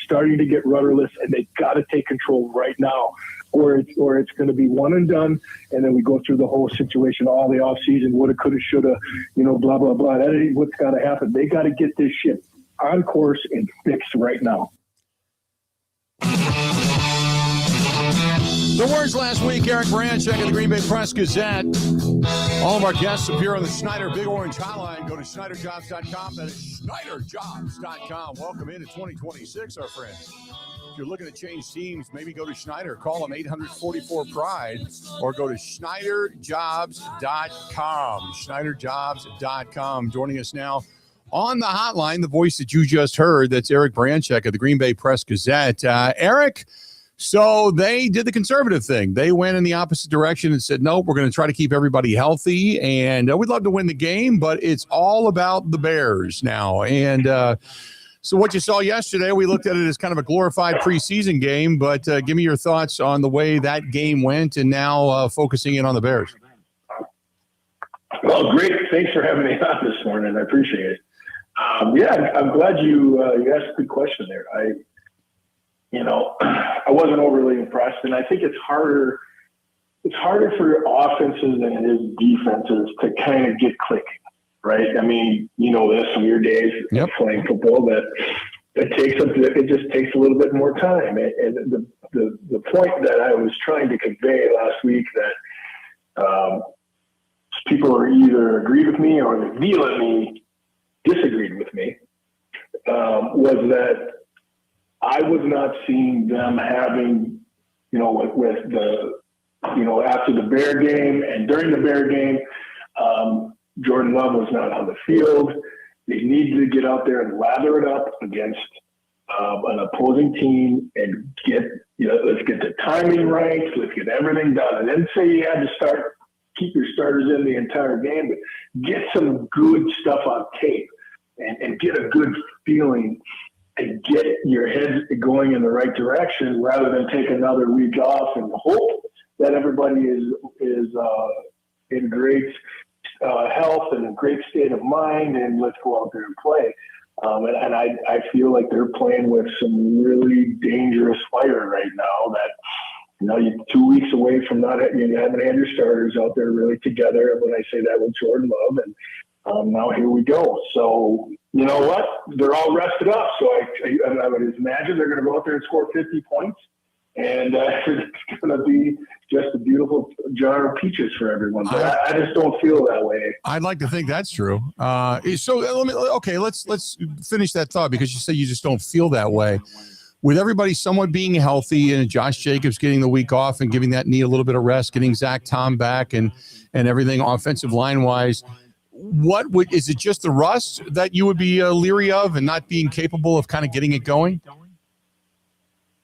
S11: starting to get rudderless, and they got to take control right now, or it's going to be one and done, and then we go through the whole situation, all the off season, woulda, coulda, shoulda, blah blah blah. That ain't what's got to happen. They got to get this ship on course and fixed right now.
S1: The words last week, Eric Banch of the Green Bay Press Gazette. All of our guests appear on the Schneider Big Orange Hotline. Go to SchneiderJobs.com. That is SchneiderJobs.com. Welcome into 2026, our friends. If you're looking to change teams, maybe go to Schneider. Call them 844-PRIDE or go to SchneiderJobs.com. SchneiderJobs.com. Joining us now on the hotline, the voice that you just heard, that's Eric Banch of the Green Bay Press Gazette. Eric, so they did the conservative thing. They went in the opposite direction and said, nope, we're going to try to keep everybody healthy, and we'd love to win the game, but it's all about the Bears now. And so what you saw yesterday, we looked at it as kind of a glorified preseason game, but give me your thoughts on the way that game went and now focusing in on the Bears.
S11: Well, great. Thanks for having me on this morning. I appreciate it. I'm glad you asked a good question there. I wasn't overly impressed, and I think it's harder for offenses than it is defenses to kind of get clicking, right? I mean, this from your days of playing football, that it just takes a little bit more time. And the point that I was trying to convey last week, that people either agreed with me or vehemently disagreed with me, was that I was not seeing them having, with the, after the Bear game and during the Bear game, Jordan Love was not on the field. They needed to get out there and lather it up against an opposing team and let's get the timing right. Let's get everything done. I didn't say you had to keep your starters in the entire game, but get some good stuff on tape and get a good feeling and get your head going in the right direction rather than take another week off and hope that everybody is in great health and a great state of mind, and let's go out there and play. And I feel like they're playing with some really dangerous fire right now that, you're 2 weeks away from you haven't had your starters out there really together. And when I say that with Jordan Love, and now here we go. So, you know what? They're all rested up. So I would imagine they're going to go out there and score 50 points. And it's going to be just a beautiful jar of peaches for everyone. But I just don't feel that way.
S1: I'd like to think that's true. So let's finish that thought, because you say you just don't feel that way. With everybody somewhat being healthy and Josh Jacobs getting the week off and giving that knee a little bit of rest, getting Zach Tom back and everything offensive line wise, is it just the rust that you would be leery of and not being capable of kind of getting it going?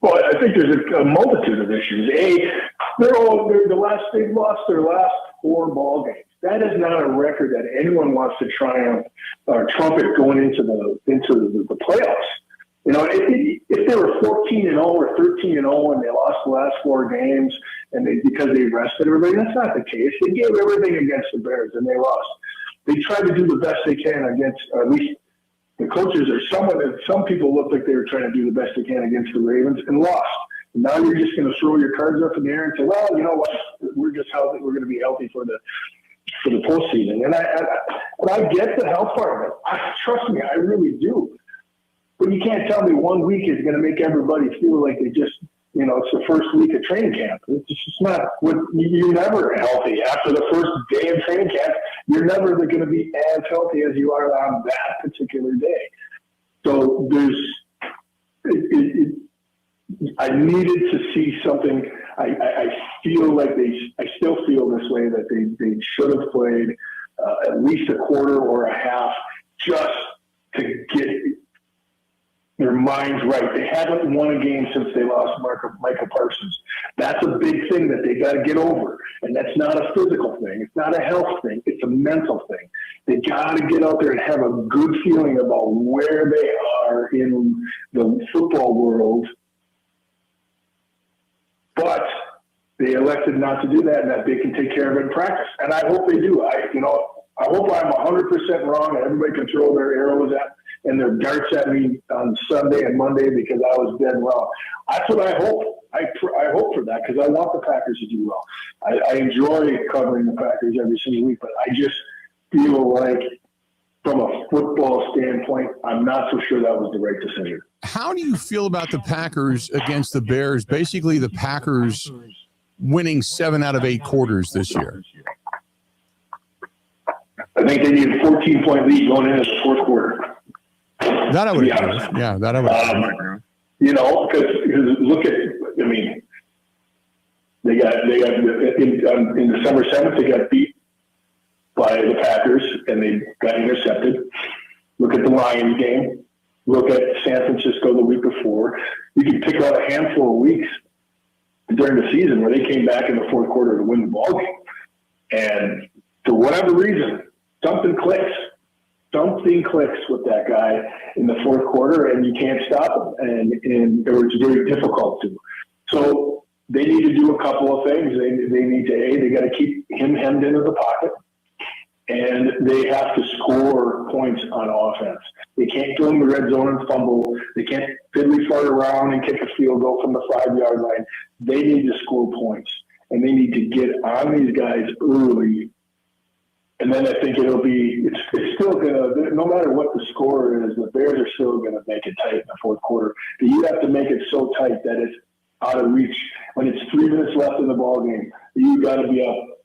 S11: Well, I think there's a multitude of issues. They've lost their last 4 ball games. That is not a record that anyone wants to triumph or trumpet going into the playoffs. If they were 14-0 or 13-0 and they lost the last 4 games because they rested everybody, that's not the case. They gave everything against the Bears and they lost. They tried to do the best they can against, at least the coaches or some people look like they were trying to do the best they can against the Ravens and lost. And now you're just going to throw your cards up in the air and say, well, you know what? We're just healthy. We're going to be healthy for the postseason. And I get the health part of it. Trust me, I really do. But you can't tell me 1 week is going to make everybody feel like they just, it's the first week of training camp. It's just not. You're never healthy. After the first day of training camp, you're never going to be as healthy as you are on that particular day. So I needed to see something. I feel like I still feel this way, that they should have played at least a quarter or a half just to get their minds right. They haven't won a game since they lost Micah Parsons. That's a big thing that they got to get over. And that's not a physical thing. It's not a health thing. It's a mental thing. They got to get out there and have a good feeling about where they are in the football world. But they elected not to do that, and that they can take care of it in practice. And I hope they do. I hope I'm 100% wrong and everybody can throw their arrows and their darts at me on Sunday and Monday because I was dead wrong. That's what I hope. I hope for that because I want the Packers to do well. I enjoy covering the Packers every single week, but I just feel like from a football standpoint, I'm not so sure that was the right decision.
S1: How do you feel about the Packers against the Bears? Basically, the Packers winning 7 out of 8 quarters this year.
S11: I think they need a 14-point lead going into the fourth quarter.
S1: That I would agree with. Yeah, that I would agree.
S11: Because look at, they got in December 7th, they got beat by the Packers and they got intercepted. Look at the Lions game. Look at San Francisco the week before. You can pick out a handful of weeks during the season where they came back in the fourth quarter to win the ball game. And for whatever reason, something clicks. Something clicks with that guy in the fourth quarter, and you can't stop him. And it was very difficult to. So they need to do a couple of things. They need to, they got to keep him hemmed into the pocket, and they have to score points on offense. They can't go in the red zone and fumble. They can't fiddly fart around and kick a field goal from the 5-yard line. They need to score points, and they need to get on these guys early. And then I think it's still going to, no matter what the score is, the Bears are still going to make it tight in the fourth quarter. But you have to make it so tight that it's out of reach. When it's 3 minutes left in the ball game, you got to be up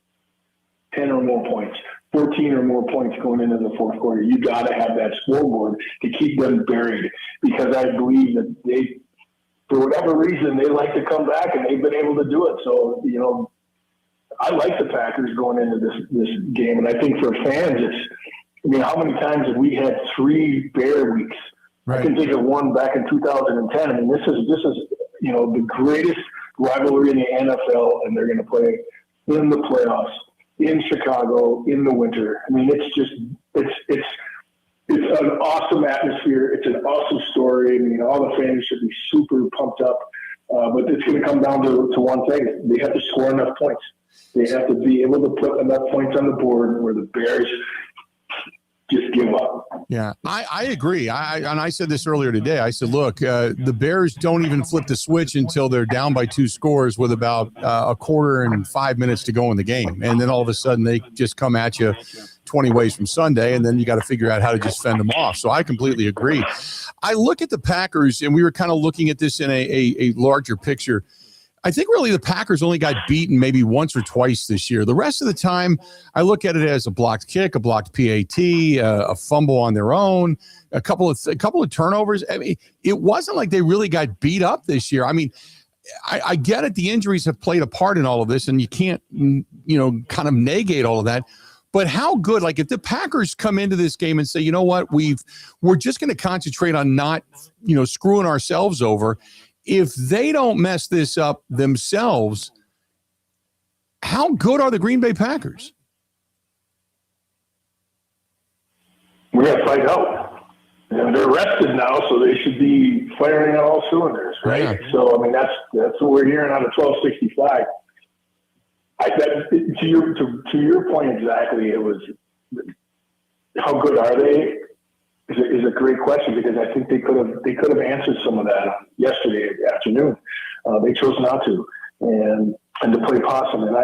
S11: 10 or more points. 14 or more points going into the fourth quarter. You got to have that scoreboard to keep them buried, because I believe that they, for whatever reason, they like to come back, and they've been able to do it. So, you know, I like the Packers going into this game, and I think for fans, how many times have we had 3 Bear weeks? Right. I can think of one back in 2010. I mean, this is the greatest rivalry in the NFL, and they're going to play in the playoffs in Chicago in the winter. I mean, it's an awesome atmosphere. It's an awesome story. I mean, all the fans should be super pumped up. But it's going to come down to one thing: they have to score enough points. They have to be able to put enough points on the board where the Bears just give up.
S1: Yeah, I agree. I said this earlier today. I said, look, the Bears don't even flip the switch until they're down by 2 scores with about a quarter and 5 minutes to go in the game. And then all of a sudden they just come at you 20 ways from Sunday, and then you got to figure out how to just fend them off. So I completely agree. I look at the Packers, and we were kind of looking at this in a larger picture. I think really the Packers only got beaten maybe once or twice this year. The rest of the time, I look at it as a blocked kick, a blocked PAT, a fumble on their own, a couple of turnovers. I mean, it wasn't like they really got beat up this year. I mean, I get it. The injuries have played a part in all of this, and you can't, kind of negate all of that. But how good, like if the Packers come into this game and say, you know what, we're just going to concentrate on not, screwing ourselves over. If they don't mess this up themselves, how good are the Green Bay Packers?
S11: We got to find out. They're rested now, so they should be firing on all cylinders, right? Yeah. So, I mean, that's what we're hearing out of 1265. To your point exactly, it was how good are they? Is a great question, because I think they could have answered some of that yesterday afternoon. They chose not to, and to play possum. And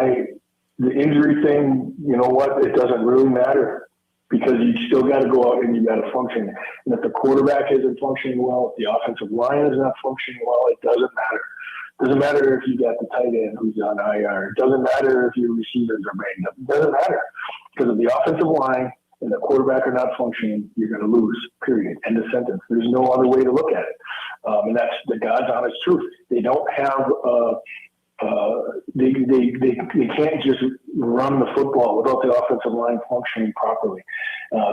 S11: the injury thing, you know what? It doesn't really matter, because you still got to go out and you got to function. And if the quarterback isn't functioning well, if the offensive line is not functioning well, it doesn't matter. It doesn't matter if you got the tight end who's on IR. It doesn't matter if your receivers are banged up. It doesn't matter, because if the offensive line and the quarterback are not functioning, you're going to lose, period. End of sentence. There's no other way to look at it. And that's the God's honest truth. They don't have, they can't just run the football without the offensive line functioning properly.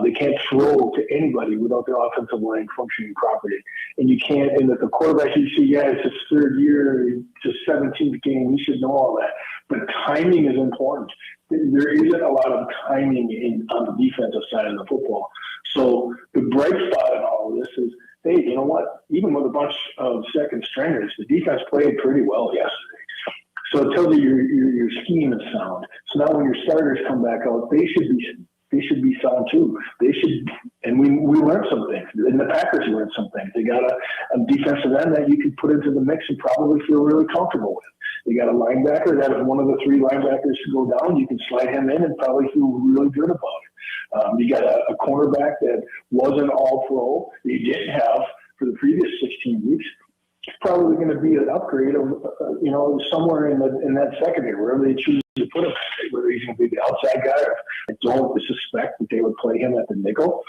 S11: They can't throw to anybody without the offensive line functioning properly. And you can't, and if the quarterback, you see, it's his 3rd year, it's his 17th game, you should know all that. But timing is important. There isn't a lot of timing on the defensive side of the football. So the bright spot in all of this is, hey, you know what? Even with a bunch of second stringers, the defense played pretty well yesterday. So it tells you your scheme is sound. So now when your starters come back out, they should be sound too. They should, and we learned some things. And the Packers learned some things. They got a defensive end that you can put into the mix and probably feel really comfortable with. They got a linebacker that if one of the 3 linebackers should go down, you can slide him in and probably feel really good about it. You got a cornerback that wasn't all pro, that you didn't have for the previous 16 weeks. It's probably going to be an upgrade of, somewhere in that secondary, wherever they choose to put him, whether he's going to be the outside guy. I don't suspect that they would play him at the nickel.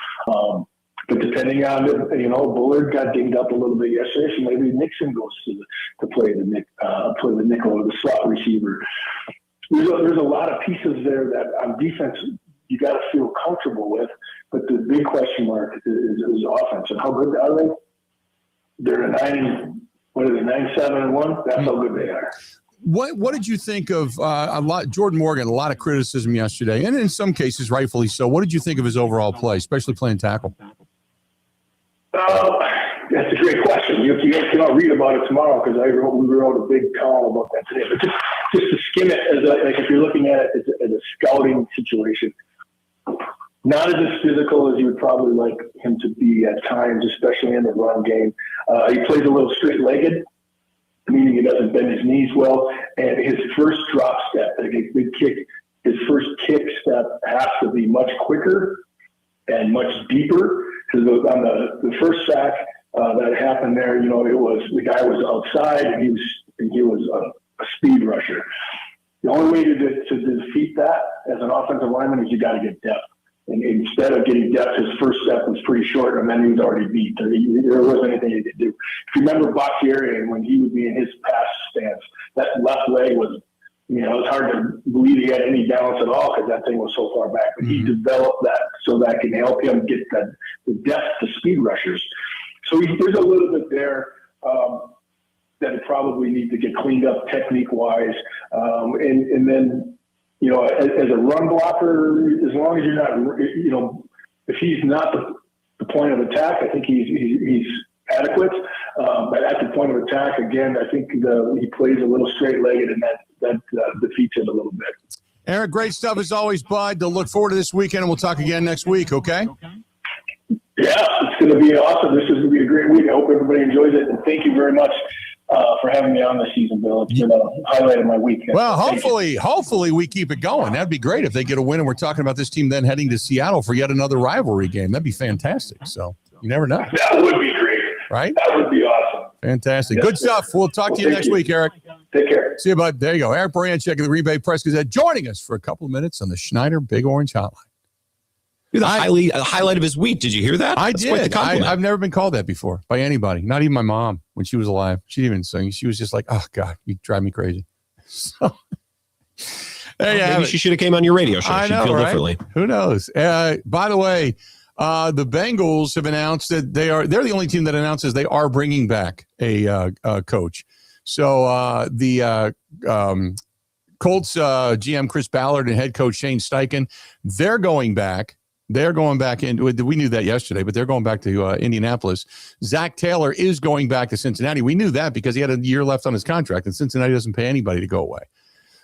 S11: But depending on, Bullard got dinged up a little bit yesterday, so maybe Nixon goes to play the nickel or the slot receiver. There's a lot of pieces there that on defense you got to feel comfortable with, but the big question mark is offense. And how good are they? They're 9-7-1. That's how good they are.
S1: What did you think of Jordan Morgan? A lot of criticism yesterday, and in some cases rightfully so. What did you think of his overall play, especially playing tackle?
S11: That's a great question. You guys can all read about it tomorrow, because we wrote a big column about that today. But just to skim it, if you're looking at it as a scouting situation, not as physical as you would probably like him to be at times, especially in the run game. He plays a little straight-legged, meaning he doesn't bend his knees well. And his first drop step, like a big kick, his first kick step has to be much quicker and much deeper. Because on the first sack that happened there, it was the guy was outside and he was a speed rusher.
S14: The only way to defeat that as an offensive lineman is you got to get depth. And instead of getting depth, his first step was pretty short, and then he was already beat. There wasn't anything he could do. If you remember Bakhtiari, when he would be in his pass stance, that left leg was, it was hard to believe he had any balance at all because that thing was so far back. But he developed that so that can help him get the depth to speed rushers. So there's a little bit there that probably needs to get cleaned up technique-wise. And then, as a run blocker, as long as you're not, if he's not the point of attack, I think he's adequate. But at the point of attack, again, I think he plays a little straight-legged, and that defeats him a little bit.
S1: Eric, great stuff as always, bud. To look forward to this weekend, and we'll talk again next week, okay?
S14: Yeah, it's going to be awesome. This is going to be a great week. I hope everybody enjoys it, and thank you very much for having me on this season, Bill. It's been a highlight of my week.
S1: Well, hopefully we keep it going. That'd be great if they get a win, and we're talking about this team then heading to Seattle for yet another rivalry game. That'd be fantastic. So you never know.
S14: That would be great.
S1: Right?
S14: That would be awesome.
S1: Fantastic.
S14: Yes,
S1: good stuff. We'll talk to you next week, Eric.
S14: Take care.
S1: See you, bud. There you go. Eric Banch of the Green Bay Press Gazette joining us for a couple of minutes on the Schneider Big Orange Hotline.
S3: The highlight of his week. Did you hear that?
S1: I
S3: That's quite the
S1: did.
S3: compliment.
S1: I've never been called that before by anybody, not even my mom when she was alive. She didn't even sing. She was just like, "Oh God, you drive me crazy." So,
S3: maybe she should have came on your radio show.
S1: I know,
S3: She'd feel
S1: right?
S3: differently.
S1: Who knows? By the way, the Bengals have announced that they're the only team that announces they are bringing back a coach. So the Colts GM Chris Ballard and head coach Shane Steichen, they're going back. They're going back in. We knew that yesterday, but they're going back to Indianapolis. Zach Taylor is going back to Cincinnati. We knew that because he had a year left on his contract, and Cincinnati doesn't pay anybody to go away.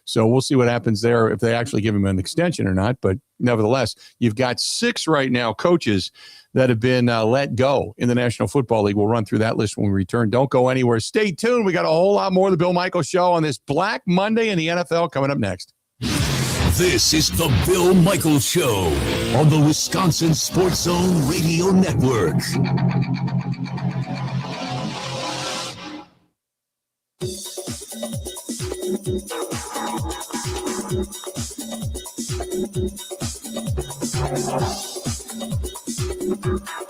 S1: So we'll see what happens there if they actually give him an extension or not. But nevertheless, you've got 6 right now coaches that have been let go in the National Football League. We'll run through that list when we return. Don't go anywhere. Stay tuned. We got a whole lot more of the Bill Michaels Show on this Black Monday in the NFL coming up next.
S4: This is the Bill Michaels Show on the Wisconsin Sports Zone Radio Network.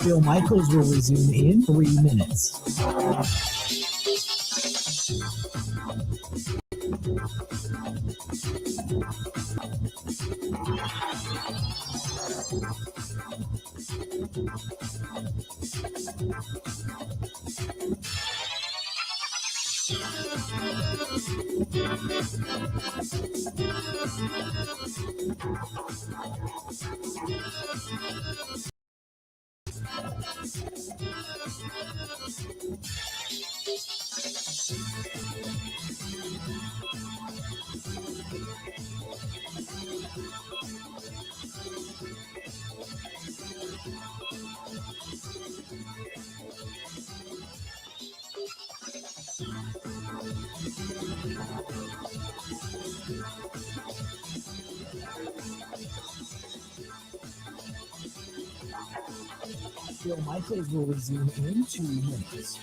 S5: Bill Michaels will resume in 3 minutes. Bill Michaels will resume in 2 minutes.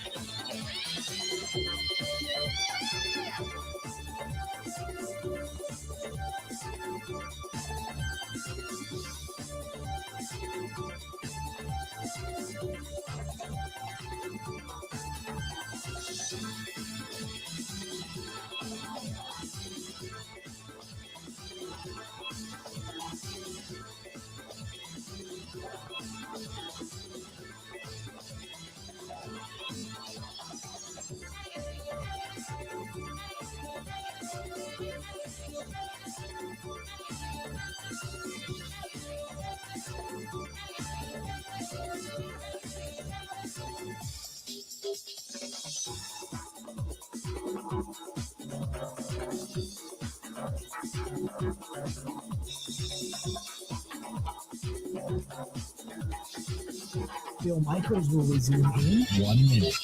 S5: Bill Michaels will resume in 1 minute.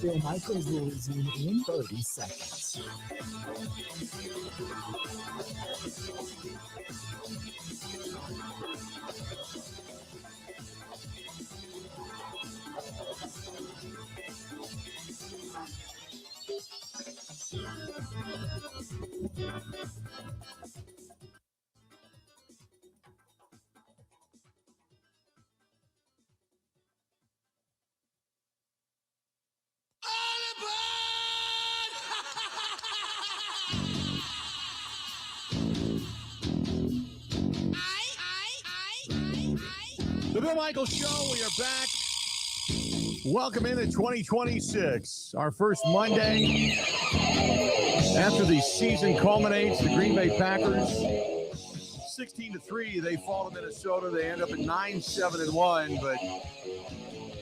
S5: Bill Michaels rules in 30 seconds.
S1: The Bill Michaels Show, we are back. Welcome into 2026, our first Monday after the season culminates. The Green Bay Packers, 16-3, they fall to Minnesota. They end up at 9-7-1, but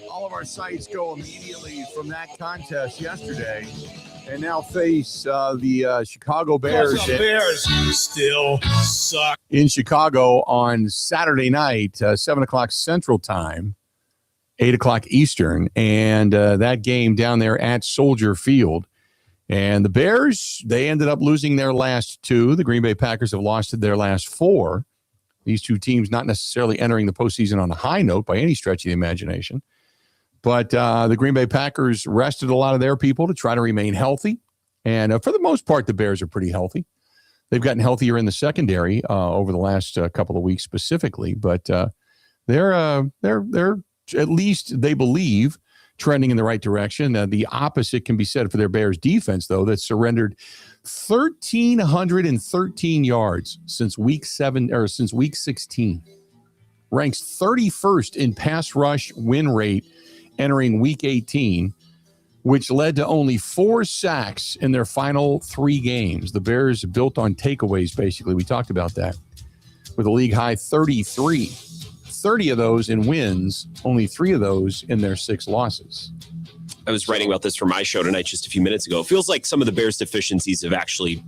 S1: all of our sites go immediately from that contest yesterday and now face the Chicago Bears.
S2: The Bears still suck.
S1: In Chicago on Saturday night, 7 o'clock Central Time, 8 o'clock Eastern, and that game down there at Soldier Field. And the Bears, they ended up losing their last two. The Green Bay Packers have lost their last four. These two teams not necessarily entering the postseason on a high note by any stretch of the imagination. But the Green Bay Packers rested a lot of their people to try to remain healthy. And for the most part, the Bears are pretty healthy. They've gotten healthier in the secondary over the last couple of weeks specifically. But they're at least, they believe, trending in the right direction. The opposite can be said for their Bears defense, though, that surrendered 1,313 yards since week 16. Ranks 31st in pass rush win rate entering week 18, which led to only 4 sacks in their final 3 games. The Bears built on takeaways, basically. We talked about that. With a league high 33. 30 of those in wins, only 3 of those in their 6 losses.
S3: I was writing about this for my show tonight just a few minutes ago. It feels like some of the Bears' deficiencies have actually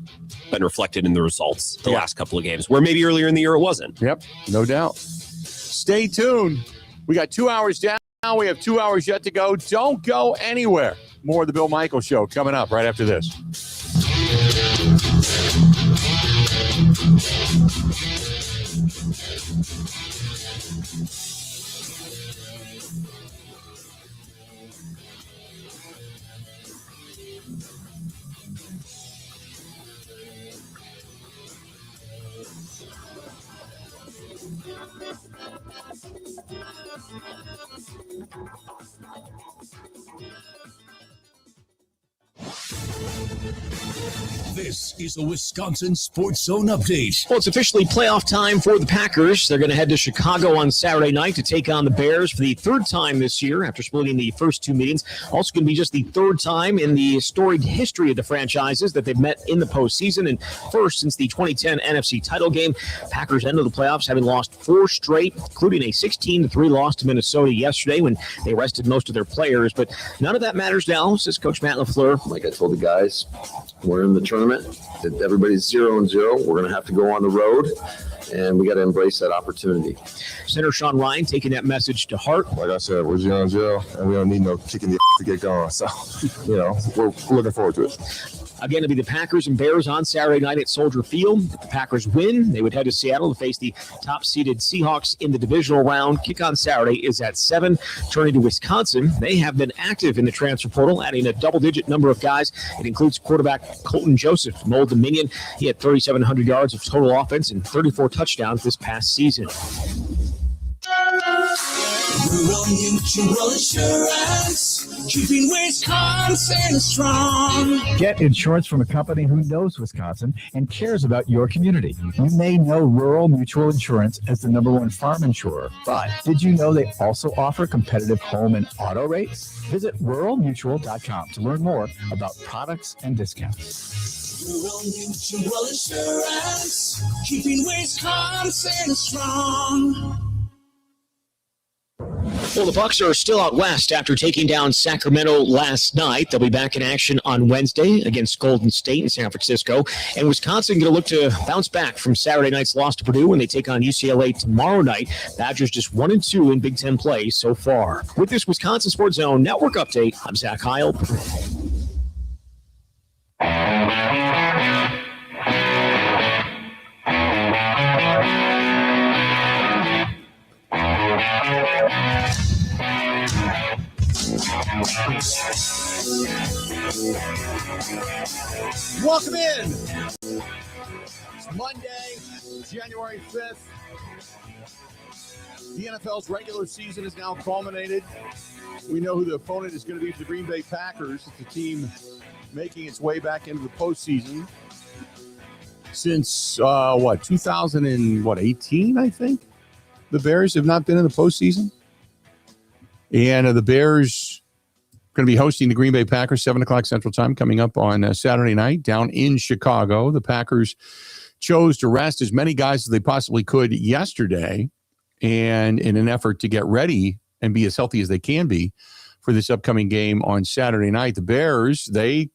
S3: been reflected in the results the last couple of games, where maybe earlier in the year it wasn't.
S1: Yep, no doubt. Stay tuned. We got 2 hours down. We have 2 hours yet to go. Don't go anywhere. More of the Bill Michaels Show coming up right after this.
S4: This is a Wisconsin Sports Zone update.
S15: Well, it's officially playoff time for the Packers. They're going to head to Chicago on Saturday night to take on the Bears for the third time this year after splitting the first 2 meetings. Also going to be just the third time in the storied history of the franchises that they've met in the postseason, and first since the 2010 NFC title game. Packers ended the playoffs having lost 4 straight, including a 16-3 loss to Minnesota yesterday when they rested most of their players. But none of that matters now, says Coach Matt Laflur.
S6: Like I told the guys, we're in the tournament. Everybody's 0-0. We're going to have to go on the road, and we got to embrace that opportunity.
S15: Center Sean Ryan taking that message to heart.
S16: Like I said, we're 0-0, and we don't need no kicking the to get going. So, we're looking forward to it.
S15: Again, it'll be the Packers and Bears on Saturday night at Soldier Field. If the Packers win, they would head to Seattle to face the top-seeded Seahawks in the divisional round. Kick on Saturday is at 7. Turning to Wisconsin, they have been active in the transfer portal, adding a double-digit number of guys. It includes quarterback Colton Joseph from Old Dominion. He had 3,700 yards of total offense and 34 touchdowns this past season.
S13: Rural Mutual Insurance, keeping Wisconsin strong.
S17: Get insurance from a company who knows Wisconsin and cares about your community. You may know Rural Mutual Insurance as the #1 farm insurer, but did you know they also offer competitive home and auto rates? Visit ruralmutual.com to learn more about products and discounts.
S13: Rural Mutual Insurance, keeping Wisconsin strong.
S15: Well, the Bucs are still out west after taking down Sacramento last night. They'll be back in action on Wednesday against Golden State in San Francisco. And Wisconsin going to look to bounce back from Saturday night's loss to Purdue when they take on UCLA tomorrow night. Badgers just 1-2 in Big Ten play so far. With this Wisconsin Sports Zone Network update, I'm Zach Heil.
S1: Welcome in. It's Monday, January 5th. The NFL's regular season is now culminated. We know who the opponent is going to be for the Green Bay Packers. It's the team making its way back into the postseason since, 2018, I think? The Bears have not been in the postseason. And the Bears going to be hosting the Green Bay Packers, 7 o'clock Central Time, coming up on Saturday night down in Chicago. The Packers chose to rest as many guys as they possibly could yesterday, and in an effort to get ready and be as healthy as they can be for this upcoming game on Saturday night. The Bears, they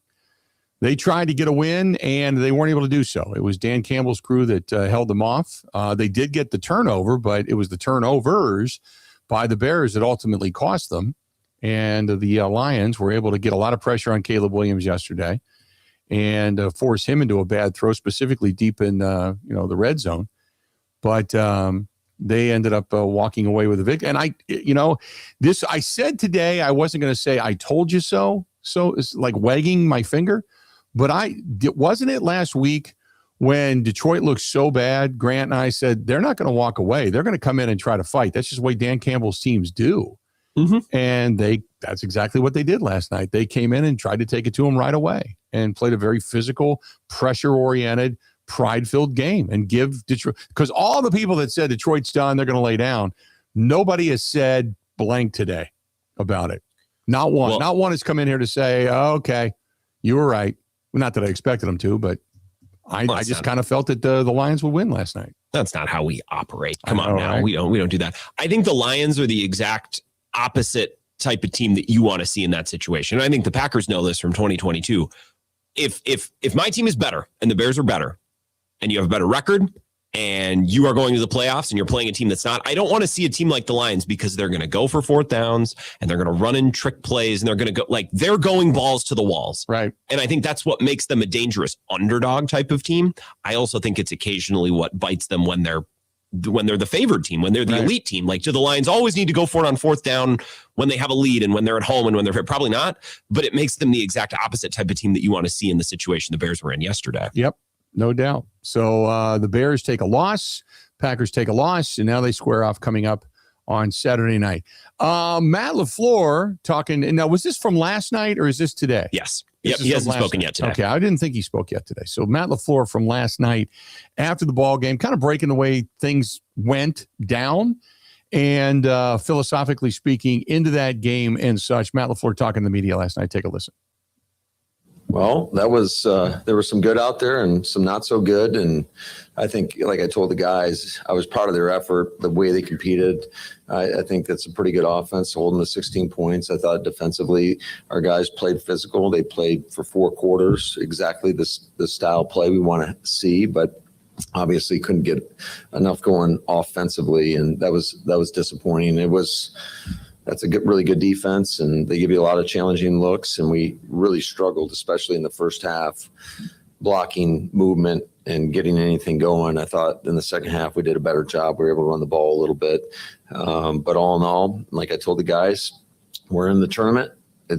S1: tried to get a win, and they weren't able to do so. It was Dan Campbell's crew that held them off. They did get the turnover, but it was the turnovers by the Bears that ultimately cost them. And the Lions were able to get a lot of pressure on Caleb Williams yesterday and force him into a bad throw, specifically deep in the red zone. But they ended up walking away with a victory. And I said today I wasn't going to say I told you so. So it's like wagging my finger. But wasn't it last week when Detroit looked so bad? Grant and I said they're not going to walk away. They're going to come in and try to fight. That's just the way Dan Campbell's teams do. Mm-hmm. And that's exactly what they did last night. They came in and tried to take it to them right away and played a very physical, pressure-oriented, pride-filled game and give Detroit, because all the people that said Detroit's done, they're going to lay down, nobody has said blank today about it. Not one. Not one has come in here to say, oh, okay, you were right. Well, not that I expected them to, but I just kind of felt that the Lions would win last night.
S3: That's not how we operate. Come on now. Right? We don't do that. I think the Lions are the exact opposite type of team that you want to see in that situation. And I think the Packers know this from 2022. If my team is better and the Bears are better and you have a better record and you are going to the playoffs and you're playing a team that's not, I don't want to see a team like the Lions because they're going to go for fourth downs and they're going to run in trick plays and they're going to go they're going balls to the walls.
S1: Right.
S3: And I think that's what makes them a dangerous underdog type of team. I also think it's occasionally what bites them when they're the favored team, when they're the elite team. Like, do the Lions always need to go for it on fourth down when they have a lead and when they're at home and when they're probably not? But it makes them the exact opposite type of team that you want to see in the situation the Bears were in yesterday.
S1: Yep, no doubt. So the Bears take a loss, Packers take a loss, and now they square off coming up on Saturday night. Matt Laflur talking. Now, was this from last night or is this today?
S3: Yes. Yep, he hasn't spoken yet today.
S1: Okay, I didn't think he spoke yet today. So Matt Laflur from last night after the ball game, kind of breaking the way things went down and philosophically speaking into that game and such. Matt Laflur talking to the media last night. Take a listen.
S6: Well, that was there was some good out there and some not so good. And I think, like I told the guys, I was proud of their effort, the way they competed. I think that's a pretty good offense, holding the 16 points. I thought defensively, our guys played physical. They played for 4 quarters, exactly the style play we want to see, but obviously couldn't get enough going offensively, and that was disappointing. That's a really good defense, and they give you a lot of challenging looks, and we really struggled, especially in the first half, blocking movement and getting anything going. I thought in the second half we did a better job. We were able to run the ball a little bit. But all in all, like I told the guys, we're in the tournament.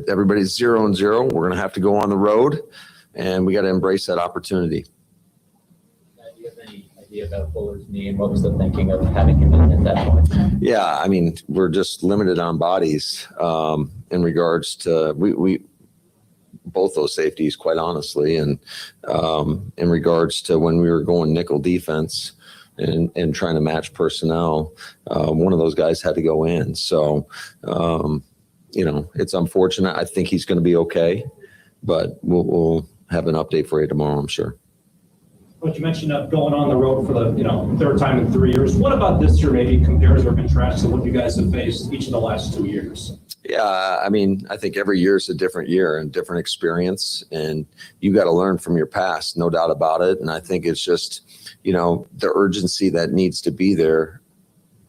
S6: Everybody's 0-0. We're going to have to go on the road, and we got to embrace that opportunity.
S18: Do you have any idea about Fuller's knee and what was the thinking of having him in at that point?
S6: Yeah, I mean, we're just limited on bodies in regards to we both those safeties, quite honestly, and in regards to when we were going nickel defense and trying to match personnel, one of those guys had to go in. So, it's unfortunate. I think he's going to be okay, but we'll have an update for you tomorrow, I'm sure.
S19: But you mentioned going on the road for the third time in 3 years. What about this year maybe compares or contrasts to what you guys have faced each of the last 2 years?
S6: Yeah, I mean, I think every year is a different year and different experience, and you got to learn from your past, no doubt about it. And I think it's just, the urgency that needs to be there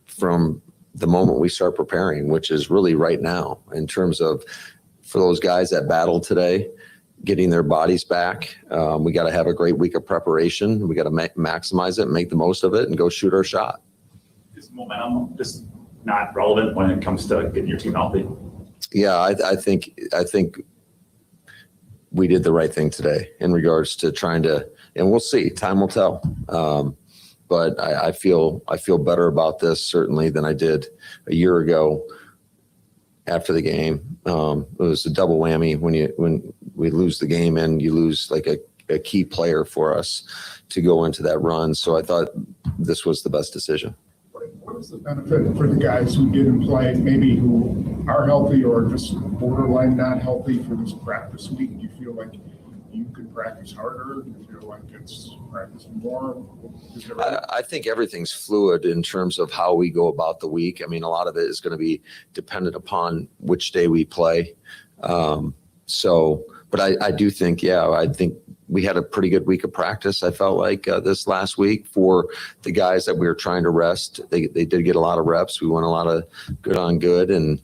S6: from the moment we start preparing, which is really right now, in terms of for those guys that battled today, getting their bodies back. We got to have a great week of preparation. We got to maximize it, make the most of it, and go shoot our shot.
S20: Is momentum just not relevant when it comes to getting your team healthy?
S6: Yeah, I think we did the right thing today in regards to trying to, and we'll see. Time will tell. But I feel better about this certainly than I did a year ago after the game. It was a double whammy when we lose the game and you lose like a key player for us to go into that run. So I thought this was the best decision.
S21: What is the benefit for the guys who didn't play, maybe who are healthy or just borderline not healthy for this practice week? Do you feel like you could practice harder? Do you feel like it's practicing more?
S6: I think everything's fluid in terms of how we go about the week. I mean, a lot of it is going to be dependent upon which day we play. But I do think, I think we had a pretty good week of practice. I felt like this last week for the guys that we were trying to rest. They did get a lot of reps. We went a lot of good on good, and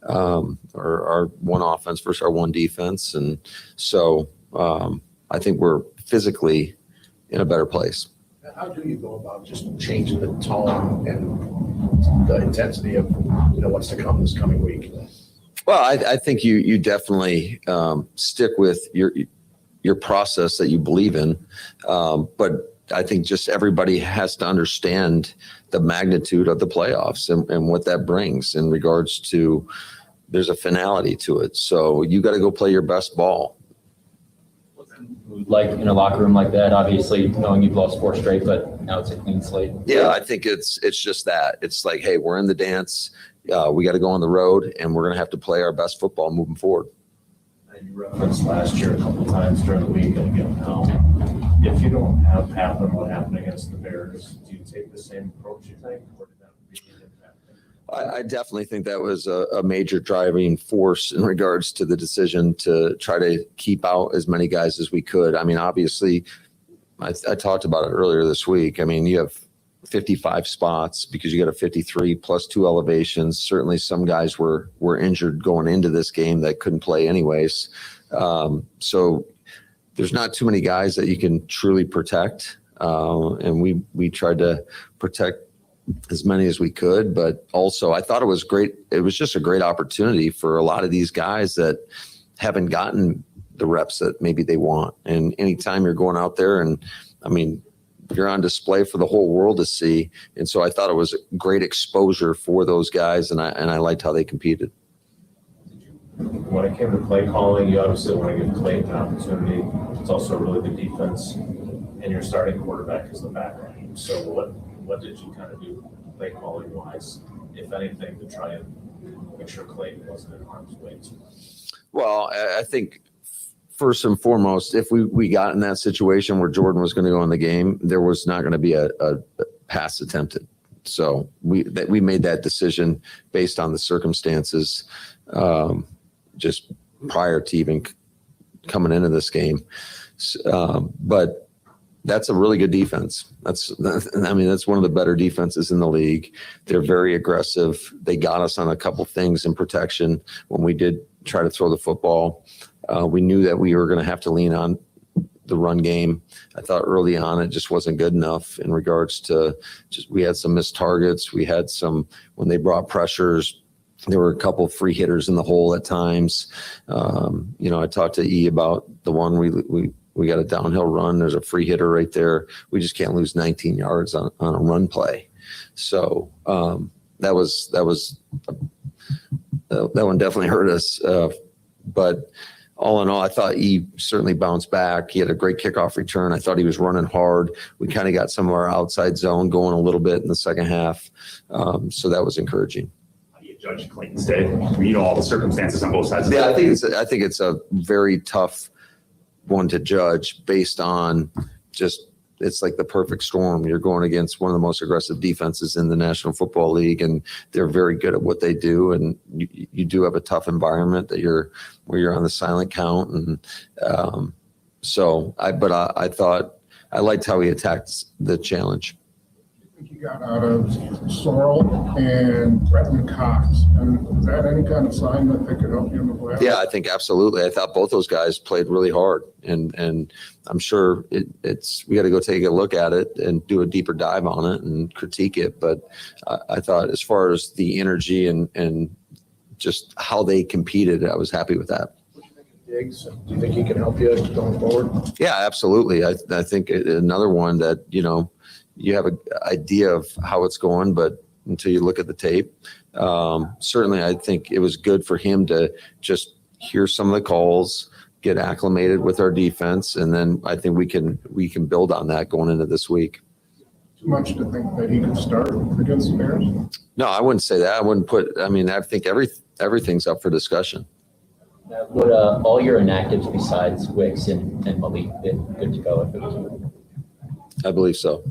S6: our one offense versus our one defense. And so I think we're physically in a better place.
S22: How do you go about just changing the tone and the intensity of what's to come this coming week?
S6: Well, I think you definitely stick with your process that you believe in, but I think just everybody has to understand the magnitude of the playoffs and what that brings in regards to there's a finality to it. So you got to go play your best ball.
S18: Like in a locker room like that, obviously knowing you've lost 4 straight, but now it's a clean slate.
S6: Yeah, I think it's just that. It's like, hey, we're in the dance. We got to go on the road, and we're going to have to play our best football moving forward.
S23: You referenced last year a couple of times during the week, and again now. If you don't have happen what happened against the Bears, do you take the same approach, you think, or did that be an impact?
S6: I definitely think that was a major driving force in regards to the decision to try to keep out as many guys as we could. I mean, obviously, I talked about it earlier this week. I mean, you have 55 spots because you got a 53 plus 2 elevations. Certainly some guys were injured going into this game that couldn't play anyways. So there's not too many guys that you can truly protect. And we tried to protect as many as we could, but also I thought it was great. It was just a great opportunity for a lot of these guys that haven't gotten the reps that maybe they want. And anytime you're going out there, and I mean, you're on display for the whole world to see. And so I thought it was great exposure for those guys, and I liked how they competed.
S23: When it came to play calling, you obviously want to give Clayton an opportunity. It's also a really good defense, and your starting quarterback is the backup. So what did you kind of do play calling wise, if anything, to try and make sure Clayton wasn't in harm's way?
S6: Well, I think first and foremost, if we got in that situation where Jordan was going to go in the game, there was not going to be a pass attempted. So we made that decision based on the circumstances, just prior to even coming into this game. But that's a really good defense. That's one of the better defenses in the league. They're very aggressive. They got us on a couple things in protection when we did try to throw the football. We knew that we were going to have to lean on the run game. I thought early on it just wasn't good enough in regards to we had some missed targets. We had some, when they brought pressures, there were a couple free hitters in the hole at times. I talked to E about the one we got a downhill run. There's a free hitter right there. We just can't lose 19 yards on a run play. So that one definitely hurt us. But all in all, I thought he certainly bounced back. He had a great kickoff return. I thought he was running hard. We kind of got some of our outside zone going a little bit in the second half. So that was encouraging.
S20: How do you judge Clayton's day? We know all the circumstances on both sides.
S6: Yeah, I think it's a very tough one to judge based on just it's like the perfect storm. You're going against one of the most aggressive defenses in the National Football League, and they're very good at what they do. And you do have a tough environment where you're on the silent count. And I thought I liked how he attacked the challenge.
S21: I think he got out of Sorrell and Bretton Cox. And is that any kind of sign that they could help you in the playoffs?
S6: Yeah, I think absolutely. I thought both those guys played really hard, and I'm sure it's we got to go take a look at it and do a deeper dive on it and critique it. But I thought as far as the energy and just how they competed, I was happy with that.
S22: Diggs, do you think he can help you going forward?
S6: Yeah, absolutely. I think another one that you have an idea of how it's going, but until you look at the tape, certainly I think it was good for him to just hear some of the calls, get acclimated with our defense, and then I think we can build on that going into this week.
S21: Too much to think that he could start against the Bears?
S6: No, I wouldn't say that. I think everything's up for discussion.
S18: Would all your inactives besides Wicks and Malik been good to go if it was?
S6: I believe so.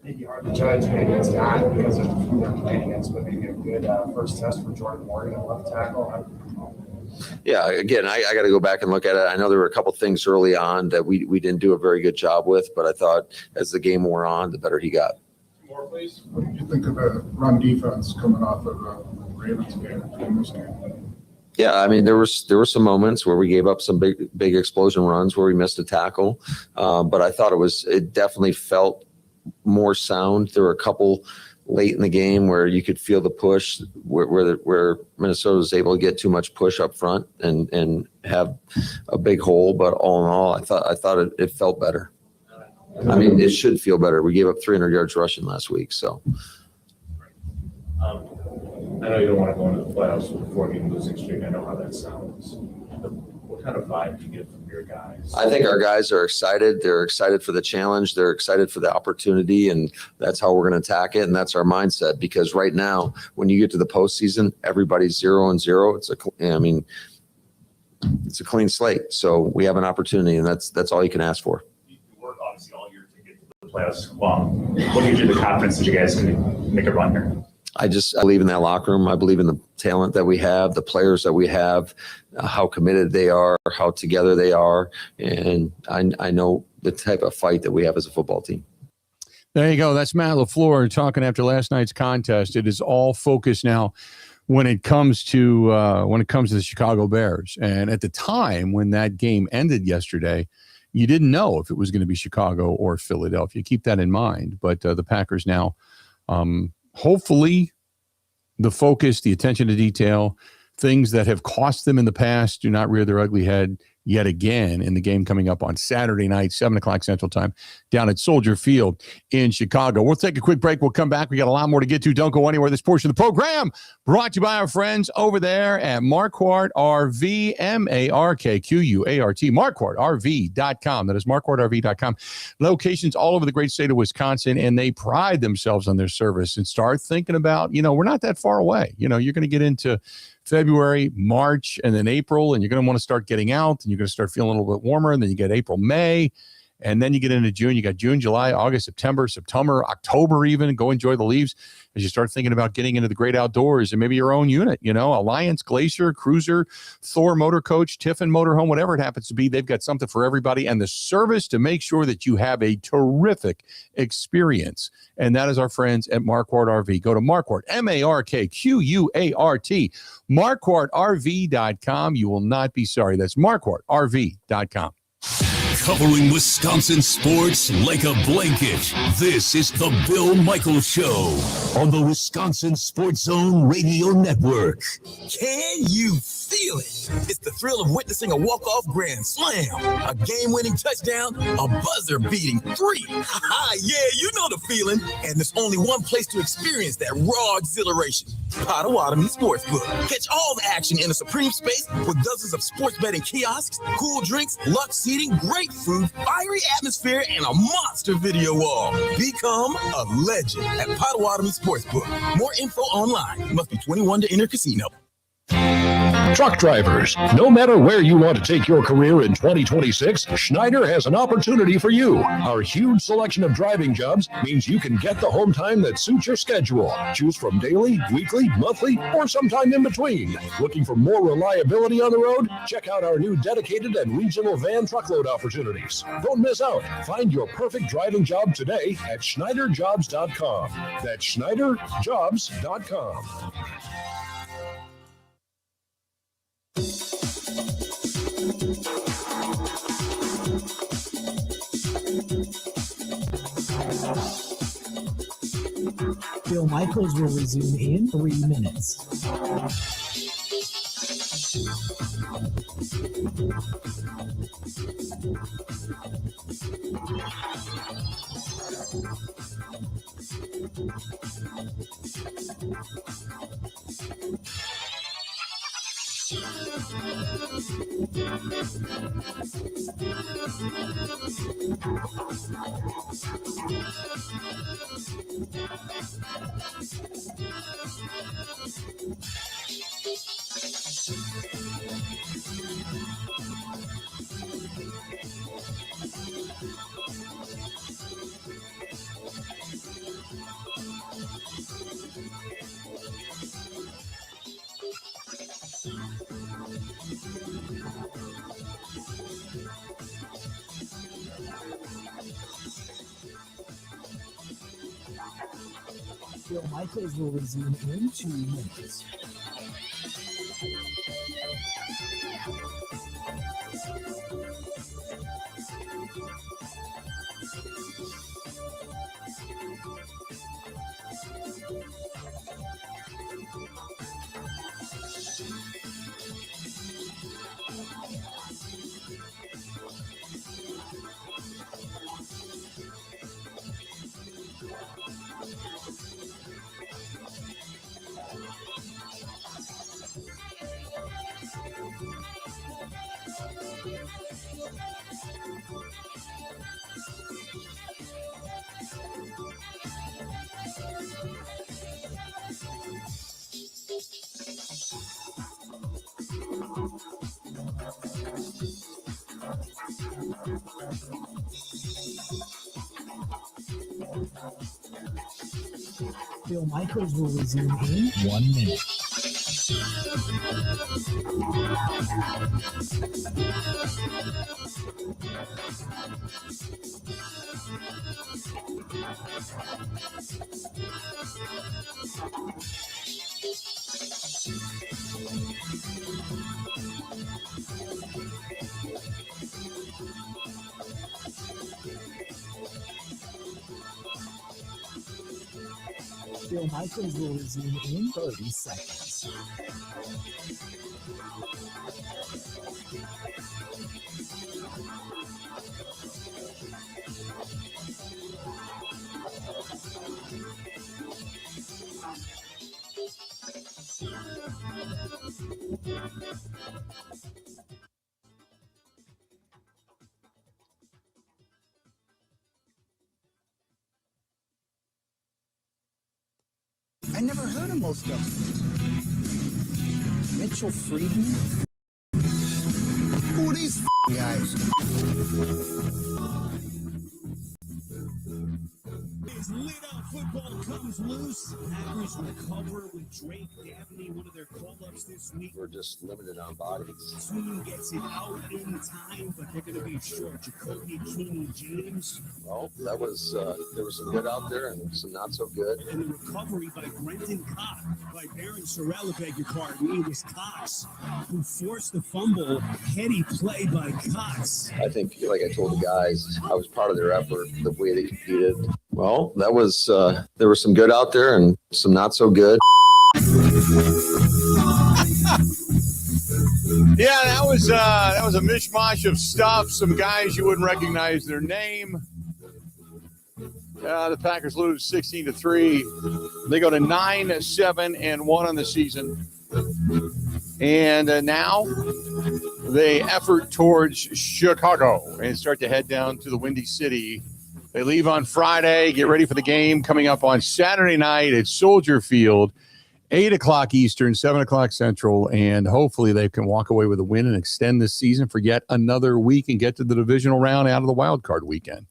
S22: Maybe hard to judge, maybe it's not because of who they're playing against, but maybe a good first test for Jordan Morgan at left tackle.
S6: Yeah, again, I got to go back and look at it. I know there were a couple things early on that we didn't do a very good job with, but I thought as the game wore on, the better he got.
S21: More, please. What did you think of the run defense coming off of the Ravens game in this game?
S6: Yeah, I mean, there were some moments where we gave up some big explosion runs where we missed a tackle, but I thought it definitely felt more sound. There were a couple late in the game where you could feel the push where Minnesota was able to get too much push up front and have a big hole. But all in all, I thought it felt better. I mean, it should feel better. We gave up 300 yards rushing last week, so.
S23: I know you don't want to go into the playoffs with a 4-game losing streak. I know how that sounds. What kind of vibe do you get from your guys?
S6: I think our guys are excited. They're excited for the challenge. They're excited for the opportunity, and that's how we're going to attack it. And that's our mindset, because right now, when you get to the postseason, everybody's 0-0. It's a clean slate. So we have an opportunity, and that's all you can ask for.
S20: You work obviously all year to get to the playoffs. What gives you the confidence that you guys can make a run here?
S6: I believe in that locker room. I believe in the talent that we have, the players that we have, how committed they are, how together they are. And I know the type of fight that we have as a football team.
S1: There you go. That's Matt Lafleur talking after last night's contest. It is all focused now when it comes to the Chicago Bears. And at the time when that game ended yesterday, you didn't know if it was going to be Chicago or Philadelphia. Keep that in mind. But the Packers now, hopefully, the focus, the attention to detail, things that have cost them in the past do not rear their ugly head yet again in the game coming up on Saturday night, 7 o'clock Central Time, down at Soldier Field in Chicago. We'll take a quick break. We'll come back. We got a lot more to get to. Don't go anywhere. This portion of the program brought to you by our friends over there at Marquardt RV, MARKQUART, MarquardtRV.com. That is MarquardtRV.com. Locations all over the great state of Wisconsin, and they pride themselves on their service. And start thinking about, we're not that far away. You're going to get into February, March, and then April, and you're going to want to start getting out, and you're going to start feeling a little bit warmer, and then you get April, May, and then you get into June. You got June, July, August, September, October even. Go enjoy the leaves as you start thinking about getting into the great outdoors and maybe your own unit, Alliance, Glacier, Cruiser, Thor Motor Coach, Tiffin Motorhome, whatever it happens to be. They've got something for everybody, and the service to make sure that you have a terrific experience. And that is our friends at Marquardt RV. Go to Marquardt, MARKQUART, MarquardtRV.com. You will not be sorry. That's MarquardtRV.com.
S4: Covering Wisconsin sports like a blanket. This is the Bill Michaels Show on the Wisconsin Sports Zone Radio Network.
S13: Can you feel it? It's the thrill of witnessing a walk-off grand slam, a game-winning touchdown, a buzzer-beating 3. Yeah, you know the feeling. And there's only one place to experience that raw exhilaration. Potawatomi Sportsbook. Catch all the action in a supreme space with dozens of sports betting kiosks, cool drinks, luxe seating, great food, fiery atmosphere, and a monster video wall. Become a legend at Potawatomi Sportsbook. More info online. Must be 21 to enter casino.
S12: Truck drivers, no matter where you want to take your career in 2026, Schneider has an opportunity for you. Our huge selection of driving jobs means you can get the home time that suits your schedule. Choose from daily, weekly, monthly, or sometime in between. Looking for more reliability on the road? Check out our new dedicated and regional van truckload opportunities. Don't miss out. Find your perfect driving job today at SchneiderJobs.com. That's SchneiderJobs.com.
S5: Bill Michaels will resume in 3 minutes. Bill Michaels will resume in 2 minutes. Bill Michaels will resume in 1 minute. Bill Michaels will resume in 30 seconds.
S7: I never heard of most of them. Mitchell Friedman? Who are these guys?
S9: It's lit up. Football comes loose. Packers recover with Drake Dabney, one of their call-ups this week.
S6: We're just limited on bodies.
S9: Team gets it out in time, but they're going to be short. Jacoby King James.
S6: Well, that was there was some good out there and some not so good.
S9: And the recovery by Brenton Cox, by Baranczyk, beg your pardon. It was Cox who forced the fumble. Heady play by Cox.
S6: I think, like I told the guys, I was part of their effort, the way they competed. Well, that was there was some good out there and some not so good.
S1: Yeah, that was a mishmash of stuff. Some guys you wouldn't recognize their name. The Packers lose 16-3. They go to 9-7-1 on the season, and now they effort towards Chicago and start to head down to the Windy City. They leave on Friday, get ready for the game coming up on Saturday night at Soldier Field. 8 o'clock Eastern, 7 o'clock Central, and hopefully they can walk away with a win and extend this season for yet another week and get to the divisional round out of the wild card weekend.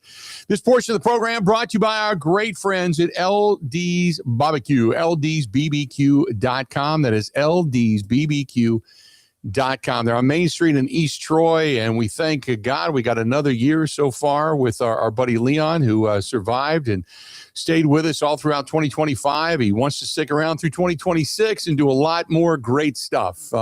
S1: This portion of the program brought to you by our great friends at LD's Barbecue, ldsbbq.com. That is ldsbbq.com. They're on Main Street in East Troy, and we thank God we got another year so far with our buddy Leon, who survived and stayed with us all throughout 2025. He wants to stick around through 2026 and do a lot more great stuff.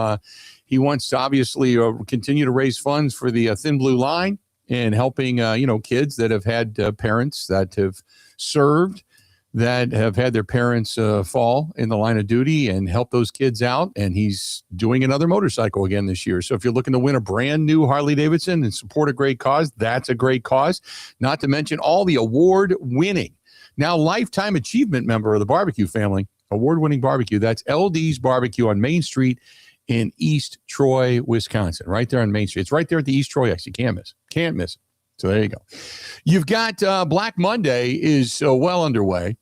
S1: He wants to obviously continue to raise funds for the Thin Blue Line and helping kids that have had parents that have served, that have had their parents fall in the line of duty, and help those kids out. And he's doing another motorcycle again this year. So if you're looking to win a brand new Harley Davidson and support a great cause, that's a great cause. Not to mention all the award-winning, now lifetime achievement member of the barbecue family, award-winning barbecue. That's LD's Barbecue on Main Street in East Troy, Wisconsin, right there on Main Street. It's right there at the East Troy X. You can't miss it. Can't miss it. So there you go. You've got Black Monday is well underway.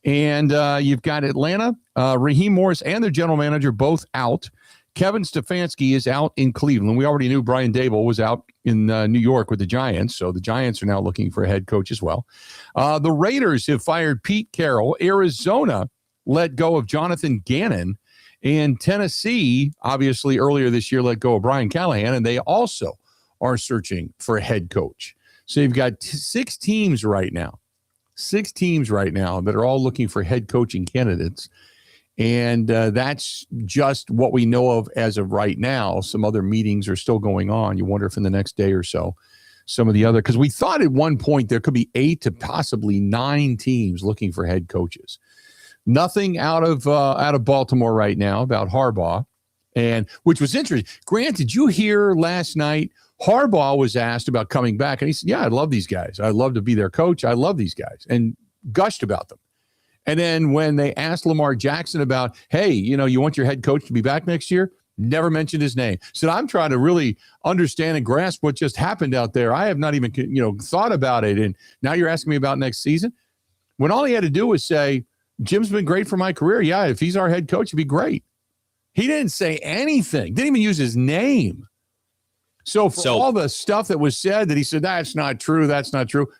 S1: And you've got Atlanta, Raheem Morris and their general manager both out. Kevin Stefanski is out in Cleveland. We already knew Brian Daboll was out in New York with the Giants, so the Giants are now looking for a head coach as well. The Raiders have fired Pete Carroll. Arizona let go of Jonathan Gannon. And Tennessee, obviously, earlier this year let go of Brian Callahan, and they also are searching for a head coach. So you've got 6 teams right now. 6 teams right now that are all looking for head coaching candidates. And that's just what we know of as of right now. Some other meetings are still going on. You wonder if in the next day or so, some of the other, because we thought at one point there could be 8 to possibly 9 teams looking for head coaches. Nothing out of Baltimore right now about Harbaugh, and which was interesting. Grant, did you hear last night Harbaugh was asked about coming back, and he said, yeah, I love these guys. I'd love to be their coach. I love these guys, and gushed about them. And then when they asked Lamar Jackson about, hey, you want your head coach to be back next year, never mentioned his name. Said, I'm trying to really understand and grasp what just happened out there. I have not even, thought about it. And now you're asking me about next season? When all he had to do was say, Jim's been great for my career. Yeah, if he's our head coach, it'd be great. He didn't say anything. Didn't even use his name. So for all the stuff that was said that he said, that's not true,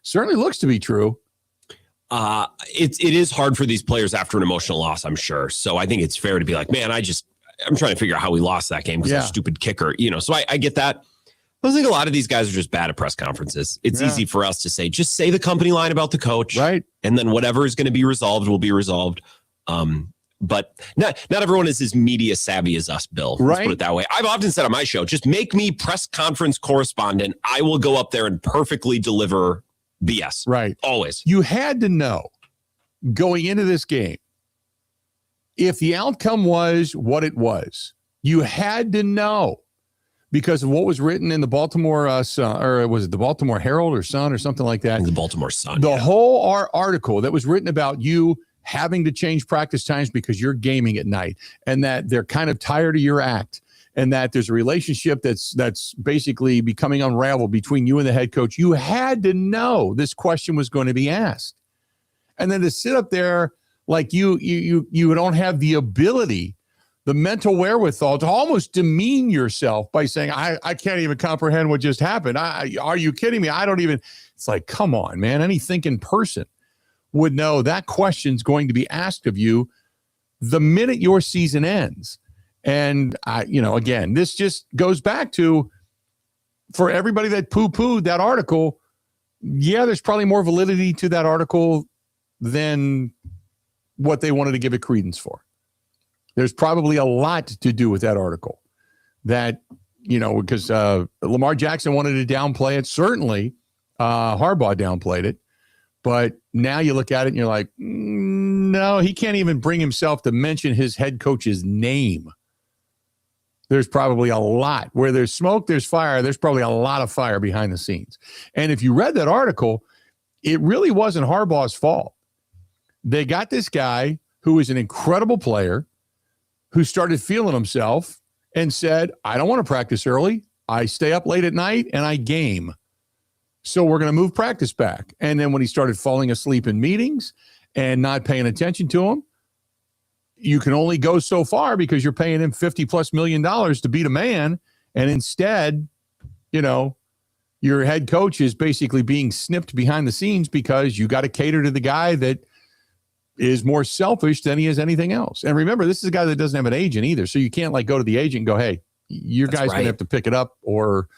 S1: certainly looks to be true.
S3: It is hard for these players after an emotional loss, I'm sure. So I think it's fair to be like, man, I'm trying to figure out how we lost that game because of a stupid kicker. So I get that. I think a lot of these guys are just bad at press conferences. It's easy for us to say, just say the company line about the coach.
S1: Right.
S3: And then whatever is going to be resolved will be resolved. But not everyone is as media savvy as us, Bill. Let's put it that way. I've often said on my show, just make me press conference correspondent. I will go up there and perfectly deliver BS.
S1: Right.
S3: Always.
S1: You had to know going into this game, if the outcome was what it was, you had to know because of what was written in the Baltimore Sun, or was it the Baltimore Herald or Sun or something like that?
S3: The Baltimore Sun.
S1: The whole article that was written about you having to change practice times because you're gaming at night, and that they're kind of tired of your act, and that there's a relationship that's basically becoming unraveled between you and the head coach. You had to know this question was going to be asked. And then to sit up there like you don't have the ability, the mental wherewithal to almost demean yourself by saying, I can't even comprehend what just happened. Are you kidding me? It's like, come on, man. Any thinking person would know that question's going to be asked of you the minute your season ends. And again, this just goes back to, for everybody that poo-pooed that article, yeah, there's probably more validity to that article than what they wanted to give it credence for. There's probably a lot to do with that article that, because Lamar Jackson wanted to downplay it. Certainly Harbaugh downplayed it. But now you look at it and you're like, no, he can't even bring himself to mention his head coach's name. There's probably a lot. Where there's smoke, there's fire. There's probably a lot of fire behind the scenes. And if you read that article, it really wasn't Harbaugh's fault. They got this guy who is an incredible player who started feeling himself and said, I don't want to practice early. I stay up late at night and I game. So we're going to move practice back. And then when he started falling asleep in meetings and not paying attention to him, you can only go so far because you're paying him $50+ million to beat a man. And instead, your head coach is basically being snipped behind the scenes because you got to cater to the guy that is more selfish than he is anything else. And remember, this is a guy that doesn't have an agent either. So you can't go to the agent and go, hey, your guy's going to have to pick it up, or,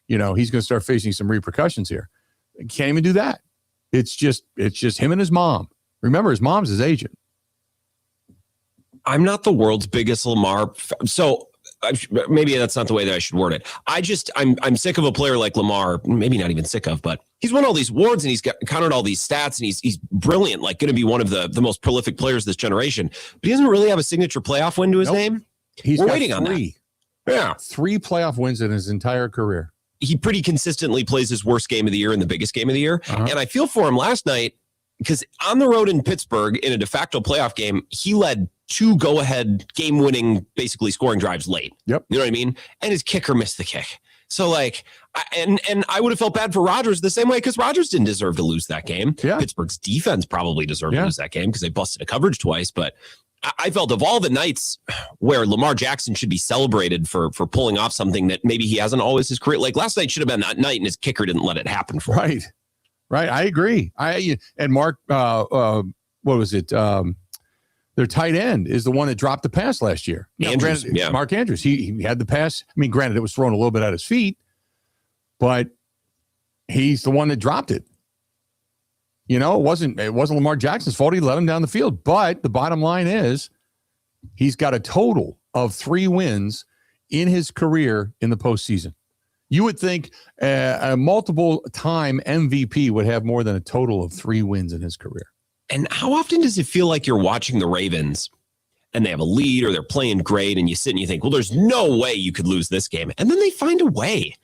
S1: he's going to start facing some repercussions here. Can't even do that. It's just him and his mom. Remember, his mom's his agent.
S3: I'm not the world's biggest Lamar. So maybe that's not the way that I should word it. I'm sick of a player like Lamar, maybe not even sick of, but he's won all these awards and he's counted all these stats and he's brilliant, going to be one of the most prolific players this generation. But he doesn't really have a signature playoff win to his name.
S1: We're
S3: waiting on that. Yeah.
S1: 3 playoff wins in his entire career.
S3: He pretty consistently plays his worst game of the year and the biggest game of the year. And I feel for him last night because on the road in Pittsburgh in a de facto playoff game, he led 2 go-ahead game-winning, basically scoring drives late.
S1: Yep.
S3: You know what I mean? And his kicker missed the kick. So and I would have felt bad for Rodgers the same way because Rodgers didn't deserve to lose that game.
S1: Yeah.
S3: Pittsburgh's defense probably deserved to lose that game because they busted a coverage twice. But I felt of all the nights where Lamar Jackson should be celebrated for pulling off something that maybe he hasn't always his career. Last night should have been that night and his kicker didn't let it happen for him.
S1: Right. I agree. And Mark, what was it? Their tight end is the one that dropped the pass last year.
S3: Andrews,
S1: Mark Andrews. He had the pass. I mean, granted, it was thrown a little bit at his feet, but he's the one that dropped it. It wasn't Lamar Jackson's fault. He let him down the field. But the bottom line is he's got a total of 3 wins in his career in the postseason. You would think a multiple-time MVP would have more than a total of 3 wins in his career.
S3: And how often does it feel like you're watching the Ravens and they have a lead or they're playing great and you sit and you think, well, there's no way you could lose this game. And then they find a way.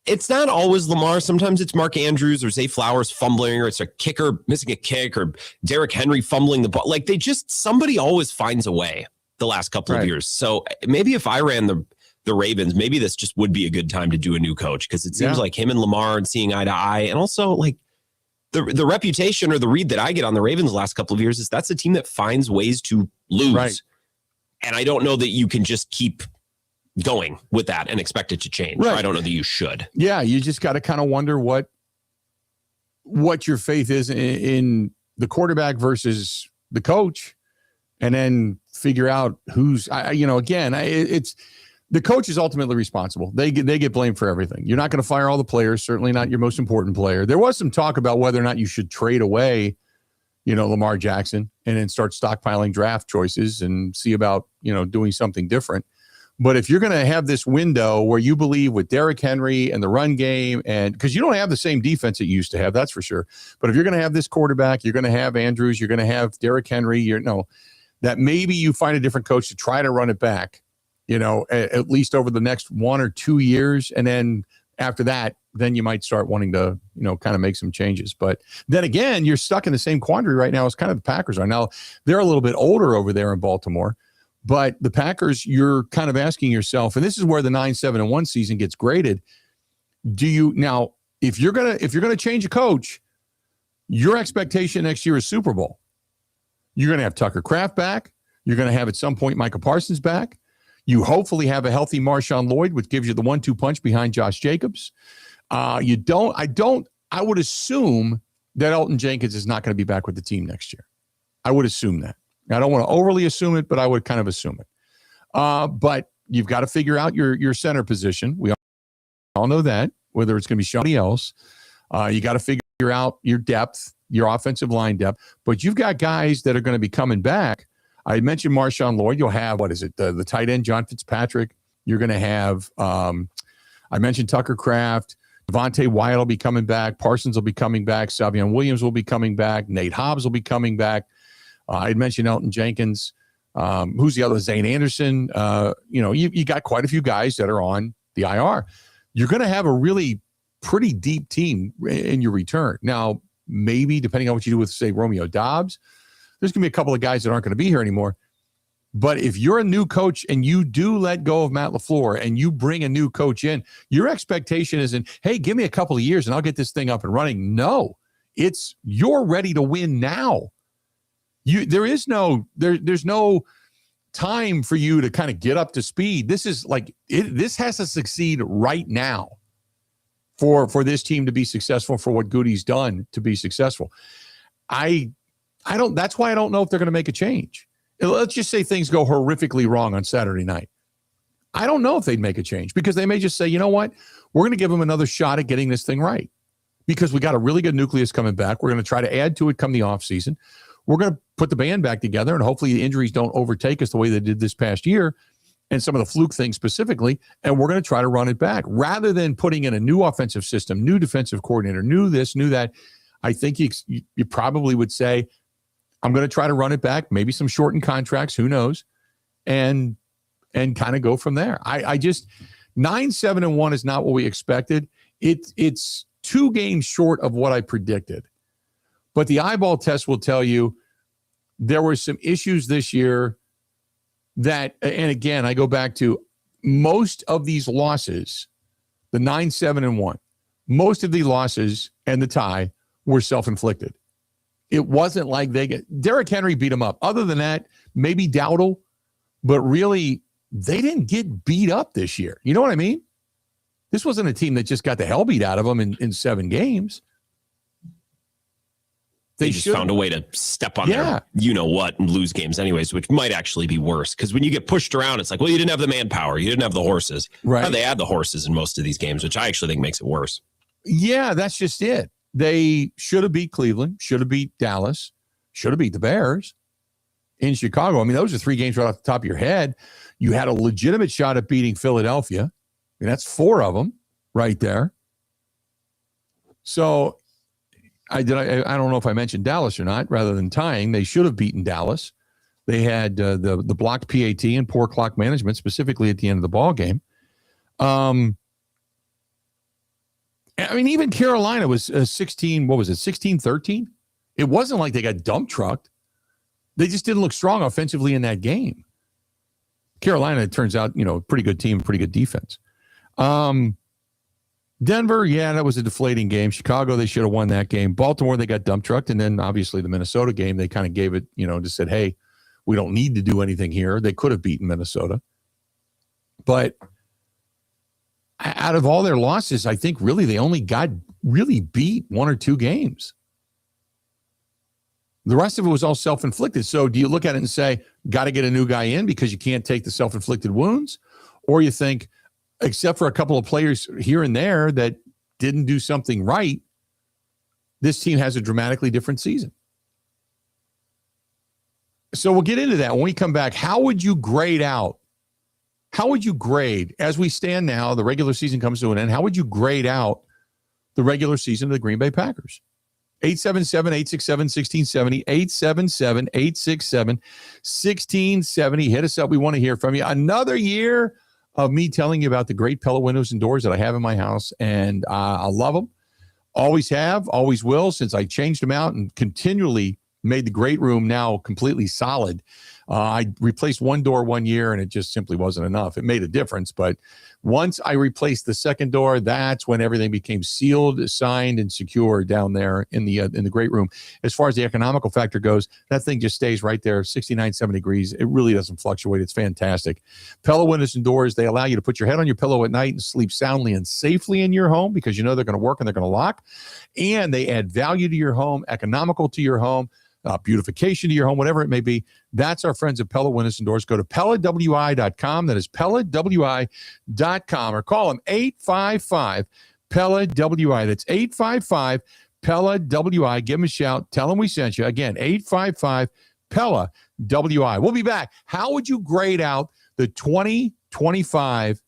S3: It's not always Lamar. Sometimes it's Mark Andrews or Zay Flowers fumbling, or it's a kicker missing a kick, or Derrick Henry fumbling the ball. Somebody always finds a way the last couple of years. So maybe if I ran the Ravens, maybe this just would be a good time to do a new coach because it seems like him and Lamar and seeing eye to eye. And also the reputation or the read that I get on the Ravens the last couple of years is that's a team that finds ways to lose. Right. And I don't know that you can just keep going with that and expect it to change. Right. I don't know that you should.
S1: Yeah, you just got to kind of wonder what your faith is in the quarterback versus the coach, and then figure out who's. It's the coach is ultimately responsible. They get blamed for everything. You're not going to fire all the players. Certainly not your most important player. There was some talk about whether or not you should trade away, Lamar Jackson and then start stockpiling draft choices and see about doing something different. But if you're going to have this window where you believe with Derrick Henry and the run game, and because you don't have the same defense that you used to have, that's for sure. But if you're going to have this quarterback, you're going to have Andrews, you're going to have Derrick Henry, that maybe you find a different coach to try to run it back, at least over the next 1 or 2 years. And then after that, then you might start wanting to, kind of make some changes. But then again, you're stuck in the same quandary right now as kind of the Packers are. Now, they're a little bit older over there in Baltimore. But the Packers, you're kind of asking yourself, and this is where the 9-7-1 season gets graded. If you're gonna change a coach, your expectation next year is Super Bowl. You're gonna have Tucker Kraft back. You're gonna have at some point Micah Parsons back. You hopefully have a healthy Marshawn Lloyd, which gives you the 1-2 punch behind Josh Jacobs. I would assume that Elton Jenkins is not going to be back with the team next year. I would assume that. I don't want to overly assume it, but I would kind of assume it. But you've got to figure out your center position. We all know that, whether it's going to be somebody else. You got to figure out your depth, your offensive line depth. But you've got guys that are going to be coming back. I mentioned Marshawn Lloyd. You'll have, the tight end, John Fitzpatrick. You're going to have, I mentioned Tucker Kraft. Devontae Wyatt will be coming back. Parsons will be coming back. Savion Williams will be coming back. Nate Hobbs will be coming back. I had mentioned Elton Jenkins. Who's the other? Zane Anderson. You got quite a few guys that are on the IR. You're going to have a really pretty deep team in your return. Now, maybe depending on what you do with, say, Romeo Doubs, there's going to be a couple of guys that aren't going to be here anymore. But if you're a new coach and you do let go of Matt Lafleur and you bring a new coach in, your expectation isn't, hey, give me a couple of years and I'll get this thing up and running. No, it's you're ready to win now. There's no time for you to kind of get up to speed. This is like this has to succeed right now for this team to be successful, for what Goody's done to be successful. That's why I don't know if they're going to make a change. Let's just say things go horrifically wrong on Saturday night. I don't know if they'd make a change, because they may just say, you know what, we're going to give them another shot at getting this thing right, because we got a really good nucleus coming back. We're going to try to add to it come the offseason. We're going to put the band back together, and hopefully the injuries don't overtake us the way they did this past year, and some of the fluke things specifically, and we're going to try to run it back. Rather than putting in a new offensive system, new defensive coordinator, new this, new that, I think you probably would say, I'm going to try to run it back, maybe some shortened contracts, who knows, and kind of go from there. I just 9-7-1 is not what we expected. It's 2 games short of what I predicted. But the eyeball test will tell you there were some issues this year that, and again, I go back to most of these losses, the 9-7-1, most of the losses and the tie were self-inflicted. It wasn't like Derrick Henry beat him up. Other than that, maybe Dowdle, but really, they didn't get beat up this year. You know what I mean? This wasn't a team that just got the hell beat out of them in 7 games.
S3: They just found a way to step on their you-know-what and lose games anyways, which might actually be worse. Because when you get pushed around, it's like, well, you didn't have the manpower. You didn't have the horses.
S1: Right.
S3: They had the horses in most of these games, which I actually think makes it worse.
S1: Yeah, that's just it. They should have beat Cleveland, should have beat Dallas, should have beat the Bears in Chicago. I mean, those are 3 games right off the top of your head. You had a legitimate shot at beating Philadelphia. I mean, that's 4 of them right there. So I don't know if I mentioned Dallas or not. Rather than tying, they should have beaten Dallas. They had the blocked PAT and poor clock management, specifically at the end of the ball game. I mean, even Carolina was 16-13? It wasn't like they got dump trucked. They just didn't look strong offensively in that game. Carolina, it turns out, pretty good team, pretty good defense. Denver, that was a deflating game. Chicago, they should have won that game. Baltimore, they got dump trucked. And then obviously the Minnesota game, they kind of gave it, just said, hey, we don't need to do anything here. They could have beaten Minnesota. But out of all their losses, I think really they only got really beat 1 or 2 games. The rest of it was all self-inflicted. So do you look at it and say, got to get a new guy in because you can't take the self-inflicted wounds? Or you think, except for a couple of players here and there that didn't do something right, this team has a dramatically different season. So we'll get into that when we come back. How would you grade out? How would you grade, as we stand now, the regular season comes to an end, how would you grade out the regular season of the Green Bay Packers? 877-867-1670, 877-867-1670. Hit us up. We want to hear from you. Another year of me telling you about the great Pella windows and doors that I have in my house, and I love them. Always have, always will, since I changed them out and continually made the great room now completely solid. I replaced one door 1 year, and it just simply wasn't enough. It made a difference, but once I replaced the second door, that's when everything became sealed, signed, and secure down there in the great room. As far as the economical factor goes, that thing just stays right there, 69, 70 degrees. It really doesn't fluctuate. It's fantastic. Pella windows and doors, they allow you to put your head on your pillow at night and sleep soundly and safely in your home because you know they're going to work and they're going to lock. And they add value to your home, economical to your home, beautification to your home, whatever it may be. That's our friends at Pella Windows and Doors. Go to PellaWI.com. That is PellaWI.com, or call them 855-PELLA-WI. That's 855-PELLA-WI. Give them a shout. Tell them we sent you. Again, 855-PELLA-WI. We'll be back. How would you grade out the 2025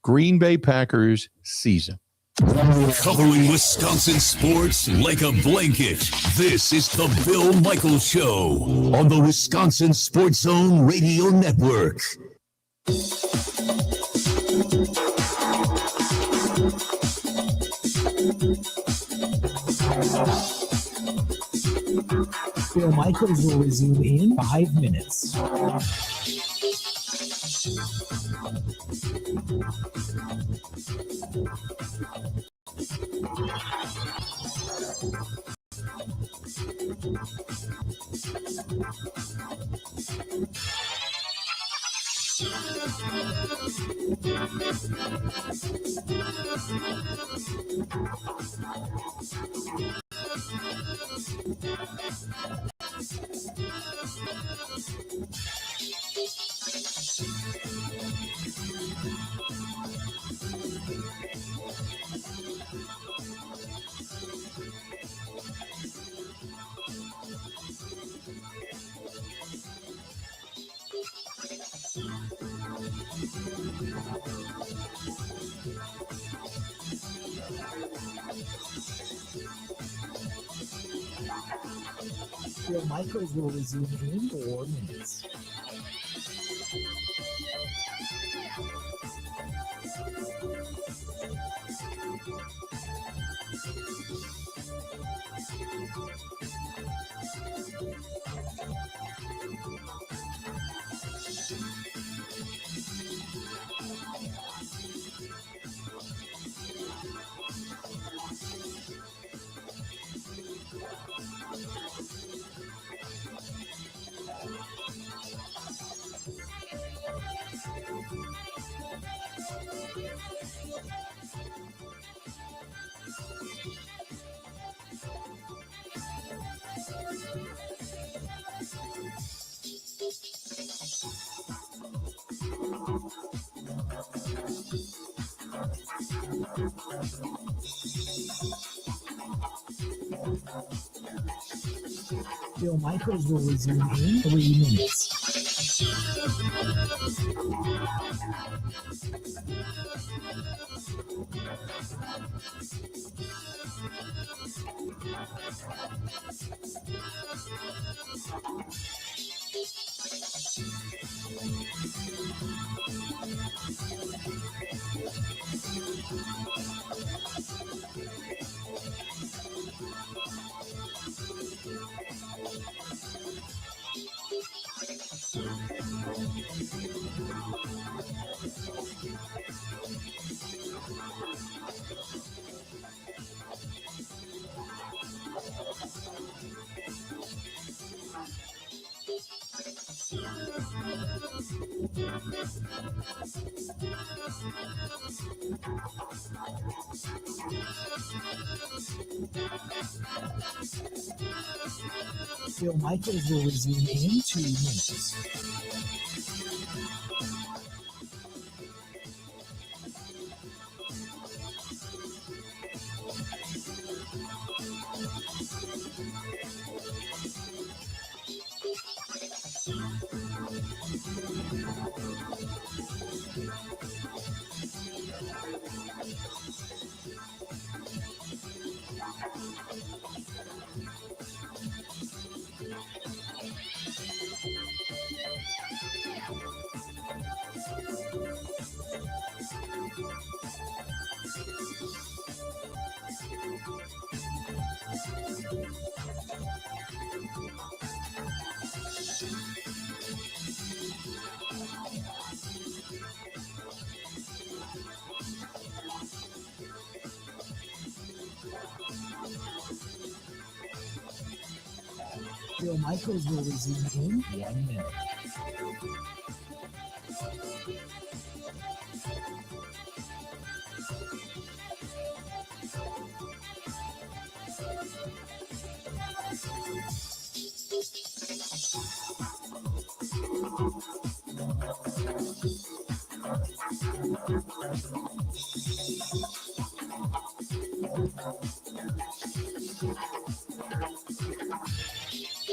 S1: Green Bay Packers season?
S4: Covering Wisconsin sports like a blanket. This is the Bill Michaels Show on the Wisconsin Sports Zone Radio Network.
S5: Bill Michaels will resume in 5 minutes. Bill Michaels will resume in 4 minutes. Bill Michaels will resume in 3 minutes. Bill Michaels will resume in 2 minutes. Bill Michaels will resume in 1 minute.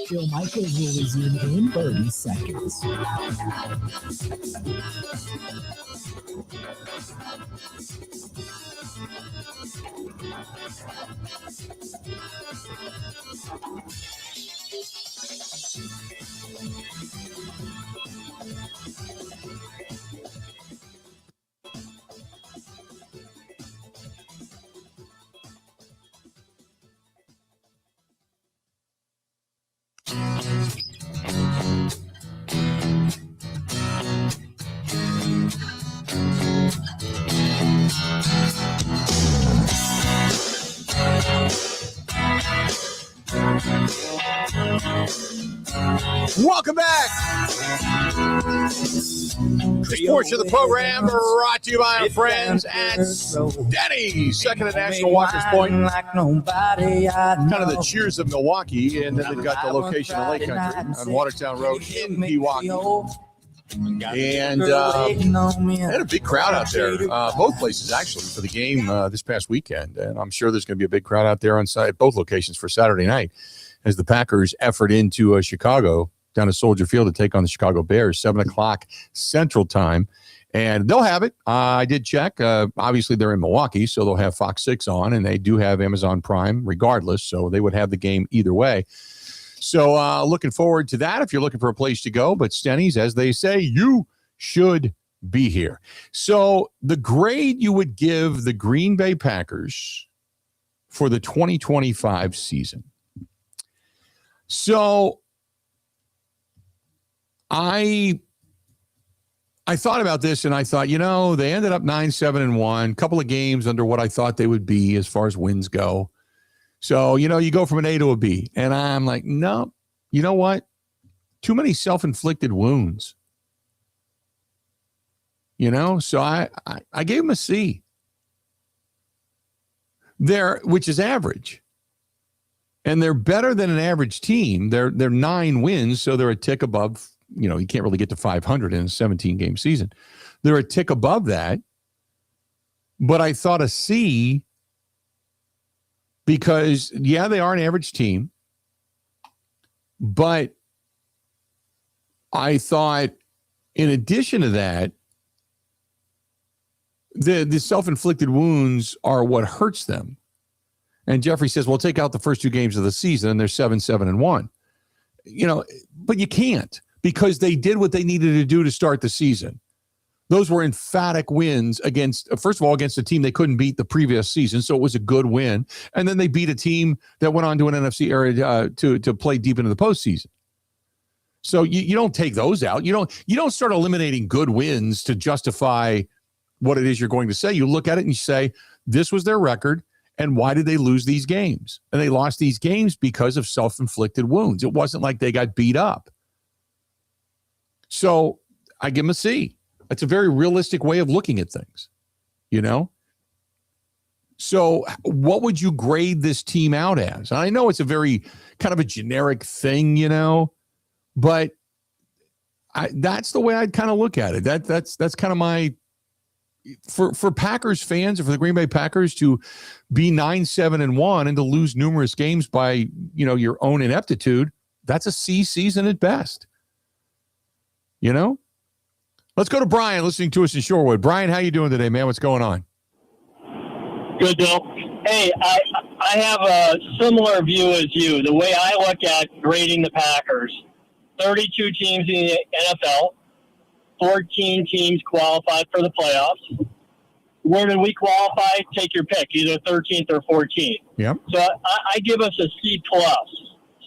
S5: Bill Michaels will resume in 30 seconds.
S1: Welcome back. This portion of the program brought to you by our friends at Denny's, second at National Walker's Point. Kind of the Cheers of Milwaukee, and then they've got the location in Lake Country on Watertown Road in Milwaukee. And they had a big crowd out there, both places actually, for the game this past weekend. And I'm sure there's going to be a big crowd out there on site, both locations for Saturday night as the Packers effort into Chicago down at Soldier Field to take on the Chicago Bears, 7 o'clock Central Time. And they'll have it. I did check. Obviously, they're in Milwaukee, so they'll have Fox 6 on, and they do have Amazon Prime regardless, so they would have the game either way. So looking forward to that if you're looking for a place to go. But Stenny's, as they say, you should be here. So the grade you would give the Green Bay Packers for the 2025 season. So I thought about this, and I thought, they ended up 9-7-1, couple of games under what I thought they would be as far as wins go. So, you go from an A to a B. And I'm like, no, you know what? Too many self-inflicted wounds. So I gave them a C. Which is average. And they're better than an average team. They're 9 wins, so they're a tick above. You can't really get to 500 in a 17-game season. They're a tick above that. But I thought a C because, yeah, they are an average team. But I thought, in addition to that, the self-inflicted wounds are what hurts them. And Jeffrey says, well, take out the first 2 games of the season, and they're 7-7-1. But you can't, because they did what they needed to do to start the season. Those were emphatic wins against a team they couldn't beat the previous season, so it was a good win. And then they beat a team that went on to an NFC area to play deep into the postseason. So you don't take those out. You don't start eliminating good wins to justify what it is you're going to say. You look at it and you say, this was their record, and why did they lose these games? And they lost these games because of self-inflicted wounds. It wasn't like they got beat up. So I give them a C. It's a very realistic way of looking at things, So what would you grade this team out as? And I know it's a very kind of a generic thing, but that's the way I'd kind of look at it. That's kind of my, for Packers fans, or for the Green Bay Packers to be 9-7-1 and to lose numerous games by, your own ineptitude, that's a C season at best. Let's go to Brian, listening to us in Shorewood. Brian, how you doing today, man? What's going on?
S8: Good, Bill. Hey, I have a similar view as you. The way I look at grading the Packers, 32 teams in the NFL, 14 teams qualified for the playoffs. Where did we qualify? Take your pick, either 13th or 14th.
S1: Yep.
S8: So I give us a C+,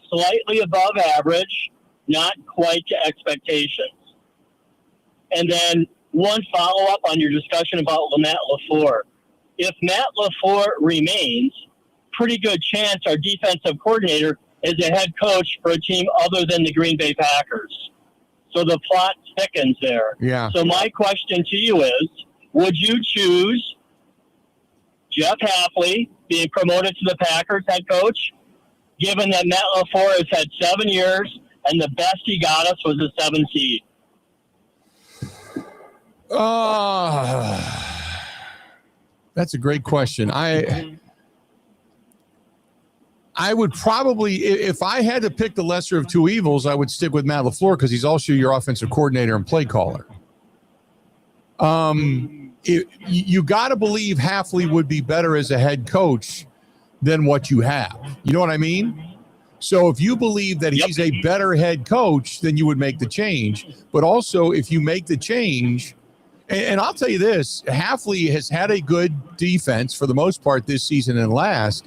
S8: slightly above average, not quite to expectations. And then one follow-up on your discussion about Matt Laflur. If Matt Laflur remains, pretty good chance our defensive coordinator is a head coach for a team other than the Green Bay Packers. So the plot thickens there.
S1: Yeah.
S8: So my question to you is, would you choose Jeff Hafley being promoted to the Packers head coach, given that Matt Laflur has had 7 years and the best he got us was a 7 seed?
S1: That's a great question. I would probably, if I had to pick the lesser of two evils, I would stick with Matt Lafleur because he's also your offensive coordinator and play caller. You got to believe Hafley would be better as a head coach than what you have. You know what I mean? So if you believe that he's a better head coach, then you would make the change. But also, if you make the change, and I'll tell you this, Hafley has had a good defense for the most part this season and last.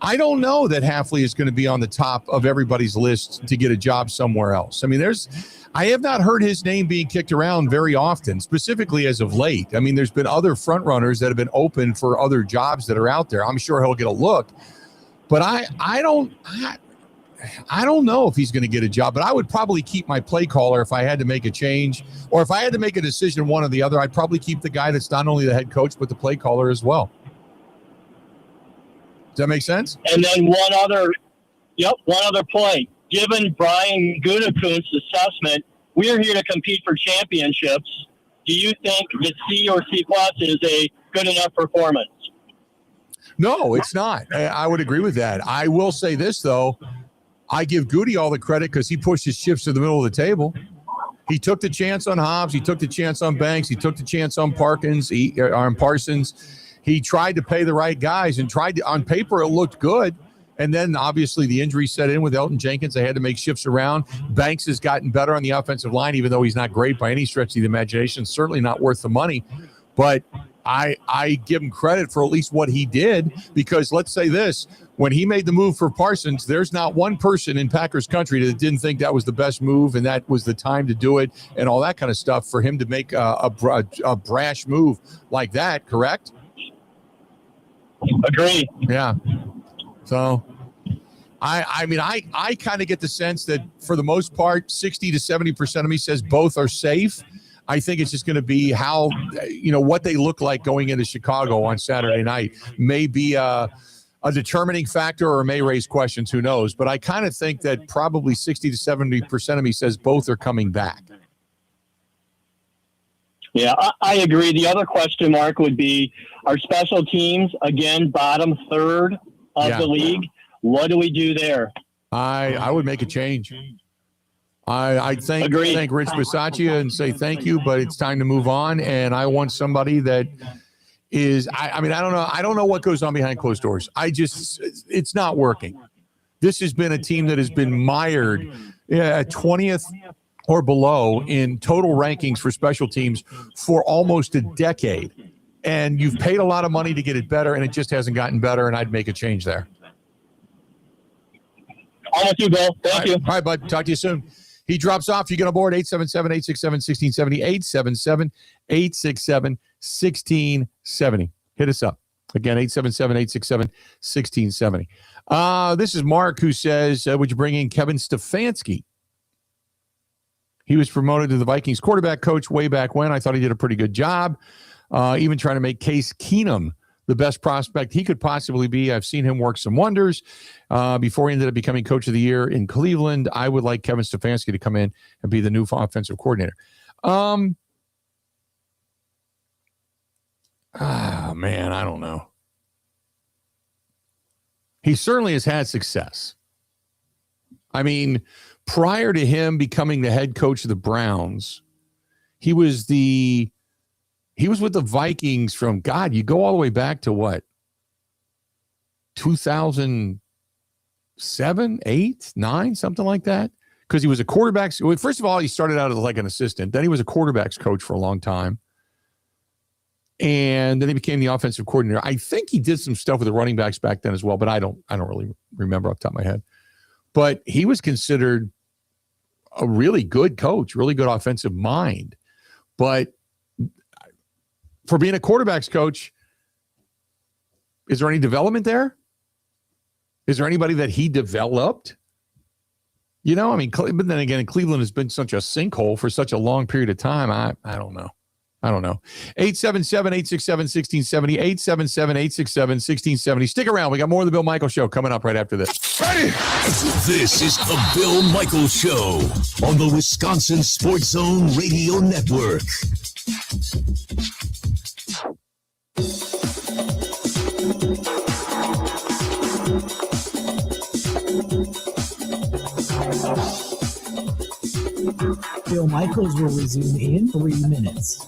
S1: I don't know that Hafley is going to be on the top of everybody's list to get a job somewhere else. I mean, I have not heard his name being kicked around very often, specifically as of late. I mean, there's been other front runners that have been open for other jobs that are out there. I'm sure he'll get a look, but I don't know if he's going to get a job, but I would probably keep my play caller if I had to make a change, or if I had to make a decision one or the other. I'd probably keep the guy that's not only the head coach but the play caller as well. Does that make sense?
S8: And then one other point. Given Brian Gutekunst's assessment, we are here to compete for championships. Do you think the C or C+ is a good enough performance?
S1: No, it's not. I would agree with that. I will say this, though. I give Goody all the credit because he pushed his chips to the middle of the table. He took the chance on Hobbs. He took the chance on Banks. He took the chance on Parsons. He tried to pay the right guys and on paper, it looked good. And then, obviously, the injury set in with Elton Jenkins. They had to make shifts around. Banks has gotten better on the offensive line, even though he's not great by any stretch of the imagination. Certainly not worth the money. But I give him credit for at least what he did, because let's say this, when he made the move for Parsons, there's not one person in Packers country that didn't think that was the best move and that was the time to do it and all that kind of stuff for him to make a brash move like that, correct?
S8: Agree.
S1: Yeah. So, I mean, I kind of get the sense that for the most part, 60 to 70% of me says both are safe. I think it's just going to be how, what they look like going into Chicago on Saturday night may be a determining factor or may raise questions. Who knows? But I kind of think that probably 60 to 70% of me says both are coming back.
S8: Yeah, I agree. The other question mark would be our special teams, again, bottom third of the league. What do we do there?
S1: I would make a change. I thank Rich Bisaccia and say thank you, but it's time to move on. And I want somebody that is, I mean, I don't know. I don't know what goes on behind closed doors. It's not working. This has been a team that has been mired at 20th or below in total rankings for special teams for almost a decade. And you've paid a lot of money to get it better, and it just hasn't gotten better, and I'd make a change there.
S8: I'm with you, Bill. Thank you.
S1: All right, bud. Talk to you soon. He drops off. You get on board 877-867-1670, 877-867-1670. Hit us up. Again, 877-867-1670. This is Mark who says, would you bring in Kevin Stefanski? He was promoted to the Vikings quarterback coach way back when. I thought he did a pretty good job. Even trying to make Case Keenum the best prospect he could possibly be. I've seen him work some wonders before he ended up becoming coach of the year in Cleveland. I would like Kevin Stefanski to come in and be the new offensive coordinator. Man, I don't know. He certainly has had success. I mean, prior to him becoming the head coach of the Browns, he was with the Vikings from, God, you go all the way back to what? 2007, 8, 9, something like that. Because he was a quarterback. First of all, he started out as like an assistant. Then he was a quarterback's coach for a long time. And then he became the offensive coordinator. I think he did some stuff with the running backs back then as well, but I don't really remember off the top of my head. But he was considered a really good coach, really good offensive mind. But for being a quarterback's coach, is there any development there? Is there anybody that he developed? I mean, but then again, Cleveland has been such a sinkhole for such a long period of time. I don't know. 877-867-1670, 877-867-1670. Stick around. We got more of the Bill Michaels Show coming up right after this.
S4: Ready? This is the Bill Michaels Show on the Wisconsin Sports Zone Radio Network.
S5: Bill Michaels will resume in 3 minutes.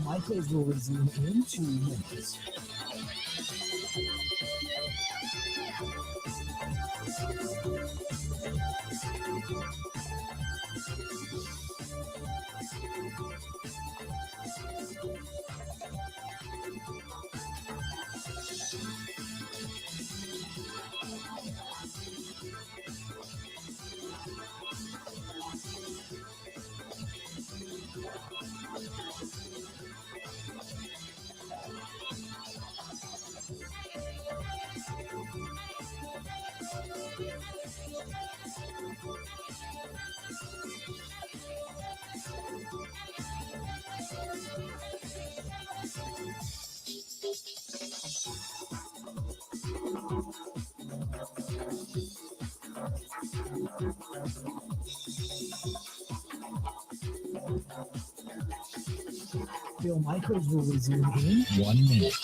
S5: Michaels will resume in 2 minutes. Bill Michaels will resume in 1 minute.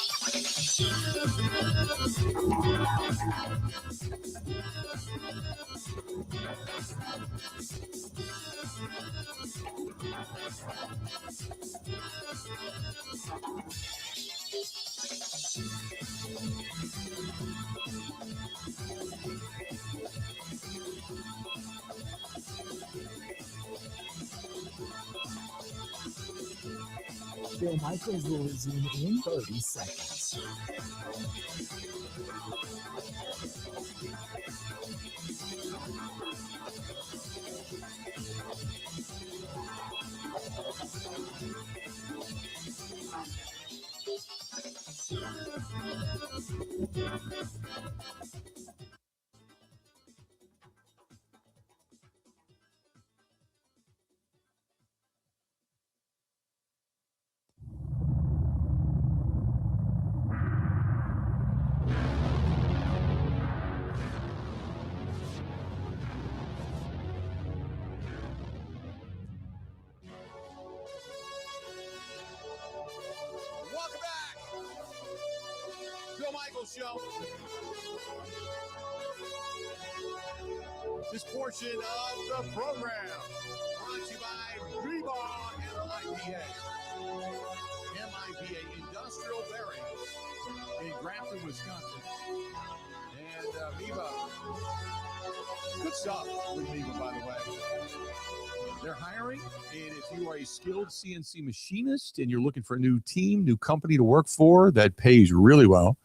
S5: Bill Michaels will resume in 30 seconds.
S1: Welcome back. Bill Michaels Show. This portion of the program brought to you by Reba MIPA. MIPA Industrial Bearings in Grafton, Wisconsin. And Reba, good stuff with Reba, by the way. They're hiring, and if you are a skilled CNC machinist and you're looking for a new team, new company to work for that pays really well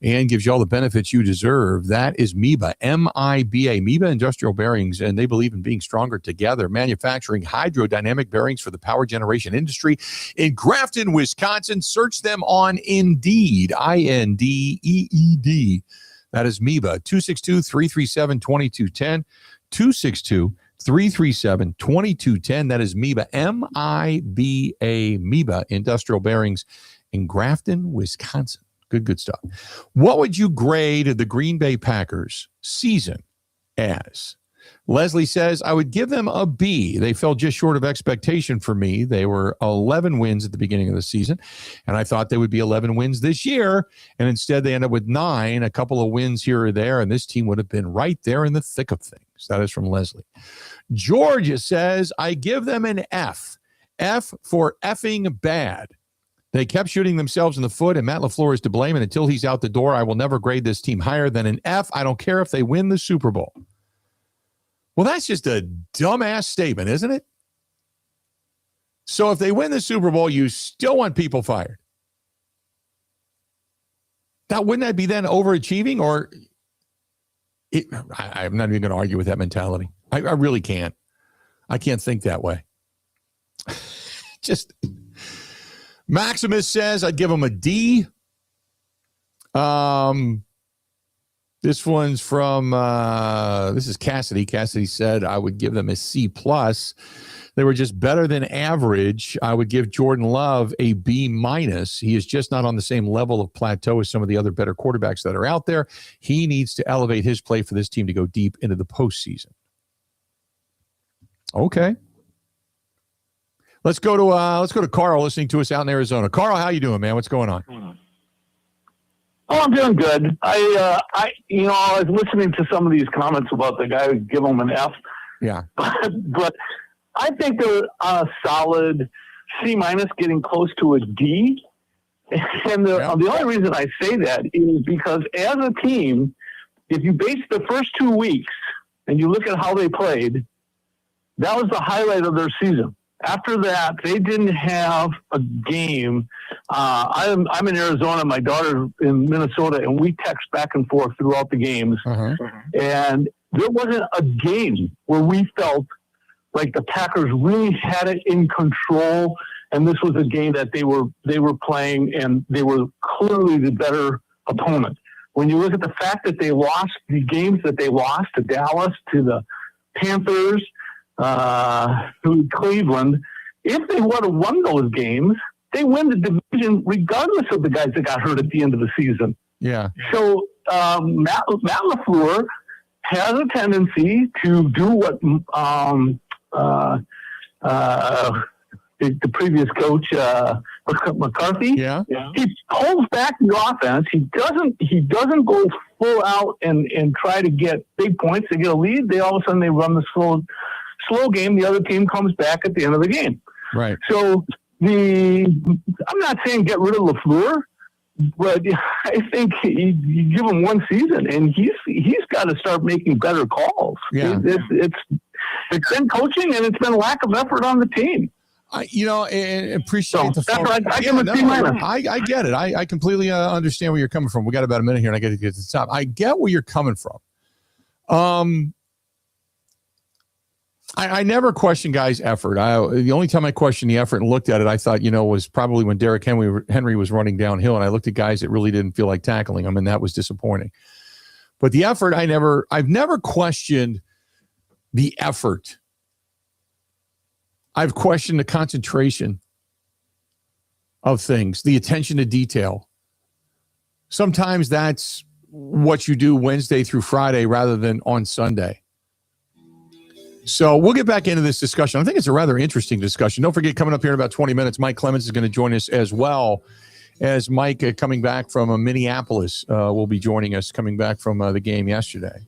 S1: and gives you all the benefits you deserve, that is MIBA, M-I-B-A, MIBA Industrial Bearings, and they believe in being stronger together, manufacturing hydrodynamic bearings for the power generation industry in Grafton, Wisconsin. Search them on Indeed, I-N-D-E-E-D. That is MIBA, 262-337-2210, 262-337-2210. That is MIBA, M-I-B-A, MIBA Industrial Bearings in Grafton, Wisconsin. Good stuff. What would you grade the Green Bay Packers season as? Leslie says, I would give them a B. They fell just short of expectation for me. They were 11 wins at the beginning of the season, and I thought they would be 11 wins this year, and instead they end up with 9, a couple of wins here or there, and this team would have been right there in the thick of things. That is from Leslie. Georgia says, I give them an F. F for effing bad. They kept shooting themselves in the foot, and Matt Laflur is to blame, and until he's out the door, I will never grade this team higher than an F. I don't care if they win the Super Bowl. Well, that's just a dumbass statement, isn't it? So if they win the Super Bowl, you still want people fired. Wouldn't that be then overachieving? Or I'm not even going to argue with that mentality. I really can't. I can't think that way. Just Maximus says I'd give him a D. This one's from, this is Cassidy. Cassidy said I would give them a C+. They were just better than average. I would give Jordan Love a B-. He is just not on the same level of plateau as some of the other better quarterbacks that are out there. He needs to elevate his play for this team to go deep into the postseason. Okay. Let's go to Carl listening to us out in Arizona. Carl, how you doing, man? What's going on?
S10: Oh, I'm doing good. I was listening to some of these comments about the guy who give them an F.
S1: Yeah.
S10: But I think they're on a solid C- getting close to a D. And the only reason I say that is because as a team, if you base the first 2 weeks and you look at how they played, that was the highlight of their season. After that, they didn't have a game. I'm in Arizona, my daughter's in Minnesota, and we text back and forth throughout the games. And there wasn't a game where we felt like the Packers really had it in control. And this was a game that they were playing, and they were clearly the better opponent. When you look at the fact that they lost the games that they lost to Dallas, to the Panthers, to Cleveland, if they would have won those games, they win the division regardless of the guys that got hurt at the end of the season.
S1: Yeah.
S10: So Matt Laflur has a tendency to do what the previous coach McCarthy.
S1: Yeah.
S10: He pulls back the offense. He doesn't go full out and try to get big points to get a lead. All of a sudden they run the slow game. The other team comes back at the end of the game.
S1: Right.
S10: So I'm not saying get rid of Laflur, but I think you give him one season and he's got to start making better calls.
S1: Yeah.
S10: It's been coaching and it's been lack of effort on the team.
S1: I appreciate the phone.
S10: I give him a C-.
S1: I get it. I completely understand where you're coming from. We got about a minute here, and I got to get to the top. I get where you're coming from. I never question guys' effort. The only time I questioned the effort and looked at it, I thought, was probably when Derrick Henry was running downhill, and I looked at guys that really didn't feel like tackling him, and that was disappointing. But the effort, I've never questioned the effort. I've questioned the concentration of things, the attention to detail. Sometimes that's what you do Wednesday through Friday rather than on Sunday. So we'll get back into this discussion. I think it's a rather interesting discussion. Don't forget, coming up here in about 20 minutes, Mike Clemens is going to join us as well as Mike coming back from Minneapolis will be joining us coming back from the game yesterday.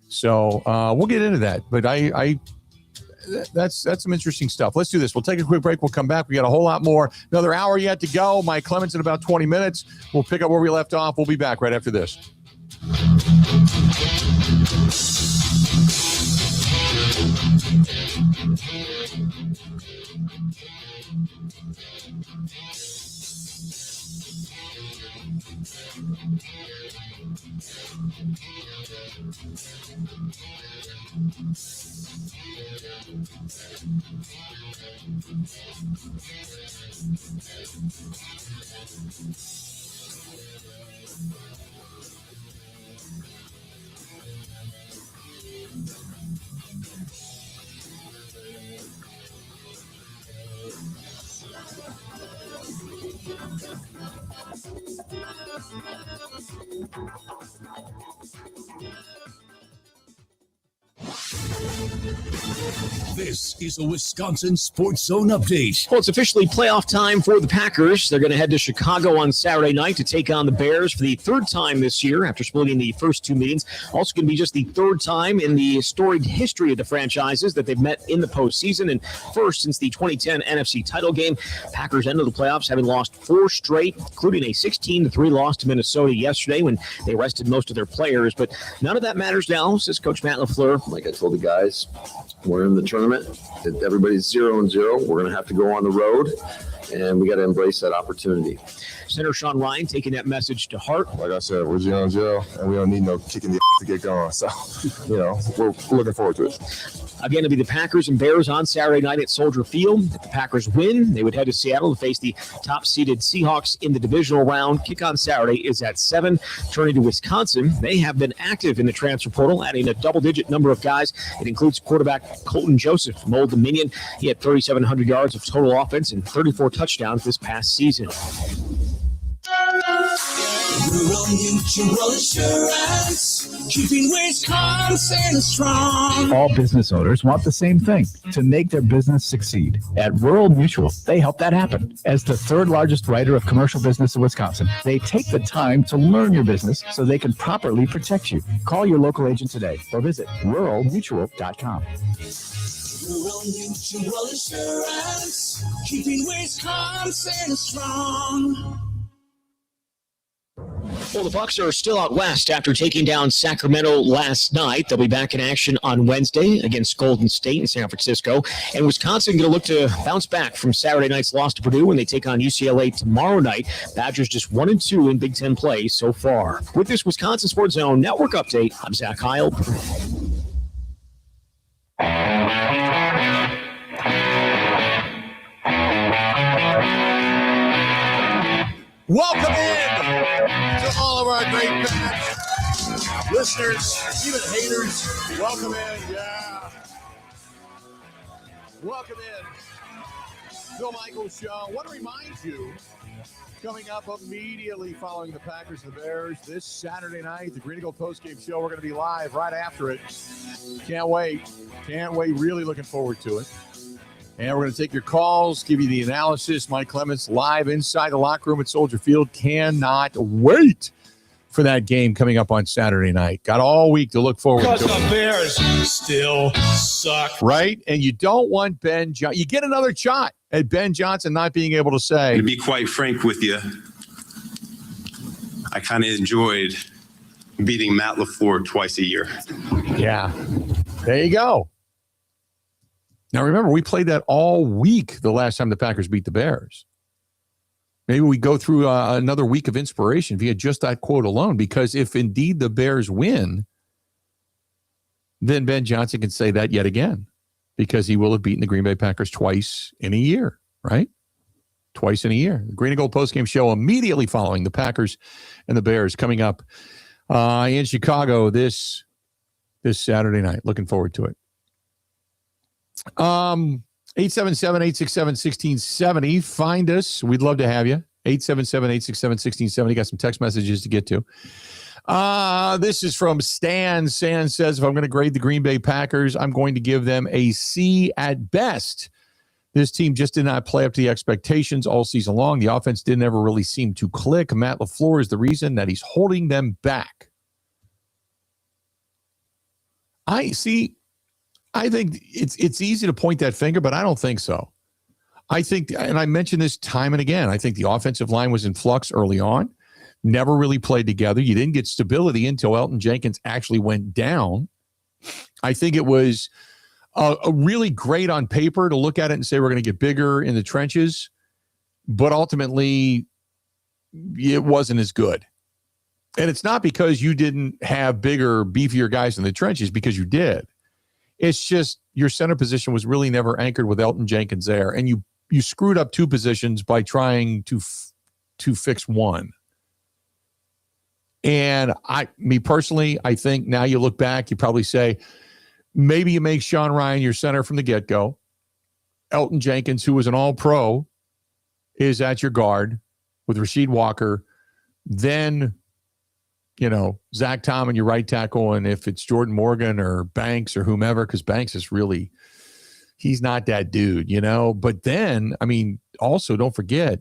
S1: So we'll get into that. But that's some interesting stuff. Let's do this. We'll take a quick break. We'll come back. We got a whole lot more. Another hour yet to go. Mike Clemens in about 20 minutes. We'll pick up where we left off. We'll be back right after this.
S4: This is a Wisconsin Sports Zone update.
S15: Well, it's officially playoff time for the Packers. They're going to head to Chicago on Saturday night to take on the Bears for the third time this year after splitting the first two meetings. Also going to be just the third time in the storied history of the franchises that they've met in the postseason, and first since the 2010 NFC title game. Packers entered the playoffs having lost 4 straight, including a 16-3 loss to Minnesota yesterday when they rested most of their players. But none of that matters now, says Coach Matt Lafleur.
S6: Like I told the guys, we're in the tournament. Everybody's 0-0. We're going to have to go on the road, and we got to embrace that opportunity.
S15: Center Sean Ryan taking that message to heart.
S16: Like I said, we're 0-0, and we don't need no kicking the to get going. So, we're looking forward to it.
S15: Again, it'll be the Packers and Bears on Saturday night at Soldier Field. If the Packers win, they would head to Seattle to face the top-seeded Seahawks in the divisional round. Kick on Saturday is at 7. Turning to Wisconsin, they have been active in the transfer portal, adding a double-digit number of guys. It includes quarterback Colton Joseph from Old Dominion. He had 3,700 yards of total offense and 34 touchdowns this past season.
S13: Rural Mutual Insurance, keeping Wisconsin strong.
S17: All business owners want the same thing, to make their business succeed. At Rural Mutual, they help that happen. As the third largest writer of commercial business in Wisconsin, they take the time to learn your business so they can properly protect you. Call your local agent today or visit ruralmutual.com.
S5: Rural Mutual Insurance, keeping Wisconsin strong.
S15: Well, the Bucs are still out west after taking down Sacramento last night. They'll be back in action on Wednesday against Golden State in San Francisco. And Wisconsin going to look to bounce back from Saturday night's loss to Purdue when they take on UCLA tomorrow night. Badgers just 1-2 in Big Ten play so far. With this Wisconsin Sports Zone Network update, I'm Zach Heil.
S1: Welcome in to all of our great fans, listeners, even haters. Welcome in, yeah. Welcome in. Bill Michaels Show. I want to remind you, coming up immediately following the Packers and the Bears this Saturday night, the Green and Gold Postgame Show. We're going to be live right after it. Can't wait. Can't wait. Really looking forward to it. And we're going to take your calls, give you the analysis. Mike Clemens live inside the locker room at Soldier Field. Cannot wait for that game coming up on Saturday night. Got all week to look forward to.
S2: Because the Bears still suck.
S1: Right? And you don't want Ben Johnson. You get another shot at Ben Johnson not being able to say.
S11: To be quite frank with you, I kind of enjoyed beating Matt Laflur twice a year.
S1: Yeah. There you go. Now, remember, we played that all week the last time the Packers beat the Bears. Maybe we go through another week of inspiration via just that quote alone, because if indeed the Bears win, then Ben Johnson can say that yet again, because he will have beaten the Green Bay Packers twice in a year, right? Twice in a year. The Green and Gold postgame show immediately following the Packers and the Bears coming up in Chicago this Saturday night. Looking forward to it. 877-867-1670. Find us. We'd love to have you. 877-867-1670. Got some text messages to get to. This is from Stan. Stan says, if I'm going to grade the Green Bay Packers, I'm going to give them a C at best. This team just did not play up to the expectations all season long. The offense didn't ever really seem to click. Matt Lafleur is the reason that he's holding them back. I think it's easy to point that finger, but I don't think so. I think, and I mentioned this time and again, I think the offensive line was in flux early on, never really played together. You didn't get stability until Elton Jenkins actually went down. I think it was a really great on paper to look at it and say we're going to get bigger in the trenches, but ultimately it wasn't as good. And it's not because you didn't have bigger, beefier guys in the trenches, because you did. It's just your center position was really never anchored with Elton Jenkins there, and you screwed up two positions by trying to fix one. And me personally, I think now you look back, you probably say maybe you make Sean Ryan your center from the get-go. Elton Jenkins, who was an all-pro, is at your guard with Rasheed Walker. Then, Zach Tom and your right tackle, and if it's Jordan Morgan or Banks or whomever, because Banks is really, he's not that dude, But then, also don't forget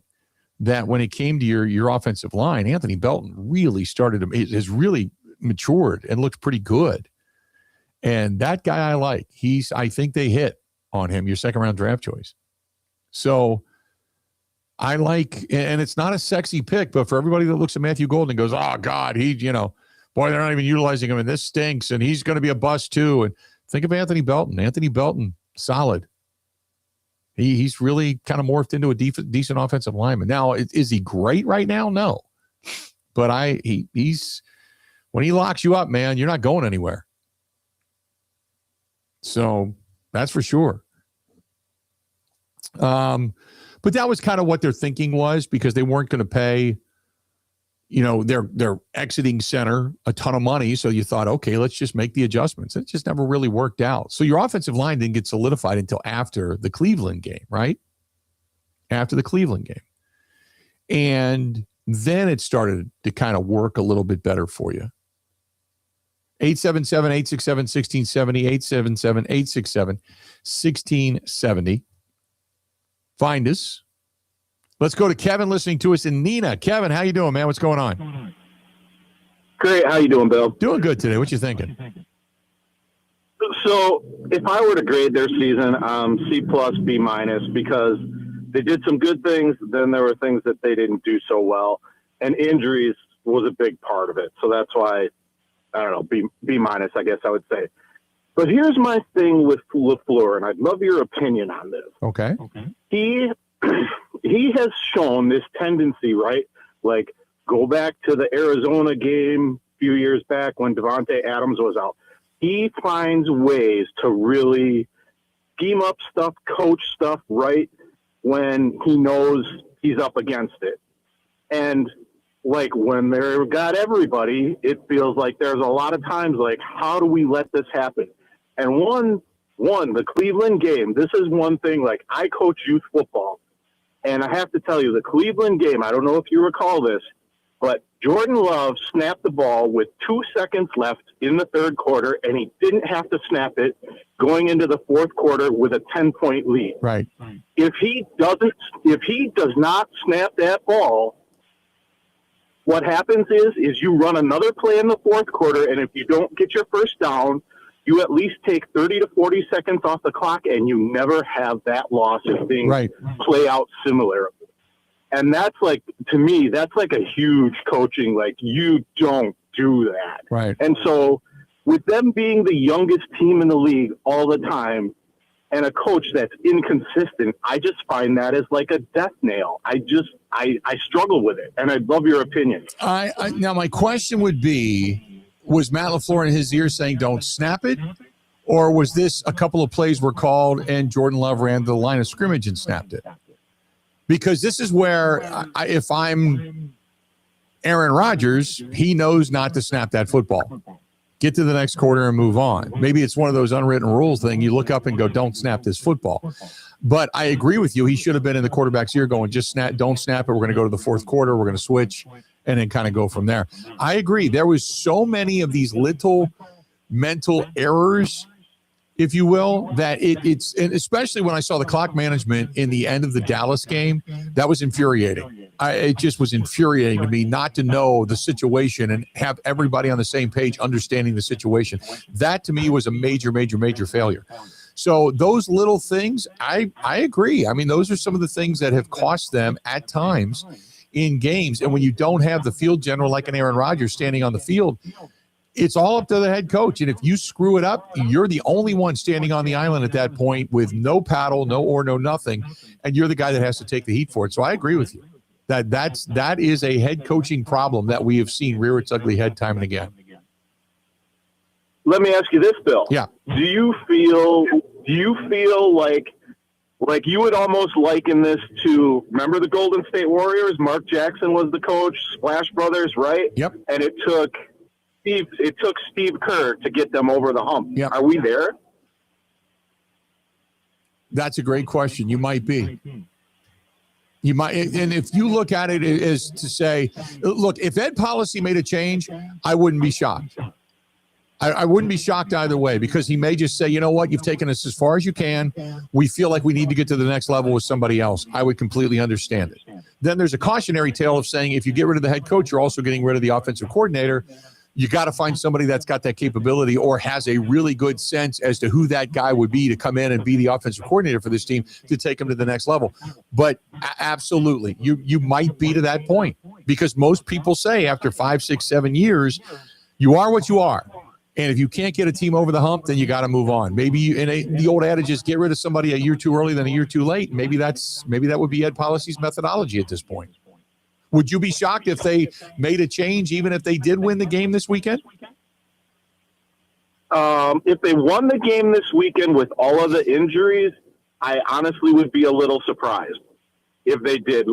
S1: that when it came to your offensive line, Anthony Belton really has really matured and looked pretty good. And that guy I like. I think they hit on him, your second-round draft choice. So I like, and it's not a sexy pick, but for everybody that looks at Matthew Golden and goes, oh, God, boy, they're not even utilizing him, and this stinks, and he's going to be a bust too. And think of Anthony Belton. Anthony Belton, solid. He's really kind of morphed into a decent offensive lineman. Now, is he great right now? No. But he's when he locks you up, man, you're not going anywhere. So that's for sure. But that was kind of what their thinking was, because they weren't going to pay, their exiting center a ton of money. So you thought, okay, let's just make the adjustments. It just never really worked out. So your offensive line didn't get solidified until after the Cleveland game, right? After the Cleveland game. And then it started to kind of work a little bit better for you. 877-867-1670, 877-867-1670. Find us. Let's go to Kevin listening to us in Neenah. Kevin, how you doing, man? What's going on?
S14: Great. How you doing, Bill?
S1: Doing good today. What you thinking?
S14: So if I were to grade their season, C plus, B minus, because they did some good things. Then there were things that they didn't do so well, and injuries was a big part of it. So that's why, I don't know, B minus, I guess I would say. But here's my thing with Lafleur, and I'd love your opinion on this.
S1: Okay.
S14: He has shown this tendency, right? Like, go back to the Arizona game a few years back when Devontae Adams was out. He finds ways to really scheme up stuff, coach stuff right when he knows he's up against it. And, like, when they've got everybody, it feels like there's a lot of times, like, how do we let this happen? And one, the Cleveland game, this is one thing, like, I coach youth football. And I have to tell you, the Cleveland game, I don't know if you recall this, but Jordan Love snapped the ball with 2 seconds left in the third quarter, and he didn't have to snap it going into the fourth quarter with a 10-point lead.
S1: Right.
S14: If he does not snap that ball, what happens is you run another play in the fourth quarter, and if you don't get your first down, you at least take 30 to 40 seconds off the clock, and you never have that loss if things play out similarly. And that's like, to me, that's like a huge coaching, like, you don't do that.
S1: Right.
S14: And so with them being the youngest team in the league all the time and a coach that's inconsistent, I just find that as like a death nail. I struggle with it, and I'd love your opinion.
S1: Now, my question would be, was Matt Lafleur in his ear saying don't snap it? Or was this a couple of plays were called and Jordan Love ran the line of scrimmage and snapped it? Because this is where, if I'm Aaron Rodgers, he knows not to snap that football. Get to the next quarter and move on. Maybe it's one of those unwritten rules thing. You look up and go, don't snap this football. But I agree with you. He should have been in the quarterback's ear going, don't snap it. We're going to go to the fourth quarter. We're going to switch and then kind of go from there. I agree. There was so many of these little mental errors, if you will, that it's, and especially when I saw the clock management in the end of the Dallas game, that was infuriating. It just was infuriating to me not to know the situation and have everybody on the same page understanding the situation. That to me was a major, major, major failure. So those little things, I agree. I mean, those are some of the things that have cost them at times in games. And when you don't have the field general like an Aaron Rodgers standing on the field, it's all up to the head coach. And if you screw it up, you're the only one standing on the island at that point with no paddle, no oar, no nothing. And you're the guy that has to take the heat for it. So I agree with you that is a head coaching problem that we have seen rear its ugly head time and again.
S14: Let me ask you this, Bill.
S1: Yeah.
S14: Do you feel like you would almost liken this to, remember the Golden State Warriors? Mark Jackson was the coach, Splash Brothers, right?
S1: Yep.
S14: And it took Steve Kerr to get them over the hump.
S1: Yep.
S14: Are we there?
S1: That's a great question. You might be. You might, and if you look at it as to say, look, if Ed Policy made a change, I wouldn't be shocked. I wouldn't be shocked either way, because he may just say, you know what, you've taken us as far as you can. We feel like we need to get to the next level with somebody else. I would completely understand it. Then there's a cautionary tale of saying, if you get rid of the head coach, you're also getting rid of the offensive coordinator. You got to find somebody that's got that capability or has a really good sense as to who that guy would be to come in and be the offensive coordinator for this team to take them to the next level. But absolutely, you might be to that point, because most people say after 5, 6, 7 years, you are what you are. And if you can't get a team over the hump, then you got to move on. Maybe the old adage is get rid of somebody a year too early than a year too late. Maybe that would be Ed Policy's methodology at this point. Would you be shocked if they made a change, even if they did win the game this weekend?
S14: If they won the game this weekend with all of the injuries, I honestly would be a little surprised if they did,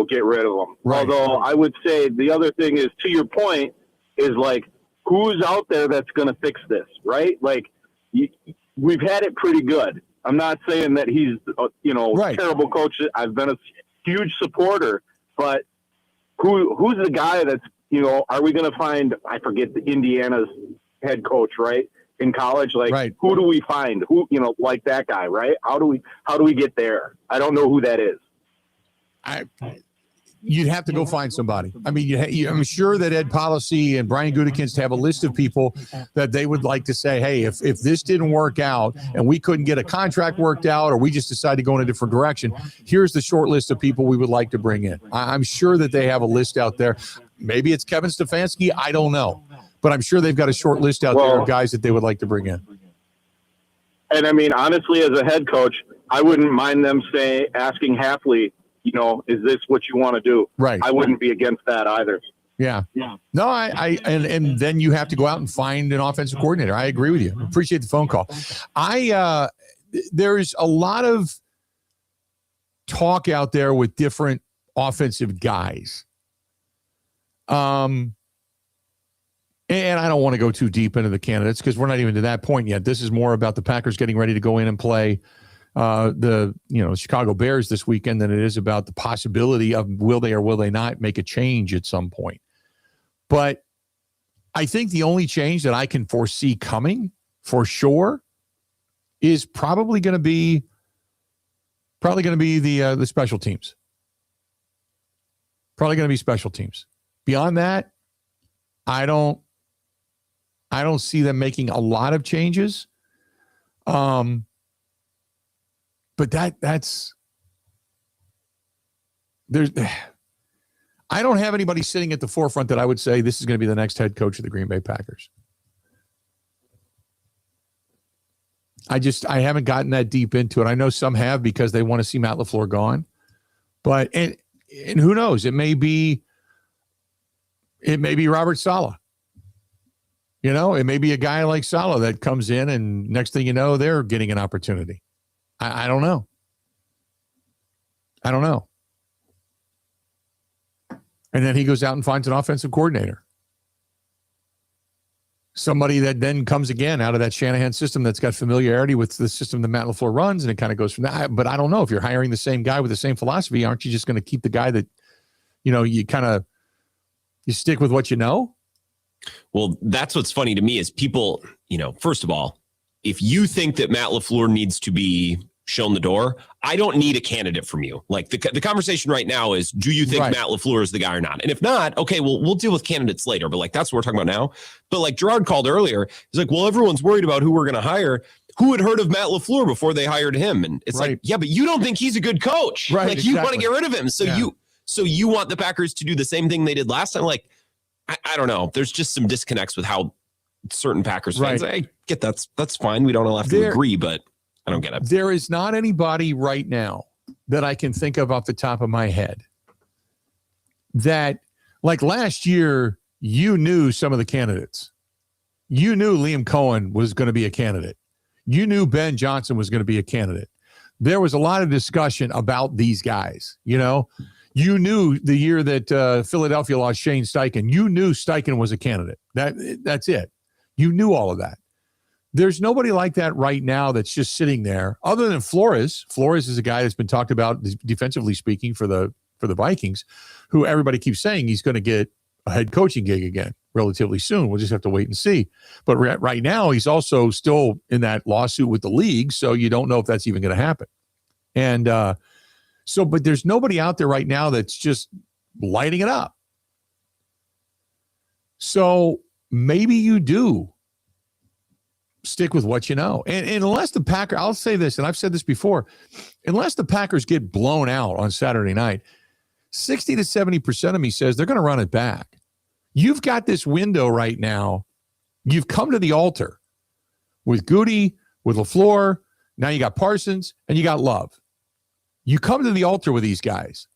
S14: get rid of them. Right. Although I would say the other thing is, to your point, is like, who's out there that's going to fix this, right? Like, we've had it pretty good. I'm not saying that he's,
S1: right.
S14: terrible coach. I've been a huge supporter, but who's the guy that's, are we going to find, I forget, the Indiana's head coach, right? In college, like, right. Who do we find? Who, like that guy, right? How do we get there? I don't know who that is.
S1: you'd have to go find somebody. I mean, I'm sure that Ed Policy and Brian Gutekunst have a list of people that they would like to say, hey, if this didn't work out and we couldn't get a contract worked out, or we just decided to go in a different direction, here's the short list of people we would like to bring in. I'm sure that they have a list out there. Maybe it's Kevin Stefanski. I don't know. But I'm sure they've got a short list out there of guys that they would like to bring in.
S14: And I mean, honestly, as a head coach, I wouldn't mind them asking Hafley, is this what you want to do?
S1: Right.
S14: I wouldn't be against that either.
S1: Yeah. No, and then you have to go out and find an offensive coordinator. I agree with you. Appreciate the phone call. There's a lot of talk out there with different offensive guys. And I don't want to go too deep into the candidates because we're not even to that point yet. This is more about the Packers getting ready to go in and play the Chicago Bears this weekend than it is about the possibility of will they or will they not make a change at some point. But I think the only change that I can foresee coming for sure is probably going to be the special teams. Probably going to be special teams. Beyond that, I don't see them making a lot of changes. But that's there's I don't have anybody sitting at the forefront that I would say this is going to be the next head coach of the Green Bay Packers. I haven't gotten that deep into it. I know some have because they want to see Matt Lafleur gone. But and who knows? It may be Robert Saleh. It may be a guy like Saleh that comes in and next thing you know, they're getting an opportunity. I don't know. And then he goes out and finds an offensive coordinator. Somebody that then comes again out of that Shanahan system that's got familiarity with the system that Matt Lafleur runs, and it kind of goes from that. But I don't know if you're hiring the same guy with the same philosophy, aren't you just going to keep the guy that, you stick with what you know?
S3: Well, that's what's funny to me is people, first of all, if you think that Matt Lafleur needs to be shown the door, I don't need a candidate from you. Like the conversation right now is, do you think Matt Lafleur is the guy or not? And if not, okay, well, we'll deal with candidates later. But like, that's what we're talking about now. But like Gerard called earlier, he's like, well, everyone's worried about who we're going to hire. Who had heard of Matt Lafleur before they hired him? And it's like, yeah, but you don't think he's a good coach.
S1: Right.
S3: Like you want to get rid of him. So you want the Packers to do the same thing they did last time? Like, I don't know. There's just some disconnects with how certain Packers fans, I get that's fine. We don't all have to agree, but I don't get it.
S1: There is not anybody right now that I can think of off the top of my head that, like last year, you knew some of the candidates. You knew Liam Cohen was going to be a candidate. You knew Ben Johnson was going to be a candidate. There was a lot of discussion about these guys, You knew the year that Philadelphia lost Shane Steichen. You knew Steichen was a candidate. That's it. You knew all of that. There's nobody like that right now that's just sitting there other than Flores. Flores is a guy that's been talked about defensively speaking for the Vikings, who everybody keeps saying he's going to get a head coaching gig again relatively soon. We'll just have to wait and see. But right now, he's also still in that lawsuit with the league, so you don't know if that's even going to happen. And but there's nobody out there right now that's just lighting it up. So maybe you do stick with what you know. And unless the Packers, I'll say this, and I've said this before, unless the Packers get blown out on Saturday night, 60 to 70% of me says they're going to run it back. You've got this window right now. You've come to the altar with Goody, with Lafleur. Now you got Parsons and you got Love. You come to the altar with these guys,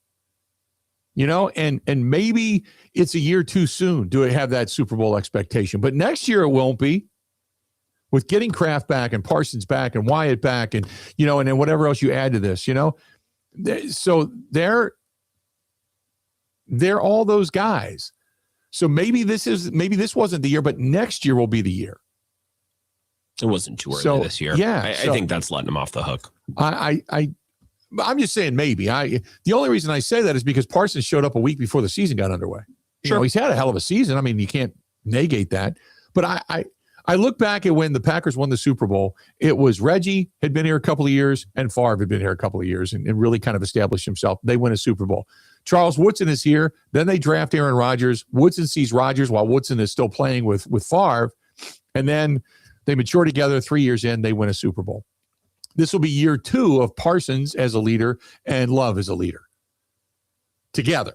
S1: and maybe it's a year too soon to have that Super Bowl expectation. But next year it won't be. With getting Kraft back and Parsons back and Wyatt back and, and then whatever else you add to this, So they're all those guys. So maybe this wasn't the year, but next year will be the year.
S3: It wasn't too early this year.
S1: Yeah.
S3: I think that's letting them off the hook.
S1: I'm just saying maybe. The only reason I say that is because Parsons showed up a week before the season got underway. Sure. He's had a hell of a season. I mean, you can't negate that. But I look back at when the Packers won the Super Bowl. It was Reggie had been here a couple of years and Favre had been here a couple of years and really kind of established himself. They win a Super Bowl. Charles Woodson is here. Then they draft Aaron Rodgers. Woodson sees Rodgers while Woodson is still playing with Favre. And then they mature together. 3 years in, they win a Super Bowl. This will be year 2 of Parsons as a leader and Love as a leader together,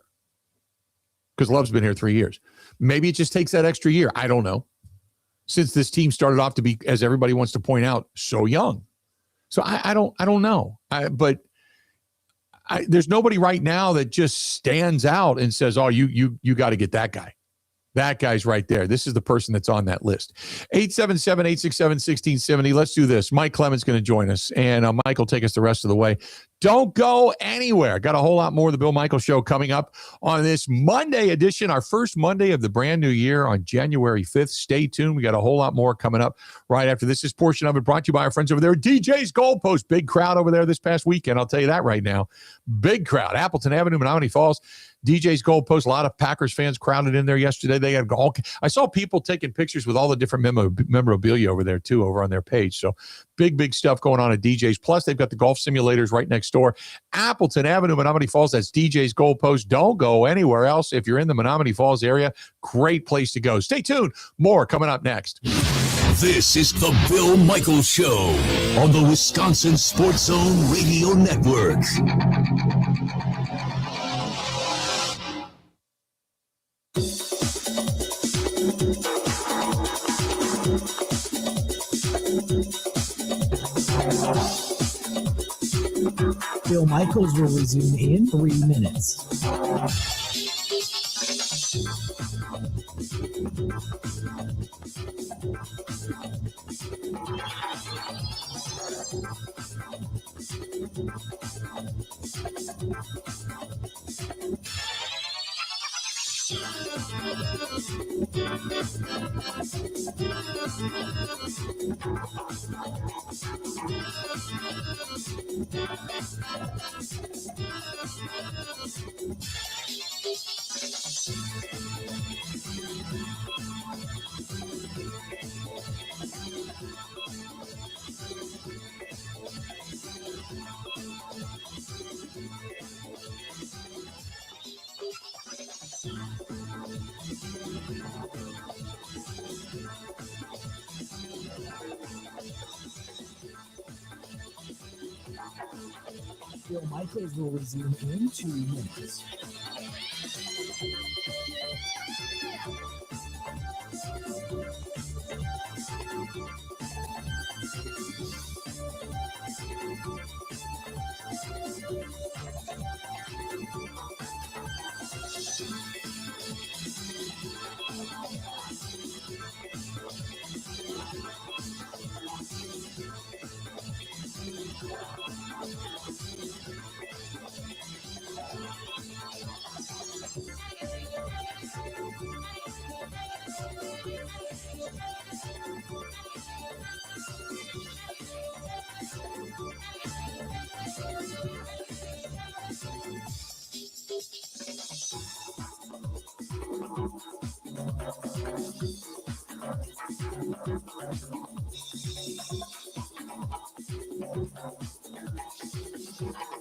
S1: because Love's been here 3 years. Maybe it just takes that extra year. I don't know. Since this team started off to be, as everybody wants to point out, so young. So I don't know. There's nobody right now that just stands out and says, oh, you got to get that guy. That guy's right there. This is the person that's on that list. 877-867-1670. Let's do this. Mike Clemens going to join us, and Mike will take us the rest of the way. Don't go anywhere. Got a whole lot more of the Bill Michael Show coming up on this Monday edition, our first Monday of the brand new year on January 5th. Stay tuned. We got a whole lot more coming up right after this. This portion of it brought to you by our friends over there at DJ's Goalpost. Big crowd over there this past weekend. I'll tell you that right now. Big crowd. Appleton Avenue, Menominee Falls. DJ's Goalpost. A lot of Packers fans crowded in there yesterday. They had I saw people taking pictures with all the different memorabilia over there too, over on their page. So big stuff going on at DJ's. Plus, they've got the golf simulators right next door. Appleton Avenue, Menominee Falls. That's DJ's Goalpost. Don't go anywhere else. If you're in the Menominee Falls area, great place to go. Stay tuned. More coming up next.
S4: This is the Bill Michael Show on the Wisconsin Sports Zone Radio Network.
S5: Bill Michaels will resume in 3 minutes. Bill Michaels will resume in 2 minutes.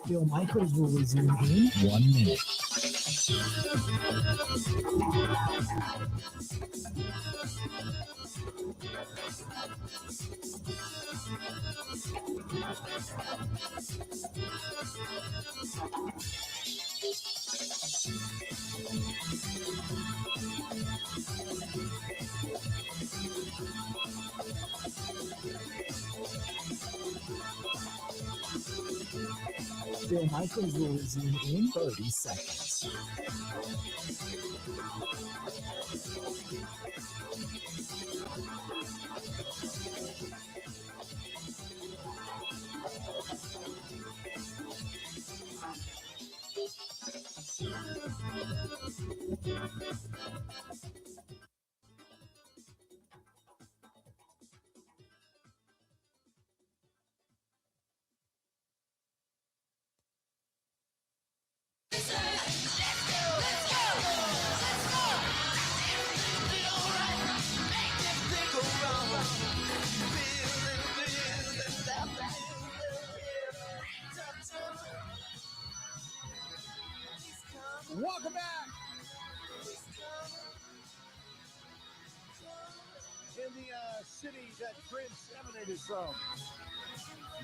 S5: Bill Michaels will resume in 1 minute. Bill Michaels will resume in 30 seconds.
S18: city that Prince emanated from,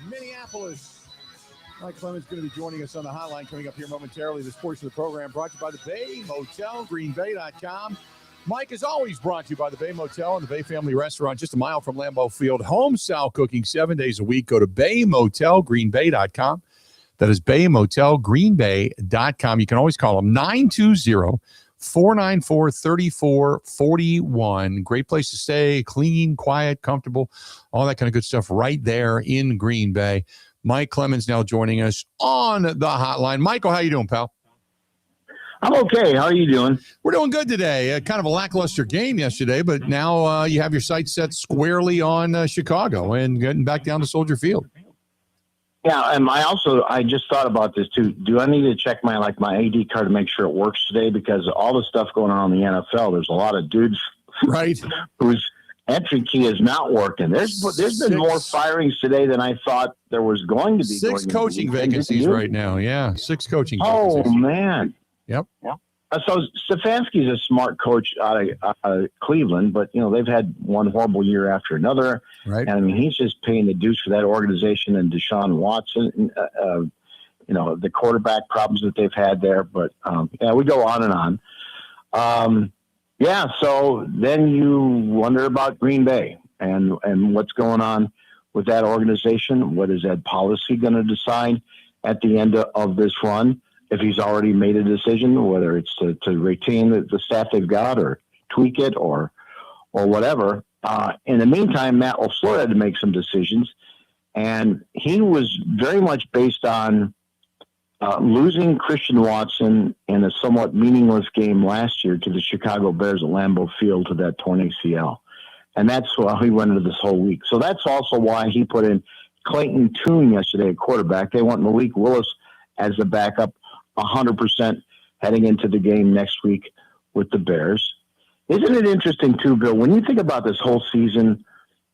S18: Minneapolis. Mike Clemens going to be joining us on the hotline coming up here momentarily. This portion of the program brought to you by the Bay Motel, greenbay.com. Mike is always brought to you by the Bay Motel and the Bay Family Restaurant, just a mile from Lambeau Field. Home-style cooking 7 days a week. Go to baymotelgreenbay.com. That is baymotelgreenbay.com. You can always call them 920-494-3441. Great place to stay, clean, quiet, comfortable, all that kind of good stuff right there in Green Bay. Mike Clemens now joining us on the hotline. Michael, how you doing, pal?
S19: I'm okay. How are you doing?
S18: We're doing good today. Kind of a lackluster game yesterday, but now you have your sights set squarely on Chicago and getting back down to Soldier Field.
S19: Yeah, and I just thought about this too. Do I need to check my AD card to make sure it works today? Because all the stuff going on in the NFL, there's a lot of dudes
S18: right
S19: whose entry key is not working. There's been more firings today than I thought there was going to be.
S18: 6 coaching vacancies right now. Yeah, 6 coaching
S19: vacancies. Oh, man.
S18: Yep.
S19: So Stefanski's a smart coach out of Cleveland, but, they've had one horrible year after another.
S18: Right.
S19: And, I mean, he's just paying the dues for that organization and Deshaun Watson, the quarterback problems that they've had there. But, we go on and on. So then you wonder about Green Bay and what's going on with that organization. What is Ed Policy going to decide at the end of this run? If he's already made a decision, whether it's to retain the staff they've got or tweak it or whatever. In the meantime, Matt Laflur had to make some decisions, and he was very much based on losing Christian Watson in a somewhat meaningless game last year to the Chicago Bears at Lambeau Field to that torn ACL. And that's why he went into this whole week. So that's also why he put in Clayton Tune yesterday at quarterback. They want Malik Willis as the backup 100% heading into the game next week with the Bears. Isn't it interesting, too, Bill, when you think about this whole season,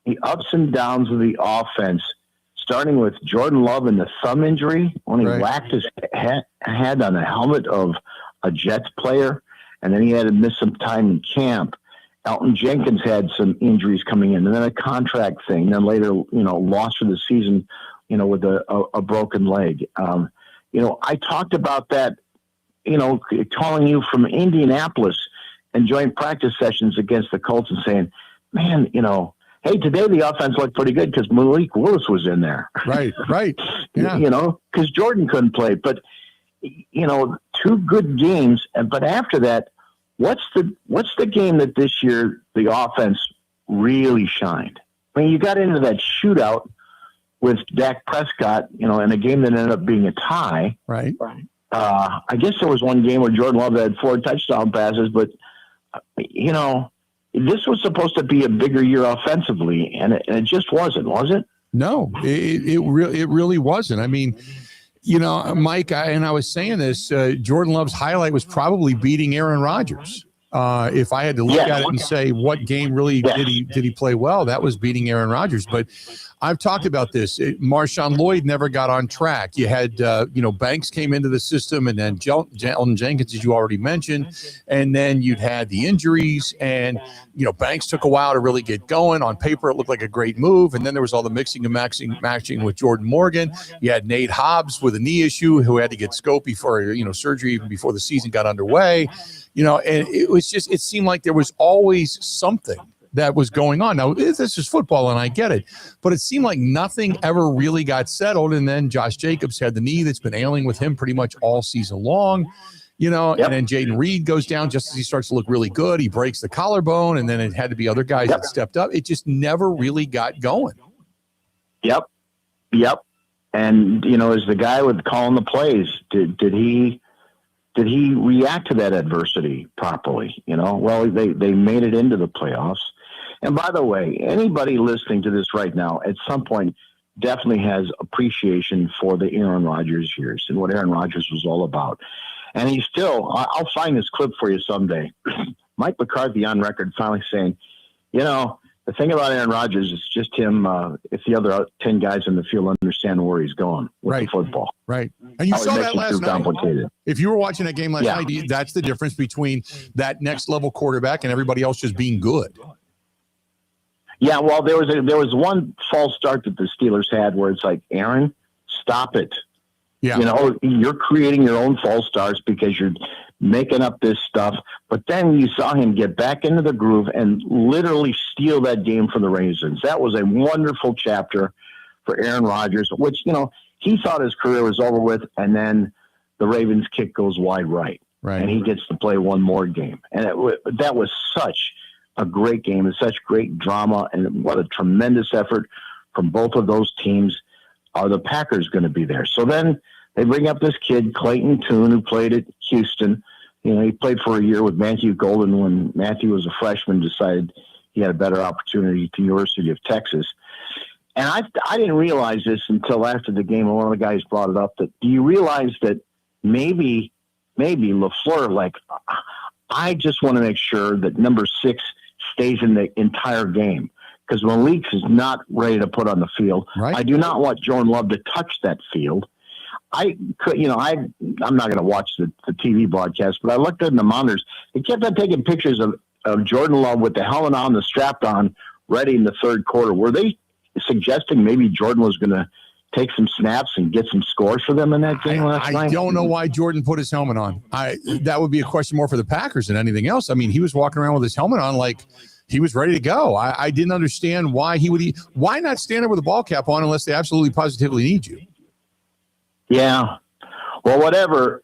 S19: the ups and downs of the offense, starting with Jordan Love and the thumb injury when he whacked his head on the helmet of a Jets player, and then he had to miss some time in camp. Elton Jenkins had some injuries coming in, and then a contract thing, and then later, lost for the season, with a broken leg. I talked about that, calling you from Indianapolis and joint practice sessions against the Colts and saying, man, hey, today the offense looked pretty good because Malik Willis was in there.
S18: Right. Yeah.
S19: Because Jordan couldn't play. But, 2 good games. But after that, what's the game that this year the offense really shined? I mean, you got into that shootout with Dak Prescott, in a game that ended up being a tie.
S18: Right.
S19: I guess there was one game where Jordan Love had 4 touchdown passes, but, this was supposed to be a bigger year offensively, and it just wasn't, was it?
S18: No, it really wasn't. I mean, Mike, I was saying this, Jordan Love's highlight was probably beating Aaron Rodgers. If I had to look at it and say what game really did he play well, that was beating Aaron Rodgers. But I've talked about this. Marshawn Lloyd never got on track. You had, Banks came into the system, and then Elton Jenkins, as you already mentioned, and then you'd had the injuries, and Banks took a while to really get going. On paper, it looked like a great move, and then there was all the mixing and matching with Jordan Morgan. You had Nate Hobbs with a knee issue who had to get scoped before surgery even before the season got underway. And it seemed like there was always something that was going on. Now, this is football, and I get it, but it seemed like nothing ever really got settled. And then Josh Jacobs had the knee that's been ailing with him pretty much all season long, and then Jaden Reed goes down just as he starts to look really good. He breaks the collarbone, and then it had to be other guys that stepped up. It just never really got going.
S19: Yep. And, as the guy with calling the plays, did he react to that adversity properly? Well, they made it into the playoffs. And by the way, anybody listening to this right now at some point definitely has appreciation for the Aaron Rodgers years and what Aaron Rodgers was all about. And he's still, I'll find this clip for you someday. Mike McCarthy on record finally saying, the thing about Aaron Rodgers is just him. If the other 10 guys in the field understand where he's going with the football.
S18: Right. And you saw that last night. If you were watching that game last night, that's the difference between that next level quarterback and everybody else just being good.
S19: Yeah, well, there was one false start that the Steelers had where it's like, Aaron, stop it.
S18: Yeah.
S19: You know, you're creating your own false starts because you're making up this stuff. But then you saw him get back into the groove and literally steal that game from the Ravens. That was a wonderful chapter for Aaron Rodgers, which, you know, he thought his career was over with, and then the Ravens kick goes wide right. And he gets to play one more game. And that was such a great game and such great drama, and what a tremendous effort from both of those teams. Are the Packers going to be there? So then they bring up this kid, Clayton Tune, who played at Houston. You know, he played for a year with Matthew Golden when Matthew was a freshman, decided he had a better opportunity at the University of Texas. And I didn't realize this until after the game, and one of the guys brought it up, that do you realize that maybe Lafleur, like, I just want to make sure that number 6 stays in the entire game, because Malik is not ready to put on the field. I do not want Jordan Love to touch that field. I'm not going to watch the TV broadcast, but I looked at the monitors. They kept on taking pictures of Jordan Love with the helmet on, the strapped on, ready in the third quarter. Were they suggesting maybe Jordan was going to take some snaps and get some scores for them in that game last night?
S18: I don't know why Jordan put his helmet on. That would be a question more for the Packers than anything else. I mean, he was walking around with his helmet on like he was ready to go. I didn't understand why why not stand there with a ball cap on unless they absolutely positively need you?
S19: Yeah. Well, whatever,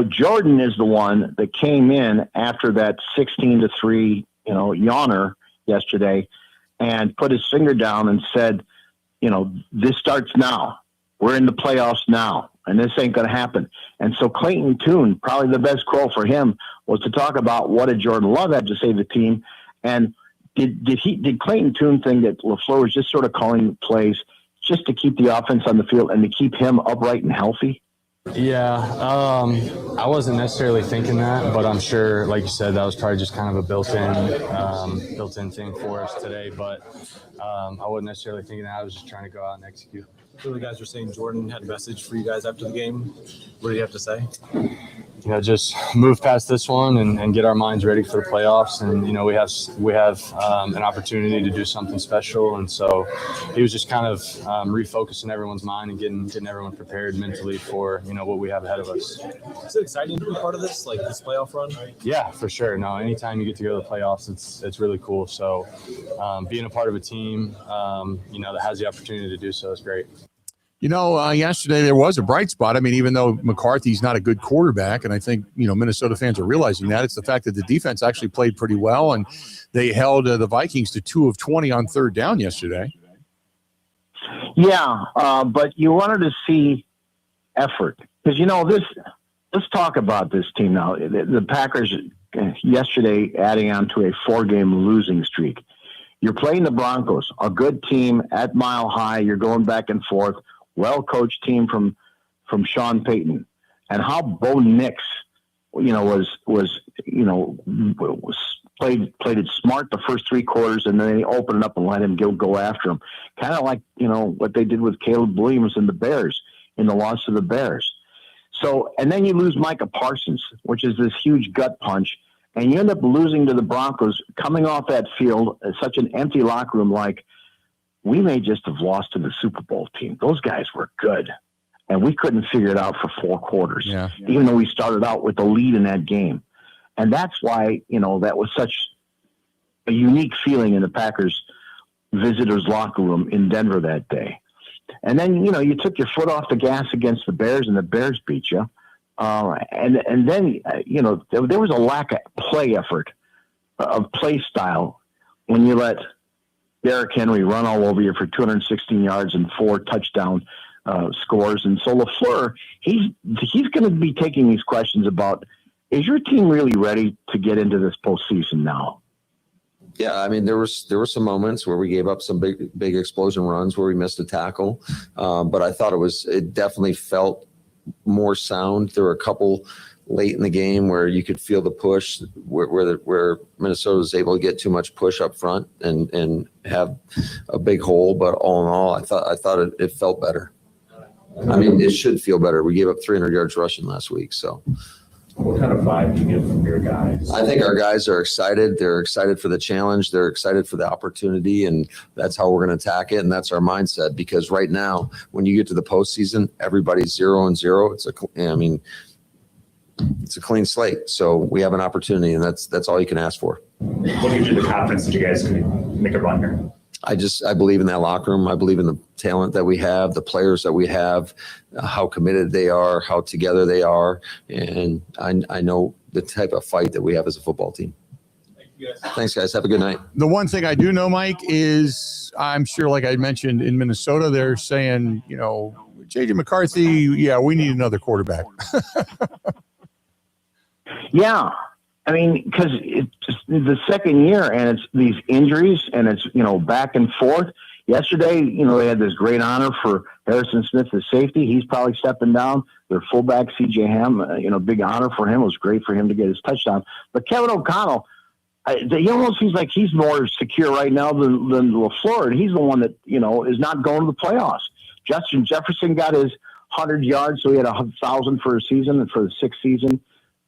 S19: Jordan is the one that came in after that 16-3, yawner yesterday and put his finger down and said, this starts now. We're in the playoffs now, and this ain't going to happen. And so Clayton Tune, probably the best quote for him was to talk about what did Jordan Love have to say to the team. And did Clayton Tune think that Lafleur was just sort of calling plays just to keep the offense on the field and to keep him upright and healthy?
S21: Yeah, I wasn't necessarily thinking that, but I'm sure, like you said, that was probably just kind of a built-in thing for us today. But I wasn't necessarily thinking that. I was just trying to go out and execute.
S22: So the guys were saying Jordan had a message for you guys after the game. What do you have to say?
S21: Just move past this one and get our minds ready for the playoffs. And, we have an opportunity to do something special. And so he was just kind of refocusing everyone's mind and getting everyone prepared mentally for, what we have ahead of us.
S22: Is it exciting to be part of this playoff run?
S21: Yeah, for sure. No, anytime you get to go to the playoffs, it's really cool. So being a part of a team, that has the opportunity to do so is great.
S18: Yesterday there was a bright spot. I mean, even though McCarthy's not a good quarterback, and I think, Minnesota fans are realizing that, it's the fact that the defense actually played pretty well, and they held the Vikings to 2 of 20 on third down yesterday.
S19: Yeah, but you wanted to see effort. Because, let's talk about this team now. The Packers yesterday adding on to a 4-game losing streak. You're playing the Broncos, a good team at Mile High. You're going back and forth. Well-coached team from Sean Payton, and how Bo Nix, was played it smart the first 3 quarters, and then they opened it up and let him go after him. Kind of like what they did with Caleb Williams and the Bears in the loss to the Bears. So, and then you lose Micah Parsons, which is this huge gut punch, and you end up losing to the Broncos coming off that field, such an empty locker room. Like, we may just have lost to the Super Bowl team. Those guys were good, and we couldn't figure it out for 4 quarters, even though we started out with the lead in that game. And that's why, that was such a unique feeling in the Packers visitors' locker room in Denver that day. And then, you took your foot off the gas against the Bears, and the Bears beat you. And then, there was a lack of play effort, of play style, when you let Derrick Henry run all over you for 216 yards and 4 touchdown scores. And so Lafleur, he's going to be taking these questions about, is your team really ready to get into this postseason now?
S6: Yeah, I mean, there were some moments where we gave up some big explosion runs where we missed a tackle, but I thought it definitely felt more sound. There were a couple late in the game where you could feel the push, where Minnesota was able to get too much push up front and have a big hole. But all in all, I thought it felt better. I mean, it should feel better. We gave up 300 yards rushing last week, so.
S12: What kind of vibe do you get from your guys?
S6: I think our guys are excited. They're excited for the challenge. They're excited for the opportunity, and that's how we're going to attack it. And that's our mindset, because right now, when you get to the postseason, everybody's 0-0. It's a clean slate. So we have an opportunity, and that's all you can ask for.
S12: What gives you the confidence that you guys can make a run here?
S6: I believe in that locker room. I believe in the talent that we have, the players that we have, how committed they are, how together they are. And I know the type of fight that we have as a football team. Thanks, guys. Have a good night.
S18: The one thing I do know, Mike, is I'm sure, like I mentioned, in Minnesota, they're saying, J.J. McCarthy, yeah, we need another quarterback.
S19: Yeah. I mean, because it's the second year and it's these injuries and it's, back and forth. Yesterday, they had this great honor for Harrison Smith, the safety. He's probably stepping down. Their fullback, C.J. Ham, big honor for him. It was great for him to get his touchdown. But Kevin O'Connell, he almost seems like he's more secure right now than Laflur. And he's the one that, is not going to the playoffs. Justin Jefferson got his 100 yards, so he had 1,000 for a season and for the sixth season.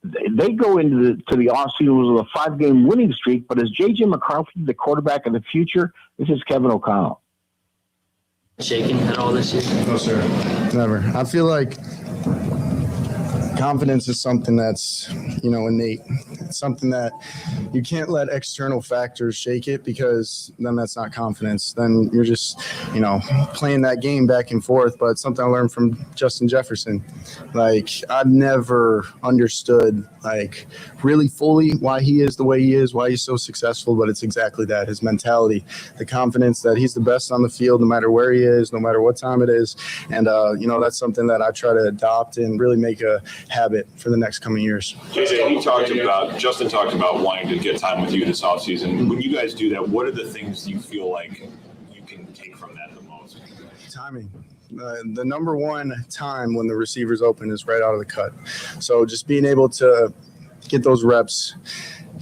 S19: They go into the offseason with a 5-game winning streak, but is J.J. McCarthy the quarterback of the future? This is Kevin O'Connell.
S20: Shaking at all this year?
S12: No, sir.
S23: Never. I feel like confidence is something that's, innate. It's something that you can't let external factors shake it, because then that's not confidence. Then you're just, playing that game back and forth. But it's something I learned from Justin Jefferson. Like, I've never understood, really fully why he is the way he is, why he's so successful. But it's exactly that, his mentality, the confidence that he's the best on the field, no matter where he is, no matter what time it is. And, that's something that I try to adopt and really make a habit for the next coming years.
S24: JJ, Justin talked about wanting to get time with you this offseason. When you guys do that, what are the things you feel like you can take from that the most?
S23: Timing. The number one time when the receiver's open is right out of the cut. So just being able to get those reps,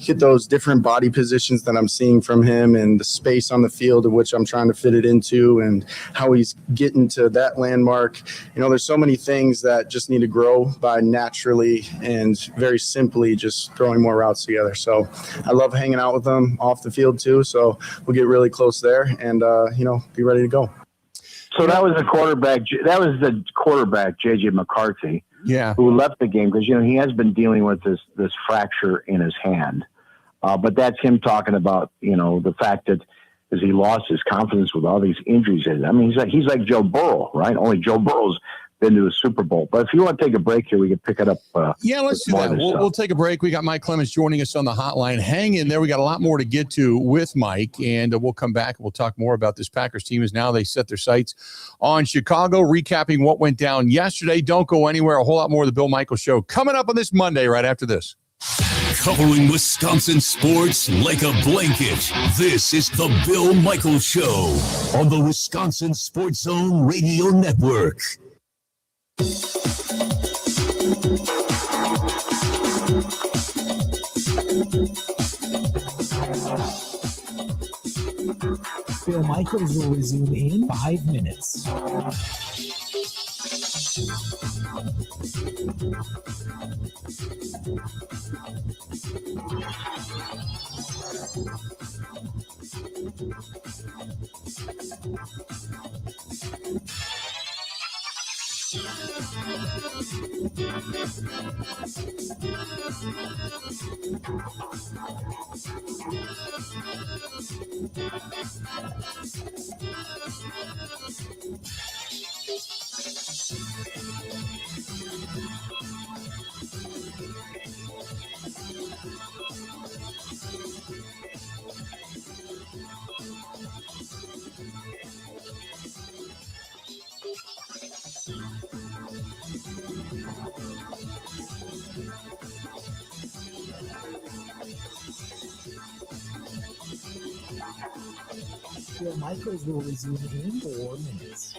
S23: get those different body positions that I'm seeing from him, and the space on the field in which I'm trying to fit it into, and how he's getting to that landmark. There's so many things that just need to grow by naturally and very simply just throwing more routes together. So I love hanging out with him off the field too. So we'll get really close there and, be ready to go.
S19: So that was the quarterback, J.J. McCarthy.
S18: Yeah,
S19: who left the game because he has been dealing with this fracture in his hand, but that's him talking about the fact that as he lost his confidence with all these injuries. I mean, he's like Joe Burrow, right? Only Joe Burrow's been to a Super Bowl. But if you want to take a break here, we can pick it up.
S18: Yeah, let's do that. We'll take a break. We got Mike Clemens joining us on the hotline. Hang in there. We got a lot more to get to with Mike, and we'll come back and we'll talk more about this Packers team as now they set their sights on Chicago, recapping what went down yesterday. Don't go anywhere. A whole lot more of the Bill Michaels Show coming up on this Monday right after this.
S4: Covering Wisconsin sports like a blanket, this is the Bill Michaels Show on the Wisconsin Sports Zone Radio Network.
S5: Bill Michaels will resume in 5 minutes. Bill Michaels will resume in 4 minutes.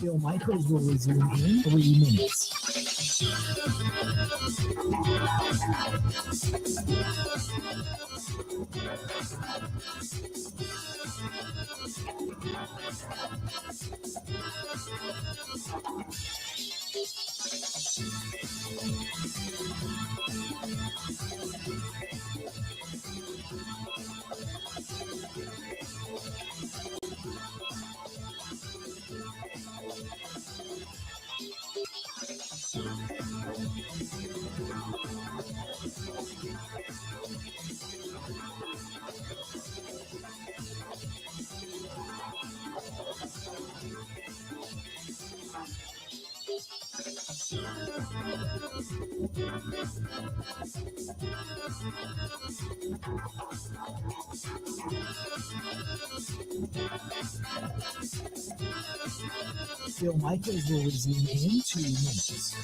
S5: Bill Michaels will resume in 3 minutes. Bill Michaels will resume in 2 minutes.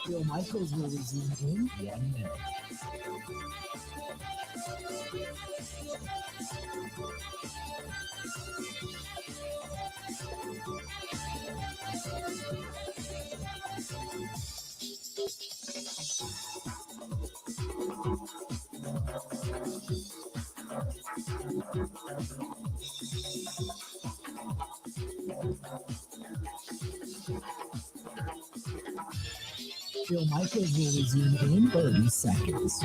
S5: Bill Michaels will resume in 1 minute. Bill Michaels will resume in 30 seconds.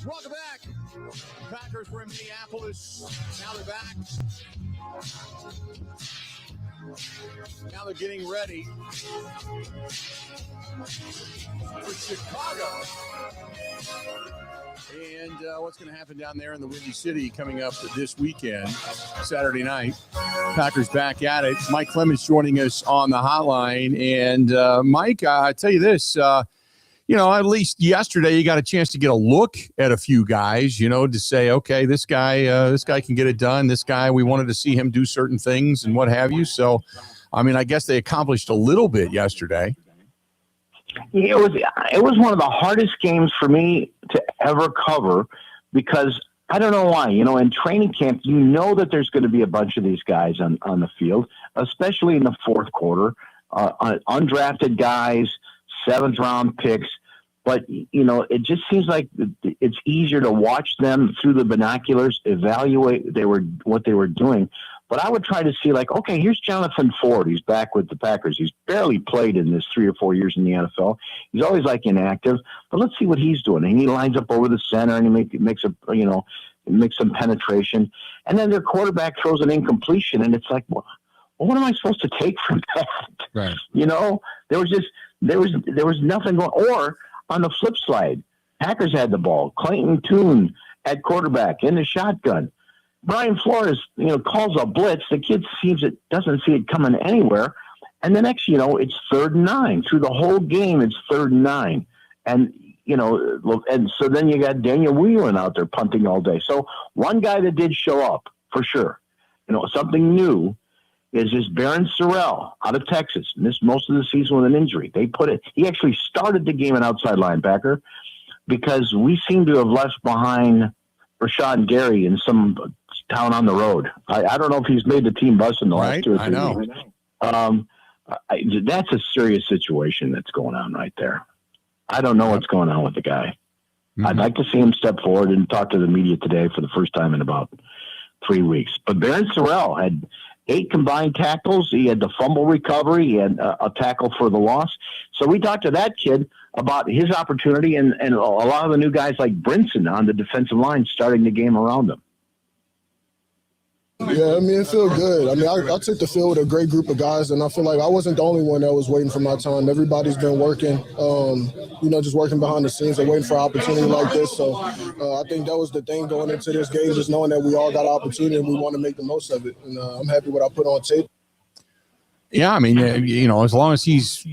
S1: Welcome back. Packers were in Minneapolis. Now they're back. Now they're getting ready for Chicago. And what's going to happen down there in the Windy City coming up this weekend, Saturday night. Packers back at it. Mike Clemens joining us on the hotline. And Mike, I tell you this, at least yesterday you got a chance to get a look at a few guys, to say, okay, this guy can get it done. This guy, we wanted to see him do certain things and what have you. So, I guess they accomplished a little bit yesterday.
S19: It was one of the hardest games for me to ever cover because I don't know why. In training camp, that there's going to be a bunch of these guys on the field, especially in the fourth quarter, undrafted guys, 7th-round picks. But, it just seems like it's easier to watch them through the binoculars, evaluate what they were doing. But I would try to see, okay, here's Jonathan Ford. He's back with the Packers. He's barely played in this 3 or 4 years in the NFL. He's always inactive. But let's see what he's doing. And he lines up over the center and he makes some penetration. And then their quarterback throws an incompletion, and it's like, well, what am I supposed to take from that?
S1: Right.
S19: There was nothing going. Or on the flip side, Packers had the ball. Clayton Tune at quarterback in the shotgun. Brian Flores, calls a blitz. The kid doesn't see it coming anywhere. And the next, it's 3rd and 9. Through the whole game, it's 3rd and 9. And, and so then you got Daniel Whelan out there punting all day. So one guy that did show up for sure, something new is this Baranczyk out of Texas. Missed most of the season with an injury. He actually started the game an outside linebacker because we seem to have left behind Rashad Gary in some town on the road. I don't know if he's made the team bus in the last 2 or 3 weeks. That's a serious situation that's going on right there. I don't know what's going on with the guy. Mm-hmm. I'd like to see him step forward and talk to the media today for the first time in about 3 weeks. But Baranczyk had 8 combined tackles. He had the fumble recovery. He had a tackle for the loss. So we talked to that kid about his opportunity and a lot of the new guys like Brinson on the defensive line starting the game around him.
S7: Yeah, it feels good. I took the field with a great group of guys, and I feel like I wasn't the only one that was waiting for my time. Everybody's been working, just working behind the scenes and waiting for an opportunity like this. So I think that was the thing going into this game, just knowing that we all got an opportunity and we want to make the most of it. And I'm happy what I put on tape.
S18: Yeah, as long as he's,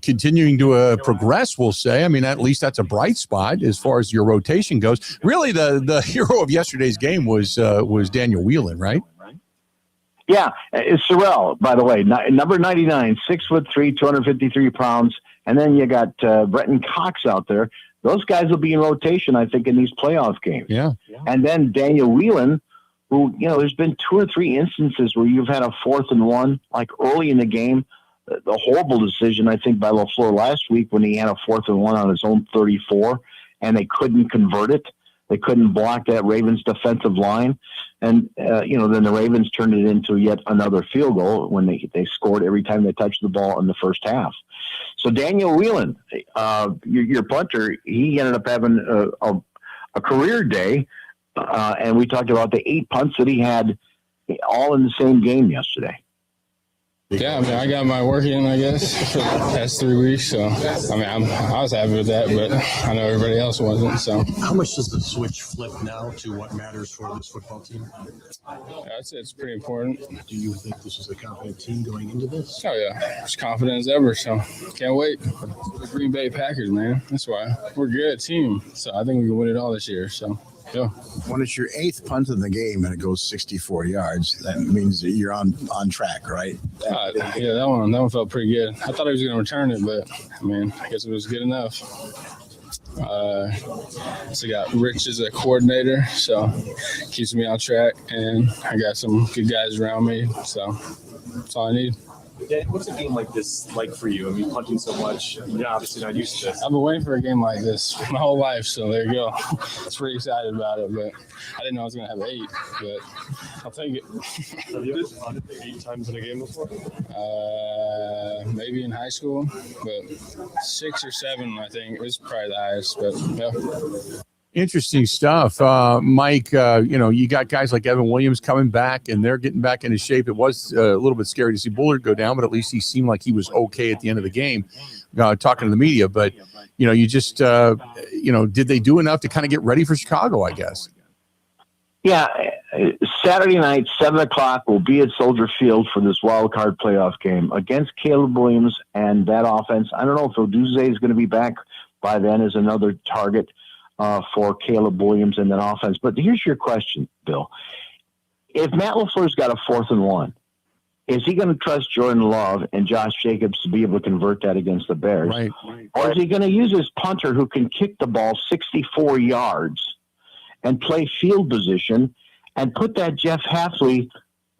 S18: continuing to progress, we'll say. At least that's a bright spot as far as your rotation goes. Really, the hero of yesterday's game was Daniel Whelan, right?
S19: Yeah, it's Sorrell, by the way, number 99, 6'3", 253 pounds, and then you got Brenton Cox out there. Those guys will be in rotation, I think, in these playoff games.
S18: Yeah.
S19: And then Daniel Whelan, who, there's been 2 or 3 instances where you've had a 4th and 1, like early in the game. The horrible decision, I think, by Laflur last week when he had a 4th and 1 on his own 34, and they couldn't convert it. They couldn't block that Ravens defensive line. And, then the Ravens turned it into yet another field goal when they scored every time they touched the ball in the first half. So Daniel Whelan, your punter, he ended up having a career day. And we talked about the 8 punts that he had all in the same game yesterday.
S8: Yeah, I got my work in, I guess, for the past 3 weeks. So, I was happy with that, but I know everybody else wasn't. So,
S9: how much does the switch flip now to what matters for this football team?
S8: I'd say it's pretty important.
S9: Do you think this is a confident team going into this?
S8: Oh, yeah. As confident as ever. So, can't wait. The Green Bay Packers, man. That's why. We're a good team. So, I think we can win it all this year. So, yeah.
S9: When it's your 8th punt of the game and it goes 64 yards, that means that you're on track, right?
S8: Yeah, that one felt pretty good. I thought he was going to return it, but I guess it was good enough. So got Rich as a coordinator, so keeps me on track, and I got some good guys around me, so that's all I need.
S22: Dan, what's a game like this like for you? Punting so much, you're obviously not used to this.
S8: I've been waiting for a game like this my whole life, so there you go. I was pretty excited about it, but I didn't know I was going to have 8, but I'll take it.
S22: Have you ever punted 8 times in a game before?
S8: Maybe in high school, but 6 or 7, I think. It was probably the highest, but yeah.
S18: Interesting stuff. Mike, you got guys like Evan Williams coming back, and they're getting back into shape. It was a little bit scary to see Bullard go down, but at least he seemed like he was okay at the end of the game, talking to the media. But, you just, did they do enough to kind of get ready for Chicago, I guess?
S19: Yeah, Saturday night, 7 o'clock, we'll be at Soldier Field for this wild card playoff game against Caleb Williams and that offense. I don't know if Oduzze is going to be back by then as another target for Caleb Williams and that offense. But here's your question, Bill. If Matt Lafleur's got a 4th and 1, is he going to trust Jordan Love and Josh Jacobs to be able to convert that against the Bears?
S18: Right.
S19: Or is he going to use his punter who can kick the ball 64 yards and play field position and put that Jeff Hafley,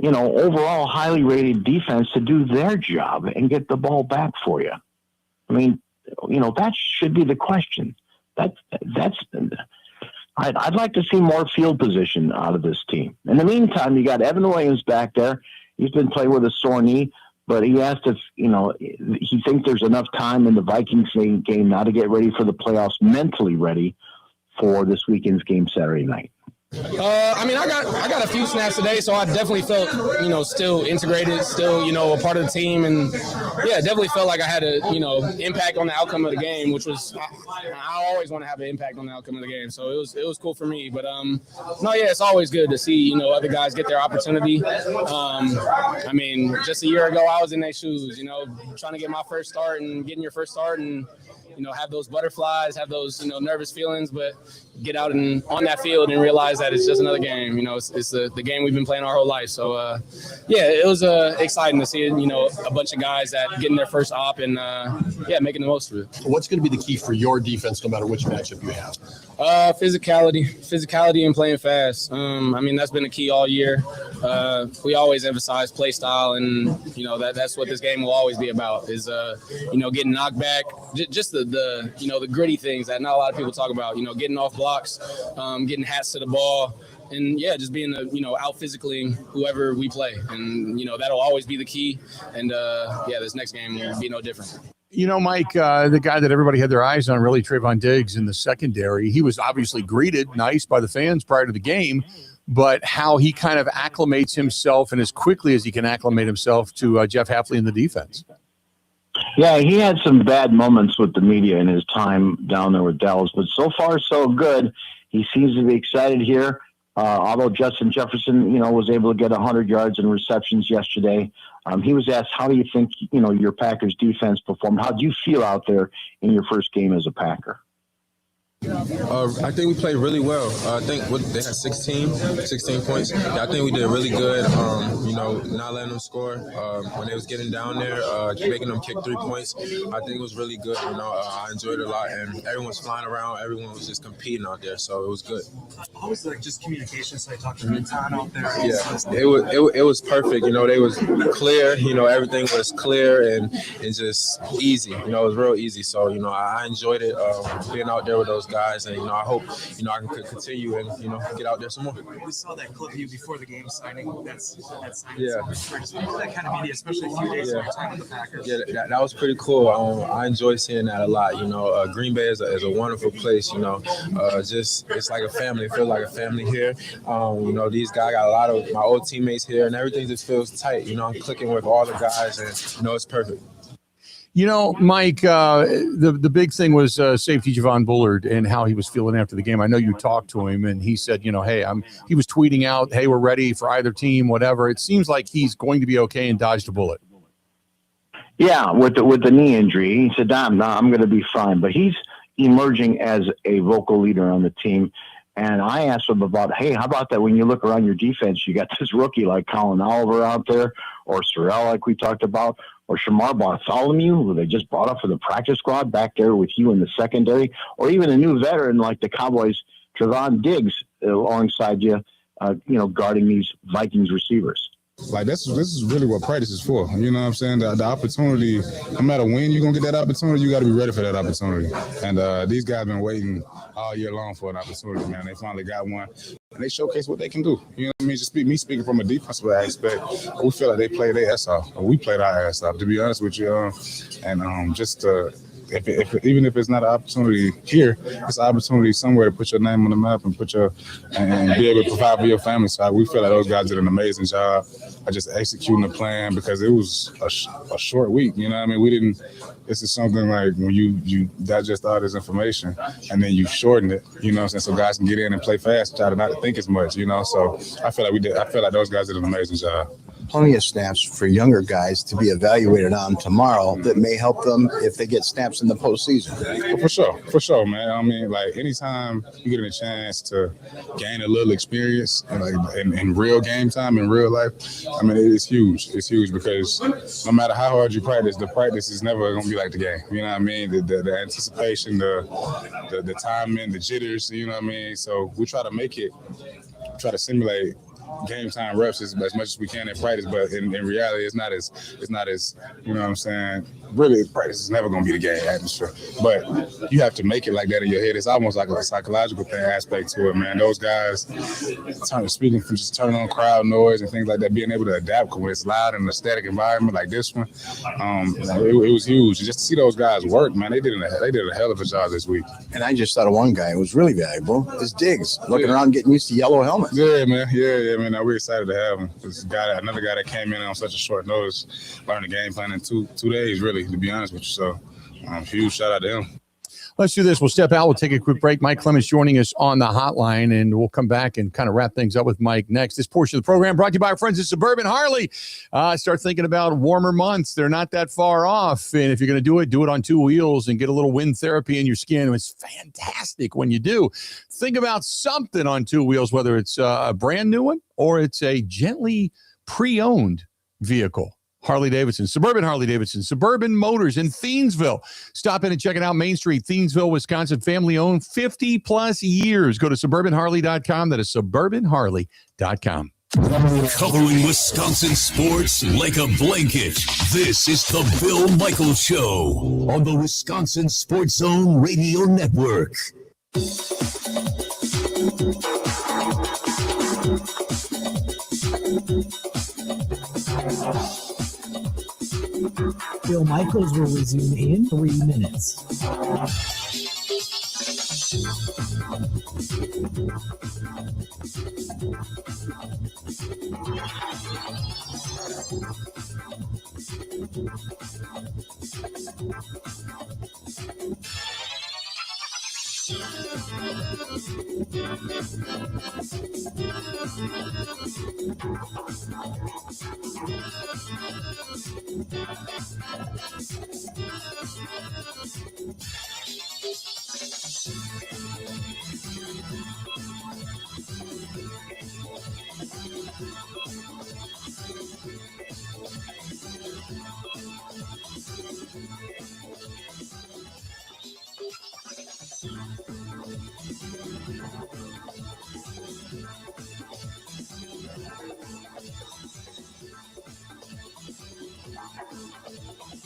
S19: overall highly rated defense to do their job and get the ball back for you? That should be the question. I'd like to see more field position out of this team. In the meantime, you got Evan Williams back there. He's been playing with a sore knee, but he asked if, he thinks there's enough time in the Vikings game now to get ready for the playoffs, mentally ready for this weekend's game Saturday night.
S10: I got a few snaps today, so I definitely felt, still integrated, still, a part of the team. And, yeah, definitely felt like I had a, impact on the outcome of the game, which was I always want to have an impact on the outcome of the game. So it was cool for me. But, it's always good to see, other guys get their opportunity. Just a year ago, I was in their shoes, trying to get my first start and getting your first start. And, have those butterflies, have those, nervous feelings, but get out and on that field and realize that it's just another game. It's the game we've been playing our whole life. So, it was exciting to see, a bunch of guys that getting their first op and, making the most of it.
S13: What's going to be the key for your defense, no matter which matchup you have?
S10: Physicality and playing fast. That's been the key all year. We always emphasize play style, and that's what this game will always be about. Is getting knocked back, just the gritty things that not a lot of people talk about. Getting off blocks, getting hats to the ball, and just being out physically whoever we play, and that'll always be the key. And this next game will be no different.
S1: Mike, the guy that everybody had their eyes on, really, Trayvon Diggs in the secondary, he was obviously greeted nice by the fans prior to the game, but how he kind of acclimates himself and as quickly as he can acclimate himself to Jeff Hafley in the defense.
S19: Yeah, he had some bad moments with the media in his time down there with Dallas, but so far so good. He seems to be excited here. Although Justin Jefferson, was able to get 100 yards and receptions yesterday. He was asked, how do you think, your Packers defense performed? How do you feel out there in your first game as a Packer?
S15: I think we played really well. I think they had 16 points. Yeah, I think we did really good, not letting them score. When they was getting down there, making them kick 3 points, I think it was really good. I enjoyed it a lot, and everyone was flying around. Everyone was just competing out there, so it was good.
S12: How was just communication? So I talked to Minton out there.
S15: Yeah, it was perfect. They was clear. Everything was clear and just easy. It was real easy. So I enjoyed it being out there with those guys, and I hope I can continue and get out there some more.
S12: We saw that clip of you before the game signing. That's
S15: yeah.
S12: That kind of media, especially a few days of time with the Packers.
S15: Yeah, that was pretty cool. I enjoy seeing that a lot. Green Bay is a wonderful place. Just it's like a family. It feels like a family here. These guys got a lot of my old teammates here, and everything just feels tight. I'm clicking with all the guys, and it's perfect.
S1: Mike, the big thing was safety Javon Bullard and how he was feeling after the game. I know you talked to him, and he said, hey, he was tweeting out, hey, we're ready for either team, whatever. It seems like he's going to be okay and dodged a bullet.
S19: Yeah, with the knee injury, he said, I'm going to be fine. But he's emerging as a vocal leader on the team. And I asked him about, hey, how about that when you look around your defense, you got this rookie like Colin Oliver out there, or Sorrell like we talked about, or Shamar Bartholomew, who they just brought up for the practice squad back there with you in the secondary, or even a new veteran like the Cowboys, Trayvon Diggs, alongside you, guarding these Vikings receivers.
S16: Like this is really what practice is for. You know what I'm saying? The opportunity, no matter when you're gonna get that opportunity, you got to be ready for that opportunity. And these guys been waiting all year long for an opportunity, man. They finally got one, and they showcase what they can do. You know what I mean? Just me speaking from a defensive aspect, we feel like they played their ass off, or we played our ass off. To be honest with you, even if it's not an opportunity here, it's an opportunity somewhere to put your name on the map and and be able to provide for your family. So we feel like those guys did an amazing job of just executing the plan, because it was a short week. You know what I mean? We didn't. This is something like when you digest all this information and then you shorten it. You know what I'm saying? So guys can get in and play fast, try to not think as much. So I feel like those guys did an amazing job.
S9: Plenty of snaps for younger guys to be evaluated on tomorrow that may help them if they get snaps in the postseason.
S16: Well, for sure, man. I mean, like anytime you get a chance to gain a little experience in real game time, in real life, I mean, it is huge. It's huge because no matter how hard you practice, the practice is never going to be like the game. You know what I mean? The anticipation, the timing, the jitters, you know what I mean? So we try to simulate game time reps as much as we can in practice, but in reality, it's not as you know what I'm saying. Really, practice is never going to be the game atmosphere, but you have to make it like that in your head. It's almost like a psychological aspect to it, man. Those guys, speaking from just turning on crowd noise and things like that, being able to adapt when it's loud in a static environment like this one, it was huge. Just to see those guys work, man, they did a hell of a job this week.
S9: And I just thought of one guy who was really valuable is Diggs, looking around getting used to yellow helmets.
S16: Yeah, man. Yeah, man. We're excited to have him. Another guy that came in on such a short notice, learned the game plan in two days, really, to be honest with you. So, huge shout out to him.
S18: Let's do this. We'll step out. We'll take a quick break. Mike Clemens joining us on the hotline, and we'll come back and kind of wrap things up with Mike next. This portion of the program brought to you by our friends at Suburban Harley. Start thinking about warmer months. They're not that far off. And if you're going to do it on two wheels and get a little wind therapy in your skin. It's fantastic when you do. Think about something on two wheels, whether it's a brand new one or it's a gently pre-owned vehicle. Harley-Davidson, Suburban Harley-Davidson, Suburban Motors in Thiensville. Stop in and check it out. Main Street, Thiensville, Wisconsin, family-owned, 50-plus years. Go to suburbanharley.com. That is suburbanharley.com.
S4: Covering Wisconsin sports like a blanket. This is the Bill Michaels Show on the Wisconsin Sports Zone Radio Network.
S5: Bill Michaels will resume in 3 minutes.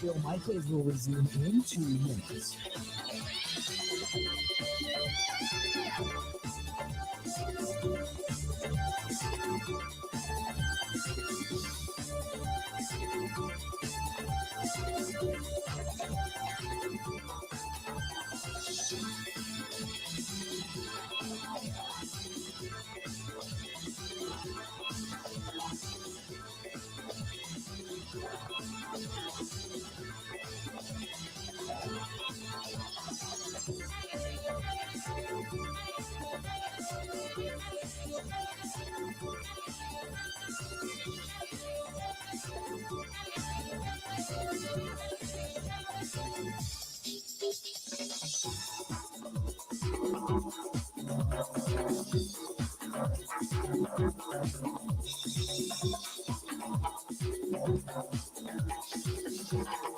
S5: Bill Michaels will resume in 2 minutes.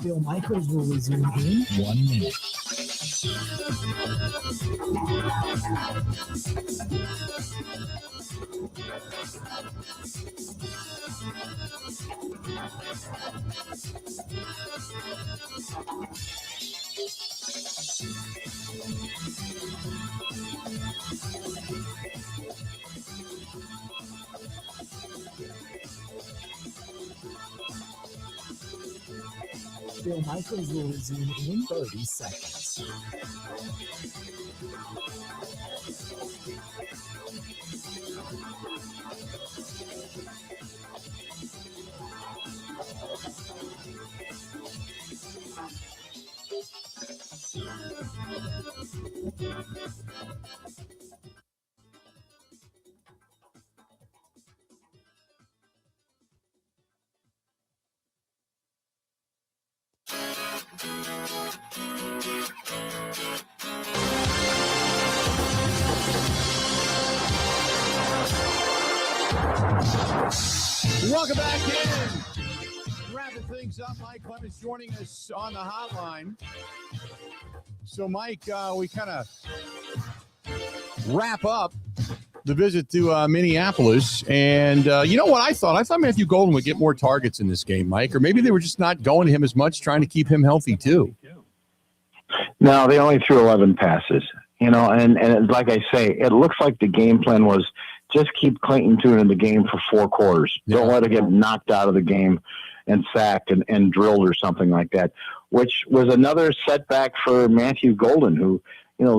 S5: Bill Michaels will resume in 1 minute. Bill Michaels will resume in 30 seconds.
S18: Welcome back in. Wrapping things up, Mike Clemens joining us on the hotline. So, Mike, we kind of wrap up the visit to Minneapolis. And you know what I thought? I thought Matthew Golden would get more targets in this game, Mike. Or maybe they were just not going to him as much, trying to keep him healthy, too.
S19: No, they only threw 11 passes. And like I say, it looks like the game plan was just keep Clayton Tune in the game for 4 quarters. Yeah. Don't let him get knocked out of the game and sacked and drilled or something like that, which was another setback for Matthew Golden, who,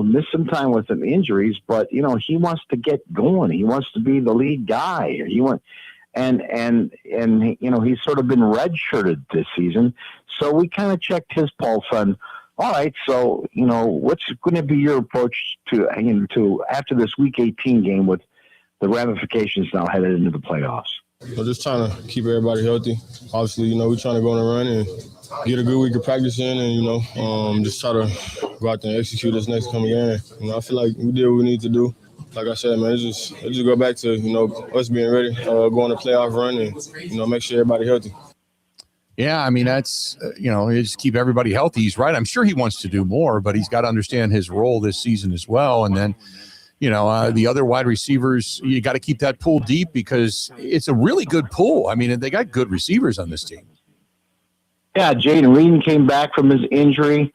S19: missed some time with some injuries, but, he wants to get going. He wants to be the lead guy. And he's sort of been redshirted this season. So we kind of checked his pulse on all right, so, what's going to be your approach to after this Week 18 game with the ramifications now headed into the playoffs?
S8: We're just trying to keep everybody healthy. Obviously, we're trying to go on a run and get a good week of practice in and, just try to go out there and execute this next coming game. I feel like we did what we need to do. Like I said, man, it just go back to, us being ready, go on a playoff run and, make sure everybody healthy.
S18: Yeah, I mean, that's, just keep everybody healthy. He's right. I'm sure he wants to do more, but he's got to understand his role this season as well. And then, the other wide receivers, you got to keep that pool deep because it's a really good pool. I mean, they got good receivers on this team.
S19: Yeah, Jaden Reed came back from his injury.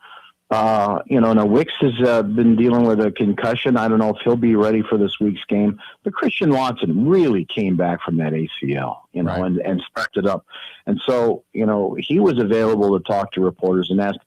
S19: Now Wicks has been dealing with a concussion. I don't know if he'll be ready for this week's game. But Christian Watson really came back from that ACL, right, and stepped it up. And so, he was available to talk to reporters and ask,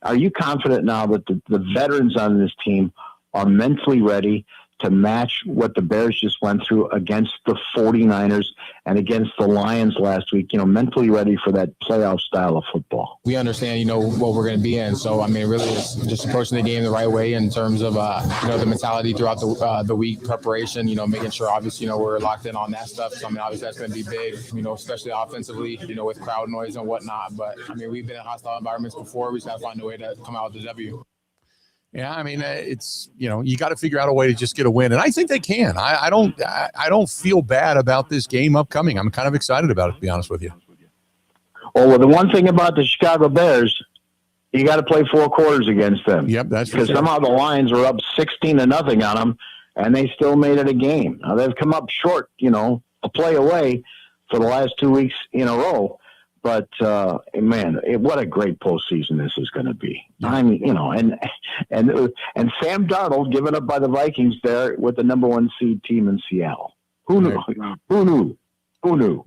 S19: are you confident now that the veterans on this team are mentally ready to match what the Bears just went through against the 49ers and against the Lions last week, mentally ready for that playoff style of football?
S10: We understand, what we're going to be in. So, I mean, really it's just approaching the game the right way in terms of, the mentality throughout the week preparation, making sure, obviously, we're locked in on that stuff. So, I mean, obviously that's going to be big, especially offensively, with crowd noise and whatnot. But, I mean, we've been in hostile environments before. We just got to find a way to come out with the W.
S18: Yeah, I mean, it's, you got to figure out a way to just get a win. And I think they can. I don't feel bad about this game upcoming. I'm kind of excited about it, to be honest with you.
S19: Well, the one thing about the Chicago Bears, you got to play 4 quarters against them.
S18: Yep, that's
S19: because somehow the Lions were up 16-0 on them, and they still made it a game. Now, they've come up short, a play away for the last 2 weeks in a row. But, man, what a great postseason this is going to be. I mean, and Sam Darnold given up by the Vikings there with the number 1 seed team in Seattle. Who knew? Who knew?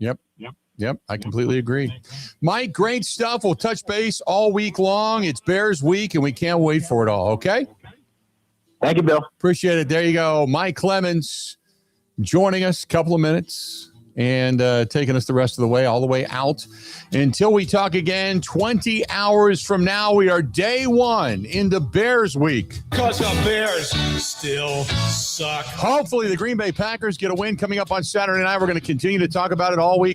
S18: Yep. I completely agree. Mike, great stuff. We'll touch base all week long. It's Bears week, and we can't wait for it all, okay?
S19: Thank you, Bill.
S18: Appreciate it. There you go. Mike Clemens joining us a couple of minutes and taking us the rest of the way, all the way out. Until we talk again, 20 hours from now, we are day 1 into Bears week.
S2: Because the Bears still suck.
S18: Hopefully the Green Bay Packers get a win coming up on Saturday night. We're going to continue to talk about it all week.